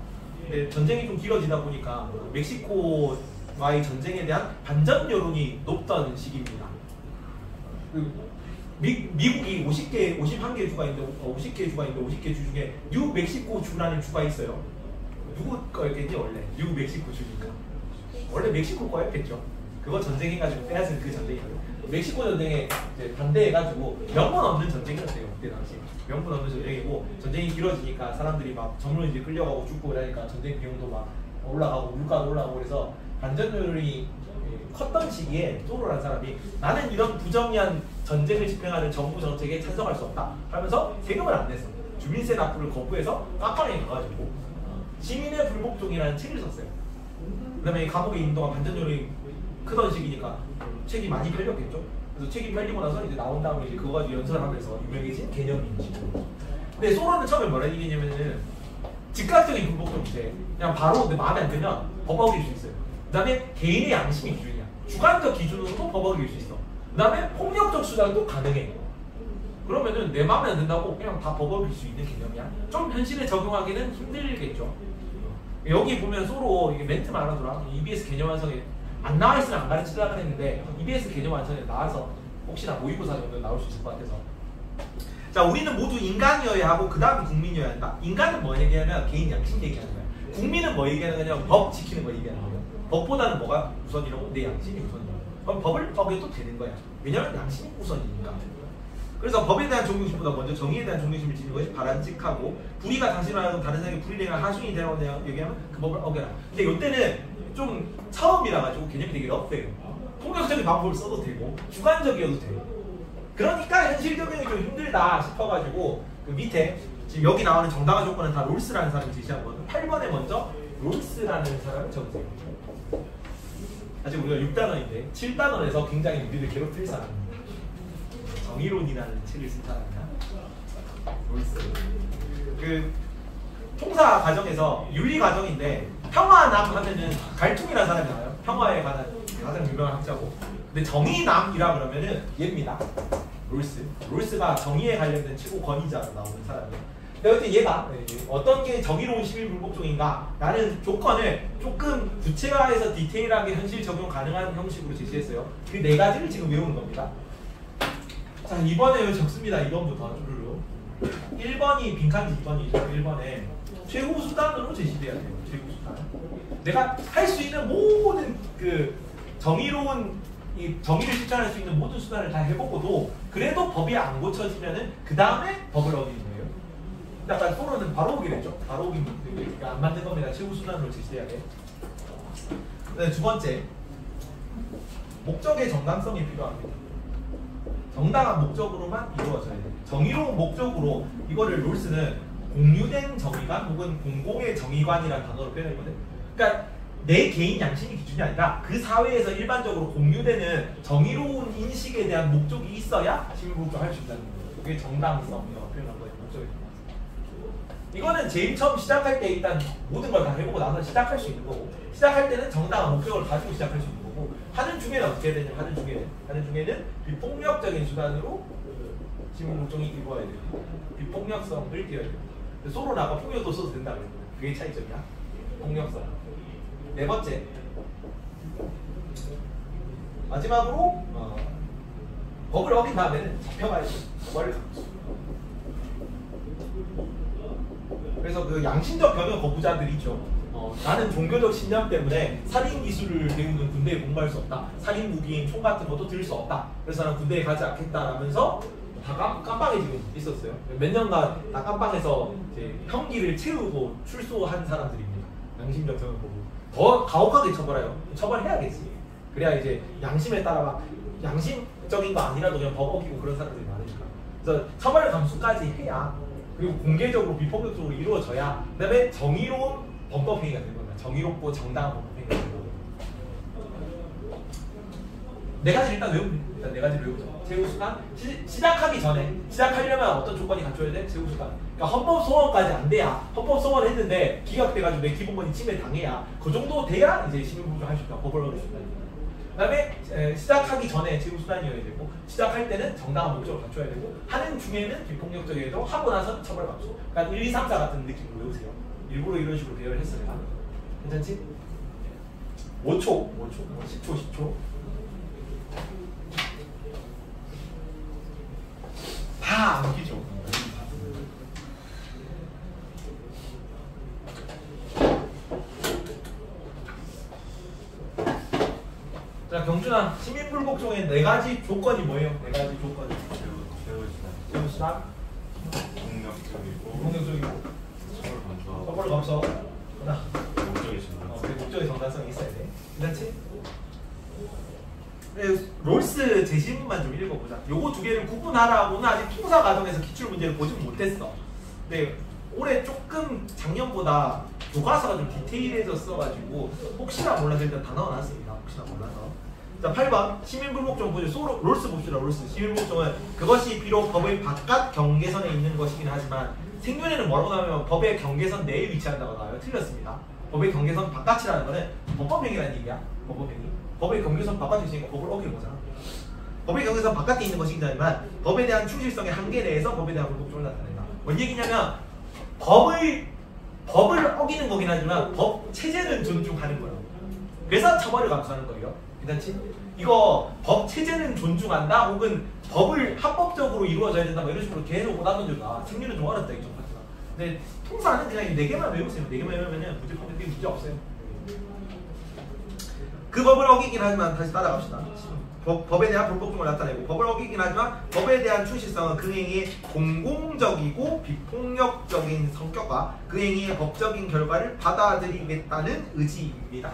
근데 전쟁이 좀 길어지다 보니까 멕시코와의 전쟁에 대한 반전 여론이 높던 시기입니다. 미국이 51개 주가 있는데 50개 주 중에 뉴멕시코 주라는 주가 있어요. 누구 거였겠니 원래? 뉴멕시코 주니까. 원래 멕시코 거였겠죠. 그거 전쟁해가지고 빼앗은 그 전쟁이거든요. 멕시코 전쟁에 이제 반대해가지고 명분 없는 전쟁이었어요. 그때 당시. 명분 없는 전쟁이고 전쟁이 길어지니까 사람들이 막 정로 이제 끌려가고 죽고 그러니까 전쟁 비용도 막 올라가고 물가도 올라가고 그래서 반전율이 컸던 시기에 소로라는 사람이 나는 이런 부정의한 전쟁을 집행하는 정부 정책에 찬성할 수 없다 하면서 세금을 안 냈어. 주민세 납부를 거부해서 깜빵에 가가지고 시민의 불복종이라는 책을 썼어요. 그 다음에 감옥에 있는 동안 반전율이 크던 시기니까 책이 많이 팔렸겠죠. 그래서 책이 팔리고 나서 이제 나온 다음에 이제 그거 가지고 연설을 하면서 유명해진 개념인지. 근데 소로는 처음에 뭐라 얘기했냐면은 즉각적인 불복종 주제. 그냥 바로 내 마음에 안 들면 법 어길 수 있어요. 그 다음에 개인의 양심이 기준이야. 주관적 기준으로도 법 어길 수 있어. 그 다음에 폭력적 수단도 가능해. 그러면은 내 마음에 안 든다고 그냥 다 법 어길 수 있는 개념이야. 좀 현실에 적용하기는 힘들겠죠. 여기 보면 소로 이게 멘트만 알아두라. EBS 개념 완성에 안 나와 있으면 안 가르치려고 했는데 EBS 개념 완성에 나와서 혹시나 모의고사 정도 나올 수 있을 것 같아서. 자, 우리는 모두 인간이어야 하고 그 다음 국민이어야 한다. 인간은 뭐 얘기하면 개인 양심 얘기하는 거야. 국민은 뭐 얘기하는 거냐? 법 지키는 거 얘기하는 거야. 법보다는 뭐가 우선이라고? 내 양심이 우선이야. 그럼 법을 어겨도 되는 거야. 왜냐면 양심이 우선이니까. 그래서 법에 대한 존경심보다 먼저 정의에 대한 존경심을 지니는 것이 바람직하고 불의가 당신을 다른 사람에게 불이행을 하중이 되라고 얘기하면 그 법을 어겨라. 근데 이때는 좀 처음이라 가지고 개념이 되게 럽해요. 폭력적인 방법을 써도 되고 주관적이어도 돼요. 그러니까 현실 적용이 좀 힘들다 싶어가지고 그 밑에 지금 여기 나오는 정당화 조건은 다 롤스라는 사람이 제시한 거거든요. 8번에 먼저 롤스라는 사람을 적으세요. 아직 우리가 6단원인데 7단원에서 굉장히 우리를 괴롭힐 사람입니다. 정의론이라는 책을 쓴 사람이야. 롤스. 그 통사 과정에서 윤리 과정인데 평화남 하면은 갈퉁이라는 사람이 나와요. 평화에 관한 가장 유명한 학자고. 근데 정의남이라 그러면은 얘입니다. 롤스. 롤스가 정의에 관련된 최고 권위자로 나오는 사람이에요. 근데 어쨌든 얘가 어떤 게 정의로운 시민불복종인가 라는 조건을 조금 구체화해서 디테일하게 현실 적용 가능한 형식으로 제시했어요. 그 4가지를 지금 외우는 겁니다. 자, 이번에 적습니다. 2번부터 주르륵. 1번이 빈칸지 2번이죠. 1번에 최후 수단으로 제시돼야 돼요. 최후 수단. 내가 할 수 있는 모든 그 정의로운 이 정의를 실천할 수 있는 모든 수단을 다 해보고도 그래도 법이 안 고쳐지면은 그 다음에 법을 어기는 거예요. 약간 토론은 바로 오기로 했죠. 바로 오기 그러니까 안 맞는 겁니다. 최후 수단으로 제시돼야 돼. 네, 두 번째. 목적의 정당성이 필요합니다. 정당한 목적으로만 이루어져야 돼요. 정의로운 목적으로 이거를 롤스는 공유된 정의관 혹은 공공의 정의관이라는 단어로 표현했거든. 그러니까 내 개인 양심이 기준이 아니라 그 사회에서 일반적으로 공유되는 정의로운 인식에 대한 목적이 있어야 시민복종 할 수 있다는 거예요. 그게 정당성이라고 표현한 거예요. 목적의 정당성. 이거는 제일 처음 시작할 때 일단 모든 걸 다 해보고 나서 시작할 수 있는 거고, 시작할 때는 정당한 목적을 가지고 시작할 수 있는 거고, 하는 중에는 어떻게 해야 되냐? 하는 중에는 비폭력적인 수단으로 시민복종이 이루어야 돼요. 비폭력성을 띄어야 돼요. 소로 나가 폭력도 써도 된다고 해요. 그게 차이점이야. 폭력성. 네 번째. 마지막으로 법을 어긴 다음에는 잡혀가야지. 법을 감수. 그래서 그 양심적 변호 거부자들이죠. 나는 종교적 신념 때문에 살인 기술을 배우는 군대에 공부할 수 없다. 살인 무기인 총 같은 것도 들 수 없다. 그래서 나는 군대에 가지 않겠다라면서 다 깜빵에 지금 있었어요. 몇 년간 다 깜빵에서 이제 형기를 채우고 출소한 사람들입니다. 양심적 변호 거부. 더 가혹하게 처벌해요. 처벌해야겠지. 그래야 이제 양심에 따라 막 양심적인 거 아니라도 그냥 법 어기고 그런 사람들이 많으니까. 그래서 처벌 감수까지 해야, 그리고 공개적으로 비폭력적으로 이루어져야 그다음에 정의로운 범법행위가 되는 겁니다. 정의롭고 정당한 범법행위가 되는 거예요. 네 가지 일단 외우면 돼요. 일단 네 가지를 외우자. 제후수단 시작하기 전에 시작하려면 어떤 조건이 갖춰야 돼? 제후수단. 그러니까 헌법 소원까지 안 돼야, 헌법 소원 했는데 기각돼가지고 내 기본권이 침해당해야 그 정도 돼야 이제 시민복종 할 수 있다. 법을 어길 수 있다. 그다음에 시작하기 전에 제후수단이어야 되고, 시작할 때는 정당한 목적을 갖춰야 되고, 하는 중에는 비폭력적이어도 하고 나서 처벌 감수. 그러니까 1, 2, 3, 4 같은 느낌으로 외우세요. 일부러 이런 식으로 배열을 했어 내가. 괜찮지? 5초, 10초. 다 암기죠. 자, 경준아, 시민불복종의 네 가지 조건이 뭐예요? 네 가지 조건이. 제후수단, 공격적이고, 처벌 감수, 하나. 목적의 정당성이 있어야 돼. 괜찮지? 롤스 제시문만 좀 읽어보자. 요거 두 개를 구분하라고는 아직 통사 과정에서 기출 문제를 보지 못했어. 근데 올해 조금 작년보다 교과서가 좀 디테일해졌어가지고 혹시나 몰라서 일단 다 넣어놨습니다. 혹시나 몰라서. 자, 8번 시민불복종 보죠. 롤스 봅시다. 롤스. 시민불복종은 그것이 비록 법의 바깥 경계선에 있는 것이긴 하지만, 생존에는 뭐라고 나오면 법의 경계선 내에 위치한다고 나와요. 틀렸습니다. 법의 경계선 바깥이라는 거는 범법행위라는 얘기야. 범법행위. 법의 경계선 바깥에 있으니까 법을 어기는 거잖아. 법의 경계선 바깥에 있는 것이긴 하지만 법에 대한 충실성의 한계 내에서 법에 대한 불복종을 나타낸다. 뭔 얘기냐면 법을 어기는 거긴 하지만 법 체제는 존중하는 거예요. 그래서 처벌을 감수하는 거예요. 괜찮지? 이거 법 체제는 존중한다 혹은 법을 합법적으로 이루어져야 된다 뭐 이런 식으로 계속 오다던져가 생리는 좀 어렵다 이쪽 파트가. 근데 통사는 그냥 4개만 외우세요. 4개만 외우면 문제 없어요. 그 법을 어기긴 하지만 다시 따라갑시다. 법에 대한 불복종을 나타내고, 법을 어기긴 하지만 법에 대한 충실성은 그 행위의 공공적이고 비폭력적인 성격과 그 행위의 법적인 결과를 받아들이겠다는 의지입니다.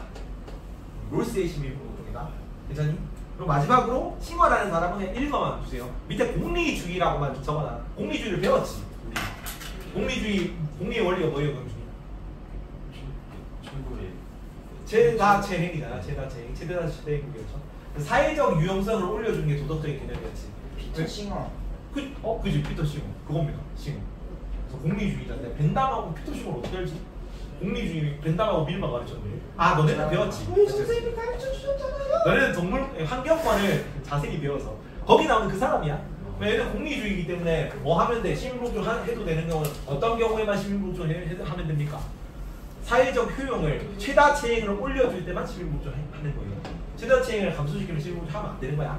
롤스의 시민불복종이다. 괜찮니? 그리고 마지막으로 칭언하는 사람은 1번만 주세요. 밑에 공리주의라고만 적어놔. 공리주의를 배웠지. 공리의 원리가 뭐예요, 경준이? 최다체행이잖아. 최다체행이었죠. 사회적 유용성을 올려주는 게 도덕적인 개념이었지. 피터 싱어. 그지. 피터 싱어. 그겁니다. 싱어. 그래서 공리주의자인데 벤담하고 피터 싱어를 어떻게 알지? 공리주의 벤담하고 밀만 가르쳤네. 아, 너네는 배웠지. 선생님이 가르쳐 주셨잖아요. 너네는 동물 환경권을 자세히 배워서 거기 나오는 그 사람이야. 얘는 공리주의이기 때문에 뭐 하면 돼? 시민복종 해도 되는 경우는 어떤 경우에만 시민복종 하면 됩니까? 사회적 효용을 최다체행을 올려줄 때만 시민복종 하는 거예요. 최다체행을 감소시키면 시민복종 하면 안 되는 거야.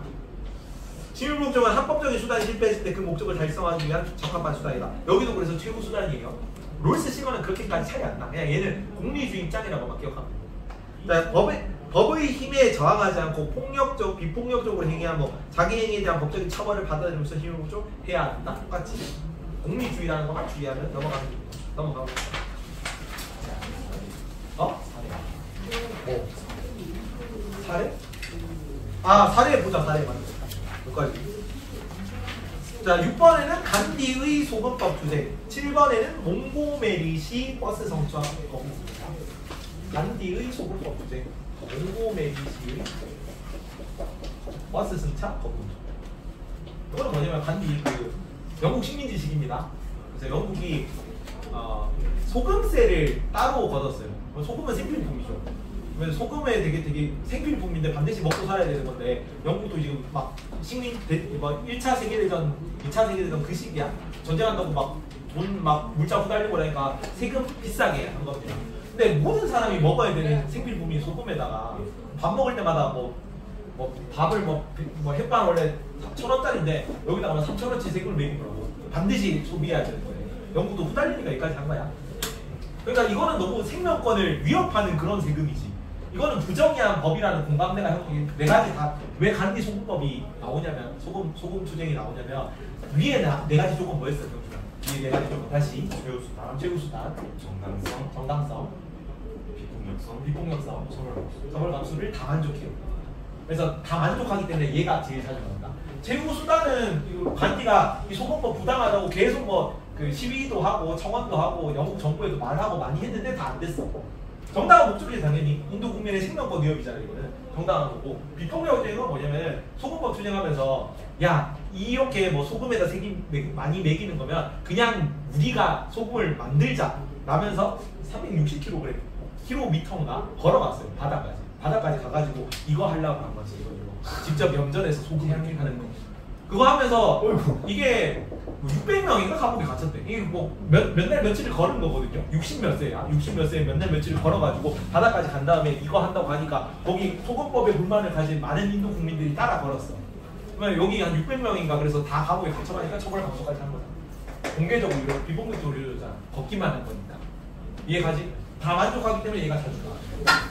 시민 목적은 합법적인 수단이 실패했을 때 그 목적을 달성하기 위한 적합한 수단이다. 여기도 그래서 최고 수단이에요. 롤스 시거는 그렇게까지 차이 안 나. 그냥 얘는 공리주의 입장이라고만 기억하면 돼요. 자, 법의 힘에 저항하지 않고 폭력적, 비폭력적으로 행위한 뭐 자기 행위에 대한 법적인 처벌을 받아들이면서 시민 목적 해야 한다. 똑같이 공리주의라는 것만 주의하면 넘어가고. 뭐? 사례? 사례 보자. 사례 맞네. 여기까지. 자, 6번에는 간디의 소금법 투쟁, 7번에는 몽고메리시 버스 성추행 거부. 간디의 소금법 투쟁, 몽고메리시의 버스 승차 거부. 이거는 뭐냐면 간디 그 영국 식민지식입니다. 그래서 영국이 소금세를 따로 걷었어요. 소금은 생필품이죠. 소금에 되게 생필품인데 반드시 먹고 살아야 되는 건데 영국도 지금 막 식민 1차 세계대전, 2차 세계대전 그 시기야. 전쟁한다고 막 돈 막 물자 후달리고 그러니까 세금 비싸게 한 겁니다. 근데 모든 사람이 먹어야 되는 생필품이 소금에다가 밥 먹을 때마다 뭐 밥을 햇반 원래 1,000원짜리인데 여기다가 3,000원치 세금을 매긴 거라고. 반드시 소비해야 되는 거예요. 영국도 후달리니까 여기까지 한 거야. 그러니까 이거는 너무 생명권을 위협하는 그런 세금이지. 이거는 부정의한 법이라는 공감대가 형성이 네 가지 다 왜 간디 소금법이 나오냐면 소금 투쟁이 나오냐면 위에 네 가지 조건 뭐였어요? 위에 네 가지 조건 다시 최우수단, 정당성, 비폭력성, 처벌감수를 다 만족해요. 그래서 다 만족하기 때문에 얘가 제일 자주 나온다. 최우수단은 간디가 이 소금법 부당하다고 계속 그 시위도 하고 청원도 하고 영국 정부에도 말하고 많이 했는데 다 안 됐어. 정당한 목적이 당연히 인도 국민의 생명권 위협이잖아요. 이거는 정당한 거고. 비폭력적인 건 뭐냐면 소금법 투쟁하면서 야 이렇게 소금에다 세금 많이 매기는 거면 그냥 우리가 소금을 만들자 라면서 360km인가 걸어갔어요. 바다까지 가가지고 이거 하려고 한 거지. 이거 직접 염전해서 소금 하는 거. 그거 하면서 이게 600명인가 감옥에 갇혔대. 이게 몇 날 며칠을 걸은 거거든요. 60몇 세야. 60몇 세에 몇 날 며칠을 걸어가지고 바다까지 간 다음에 이거 한다고 하니까 거기 소금법에 불만을 가진 많은 인도 국민들이 따라 걸었어. 그러면 여기 한 600명인가 그래서 다 감옥에 갇혀가니까 처벌 감소까지 한 거야. 공개적으로 이렇게 비폭력적으로 이러잖아. 걷기만 한 거니까. 이해가지? 다 만족하기 때문에 얘가 자주 나와.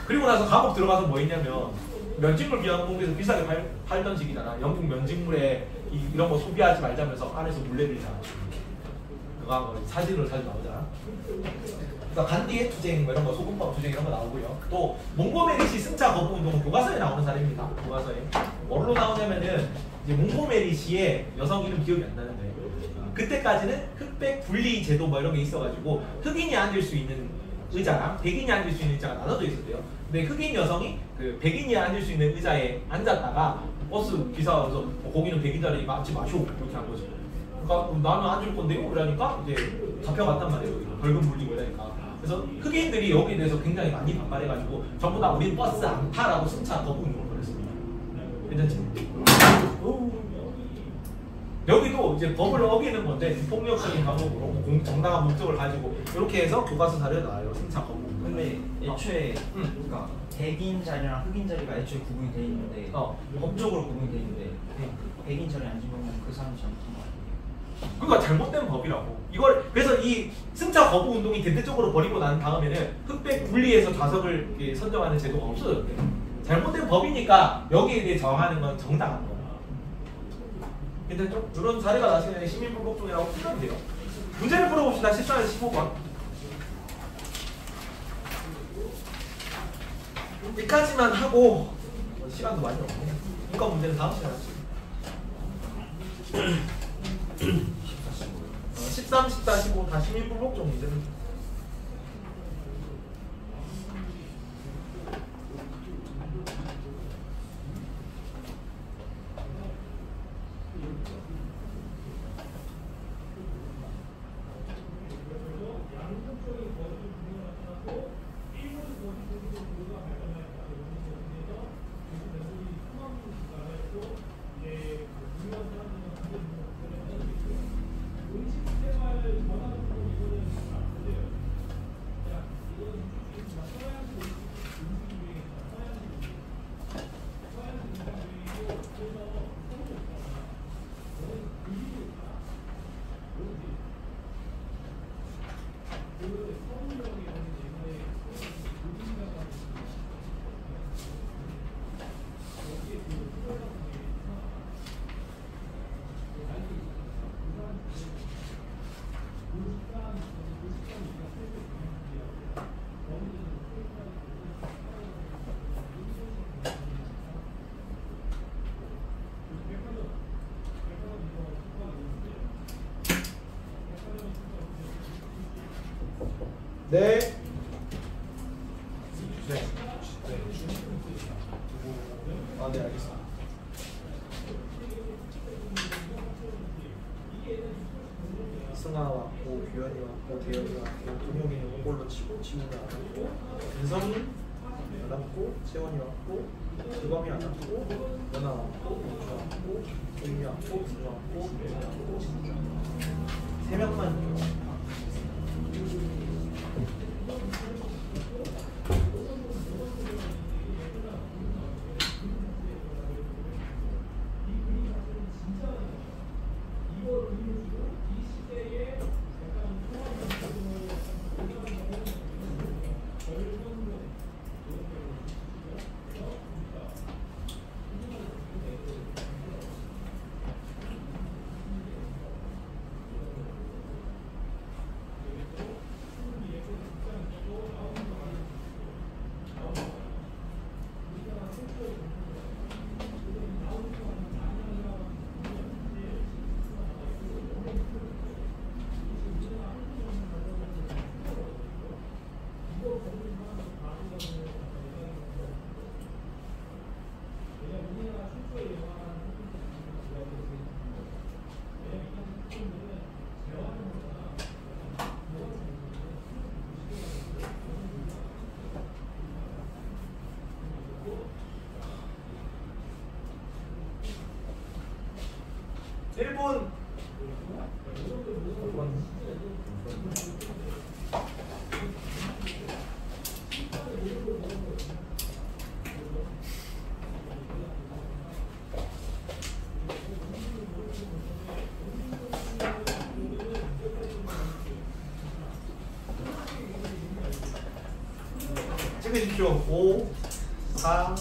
그리고 나서 감옥 들어가서 뭐 했냐면 면직물 비양공에서 비싸게 팔던 시기잖아. 영국 면직물에 이런 거 소비하지 말자면서 안에서 물레들이잖아. 그거 한 거 사진으로 자주 나오잖아. 그러니까 간디의 투쟁, 이런 거 소금법 투쟁 이런 거 나오고요. 또 몽고메리시 승차 거부 운동은 교과서에 나오는 사례입니다. 교과서에 뭐로 나오냐면은 이제 몽고메리시의 여성 이름 기억이 안 나는데 그때까지는 흑백 분리 제도 이런 게 있어가지고 흑인이 앉을 수 있는 의자랑 백인이 앉을 수 있는 의자가 나눠져 있었대요. 근데 흑인 여성이 그 백인이 앉을 수 있는 의자에 앉았다가 버스 기사가 와서 거기는 백인 자리니까 앉지 마쇼 이렇게 한 거죠. 그러니까 나는 앉을 건데요? 그러니까 이제 잡혀갔단 말이에요. 벌금 물리고 이러니까. 그래서 흑인들이 여기에 대해서 굉장히 많이 반발해가지고 전부 다 우린 버스 안 타라고 승차 거부 운동을 벌였습니다. 괜찮지? 여기도 이제 법을 어기는 건데 비폭력적인 방법으로 정당한 목적을 가지고 이렇게 해서 교과서 사례가 나와요. 승차 거부. 근데 애초에 그러니까 백인 자리랑 흑인 자리가 애초에 구분이 돼 있는데 법적으로 구분이 돼 있는데 백인 자리에 앉으면 그 사람이 잘못한 거 아니에요? 그러니까 잘못된 법이라고. 이걸 그래서 이 승차 거부 운동이 대대적으로 벌이고 난 다음에는 흑백 분리해서 좌석을 선정하는 제도가 없어졌대요. 잘못된 법이니까 여기에 대해 저항하는 건 정당한 거. 괜찮죠? 이런 사례가 나시면 시민불복종이라고 풀면 돼요. 문제를 풀어봅시다. 14에서 15번. 여기까지만 하고 시간도 많이 없고 문과 문제는 다음 시간에 하시죠. 13, 14, 15 다 시민불복종 문제는 네. 아, 네, 알겠습니다. 승아 왔고, 규현이 왔고, 대현이 왔고, 동영이는 이걸로 치고, 지훈이 안 왔고, 윤성이 안 왔고, 세원이 왔고, 주범이 안 왔고, 연아 왔고, 민주 왔고, 조윤이 왔고, 준우 왔고, 민주 왔고, 진주 왔고. 3명만 있고. 찍으십시오. 5, 4,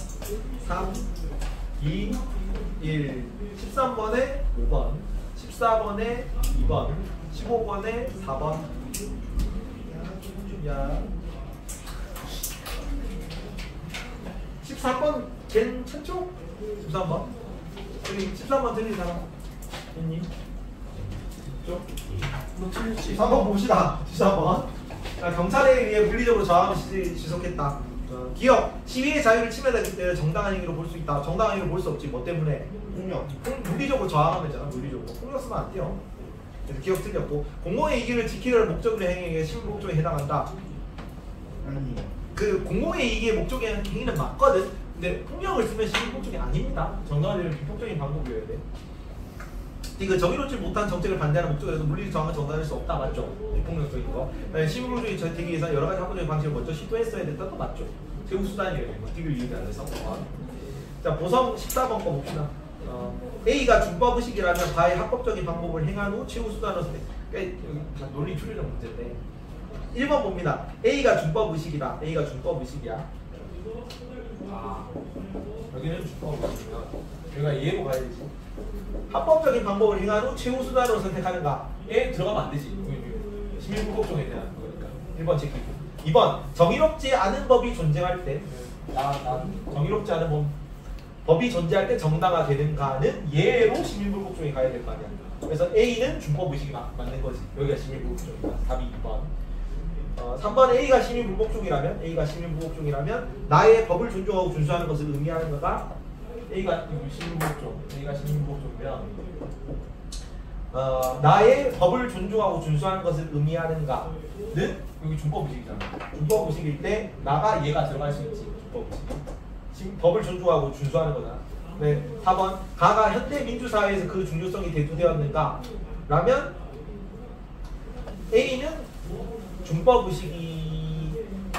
3, 2, 1. 13번에 5번, 14번에 2번, 15번에 4번. 야. 13번 괜찮죠? 13번. 우리 13번 틀린 사람. 님. 죠? 13번 봅시다. 13번. 경찰에 의해 물리적으로 저항을 지속했다. 기억, 시위의 자유를 침해했기 때문에 정당한 행위로 볼 수 있다. 정당한 행위로 볼 수 없지. 뭐 때문에? 폭력. 물리적으로 저항하면 되잖아. 물리적으로. 폭력 쓰면 안 돼요. 그래서 기억 틀렸고, 공공의 이익을 지키려는 목적으로 행위에 시민복종에 해당한다. 아니. 그 공공의 이익의 목적의 행위는 맞거든. 근데 폭력을 쓰면 시민복종이 아닙니다. 정당한 행위는 비폭적인 방법이어야 돼. 이거 정의롭지 못한 정책을 반대하는 목적에서 물리적 저항을 정당할 수 없다. 맞죠? 비폭력적인 거. 시민복종이 되기 위해서 여러 가지 합법적인 방식을 먼저 시도했어야 됐다도 맞죠? 제국수단이에요. 뒷을 이유가 안 돼서. 자, 보성 14번 거 봅시다. A가 준법의식이라면 바의 합법적인 방법을 행한 후 최후수단으로 선택. 그러니까 여기 다 논리 추리적 문제인데. 1번 봅니다. A가 준법의식이다. A가 준법의식이야. 여기는 준법의식이면 여기가 예로 가야 되지. 합법적인 방법을 행한 후 최후수단으로 선택하는가? 에 들어가면 안 되지. 시민불복종에 대한 거니까. 1번 체크고. 2번 정의롭지 않은 법이 존재할 때 정의롭지 않은 법이 존재할 때 정당화되는가는 예로 시민불복종에 가야 될 거 아니야. 그래서 A는 준법의식이 맞는 거지. 여기가 시민불복종이다. 답이 2번. 3번 A가 시민불복종이라면 나의 법을 존중하고 준수하는 것을 의미하는 거가 A가 시민불복종이면 나의 법을 존중하고 준수하는 것을 의미하는가는 여기 준법의식이잖아. 준법의식일 때 나가 얘가 들어갈 수 있지. 준법의식. 법을 존중하고 준수하는 거잖아. 네. 4번 가가 현대 민주사회에서 그 중요성이 대두되었는가? 라면 A는 준법의식이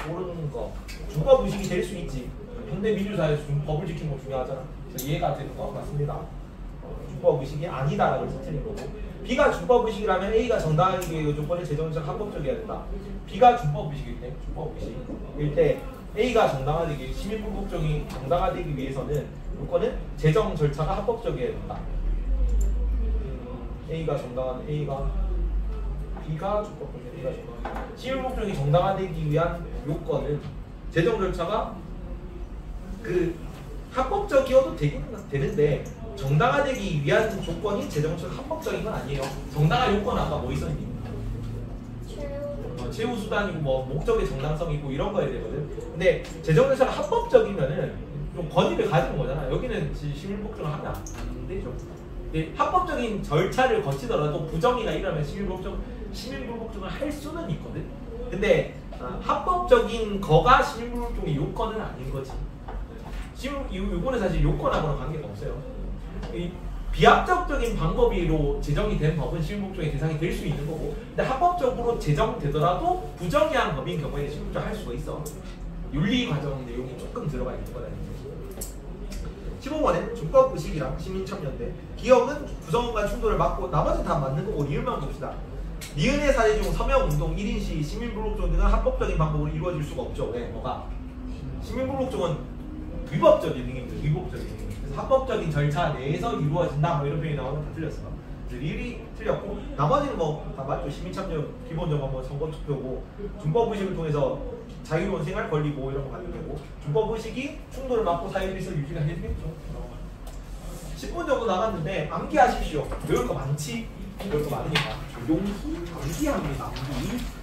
모르는 거. 준법의식이 될 수 있지. 현대 민주사회에서 법을 지키는 거 중요하잖아. 그래서 이해가 되는 거 맞습니다. 준법의식이 아니다라고 해서 틀린 거고. B가 준법의식이라면 A가 정당하게 조건의 재정적 합법적이어야 된다. B가 준법의식일 때 A가 정당화되기, 시민불복종이 정당화되기 위해서는 요건은 재정 절차가 합법적이어야 된다. B가 준법의식, A가 정당화. 시민불복종이 정당화되기 위한 요건은 재정 절차가 그 합법적이어도 되는데 정당화되기 위한 조건이 재정적 합법적인 건 아니에요. 정당화 요건 아까 뭐 있었니? 최우수단이고 뭐 목적의 정당성이 있고 이런 거에 되거든. 근데 재정절차가 합법적이면은 좀 권위를 가지는 거잖아. 여기는 시민복종을 하면 안 되죠. 근데 합법적인 절차를 거치더라도 부정이나 이러면 시민불복종을 할 수는 있거든. 근데 합법적인 거가 시민불복종의 요건은 아닌 거지. 요거는 사실 요건하고는 관계가 없어요. 이 비합법적인 방법으로 제정이 된 법은 시민복종의 대상이 될 수 있는 거고, 근데 합법적으로 제정되더라도 부정의한 법인 경우에 시민복종 할 수가 있어. 윤리 과정 내용이 조금 들어가 있는 거다. 15번에 준법의식이랑 시민참여인데 기억은 구성원과 충돌을 막고 나머지는 다 맞는 거고 니은만 봅시다. 니은의 사례 중 서명운동 1인 시 시민불복종 등은 합법적인 방법으로 이루어질 수가 없죠. 왜? 뭐가? 시민불복종은 위법적인 행위입니다. 위법적인 행위. 그래서 합법적인 절차 내에서 이루어진다 뭐 이런 표현이 나오면 다 틀렸어. 일이 틀렸고 나머지는 뭐 다 맞죠. 시민참여 기본적으로 뭐 선거투표고 준법의식을 통해서 자유로운 생활 권리고 이런 거 가지고 되고 준법의식이 충돌을 막고 사회질서 유지가 해주겠죠. 10분 정도 나갔는데 암기하십시오. 배울 거 많지? 배울 거 많으니까. 용기 암기합니다. 암기.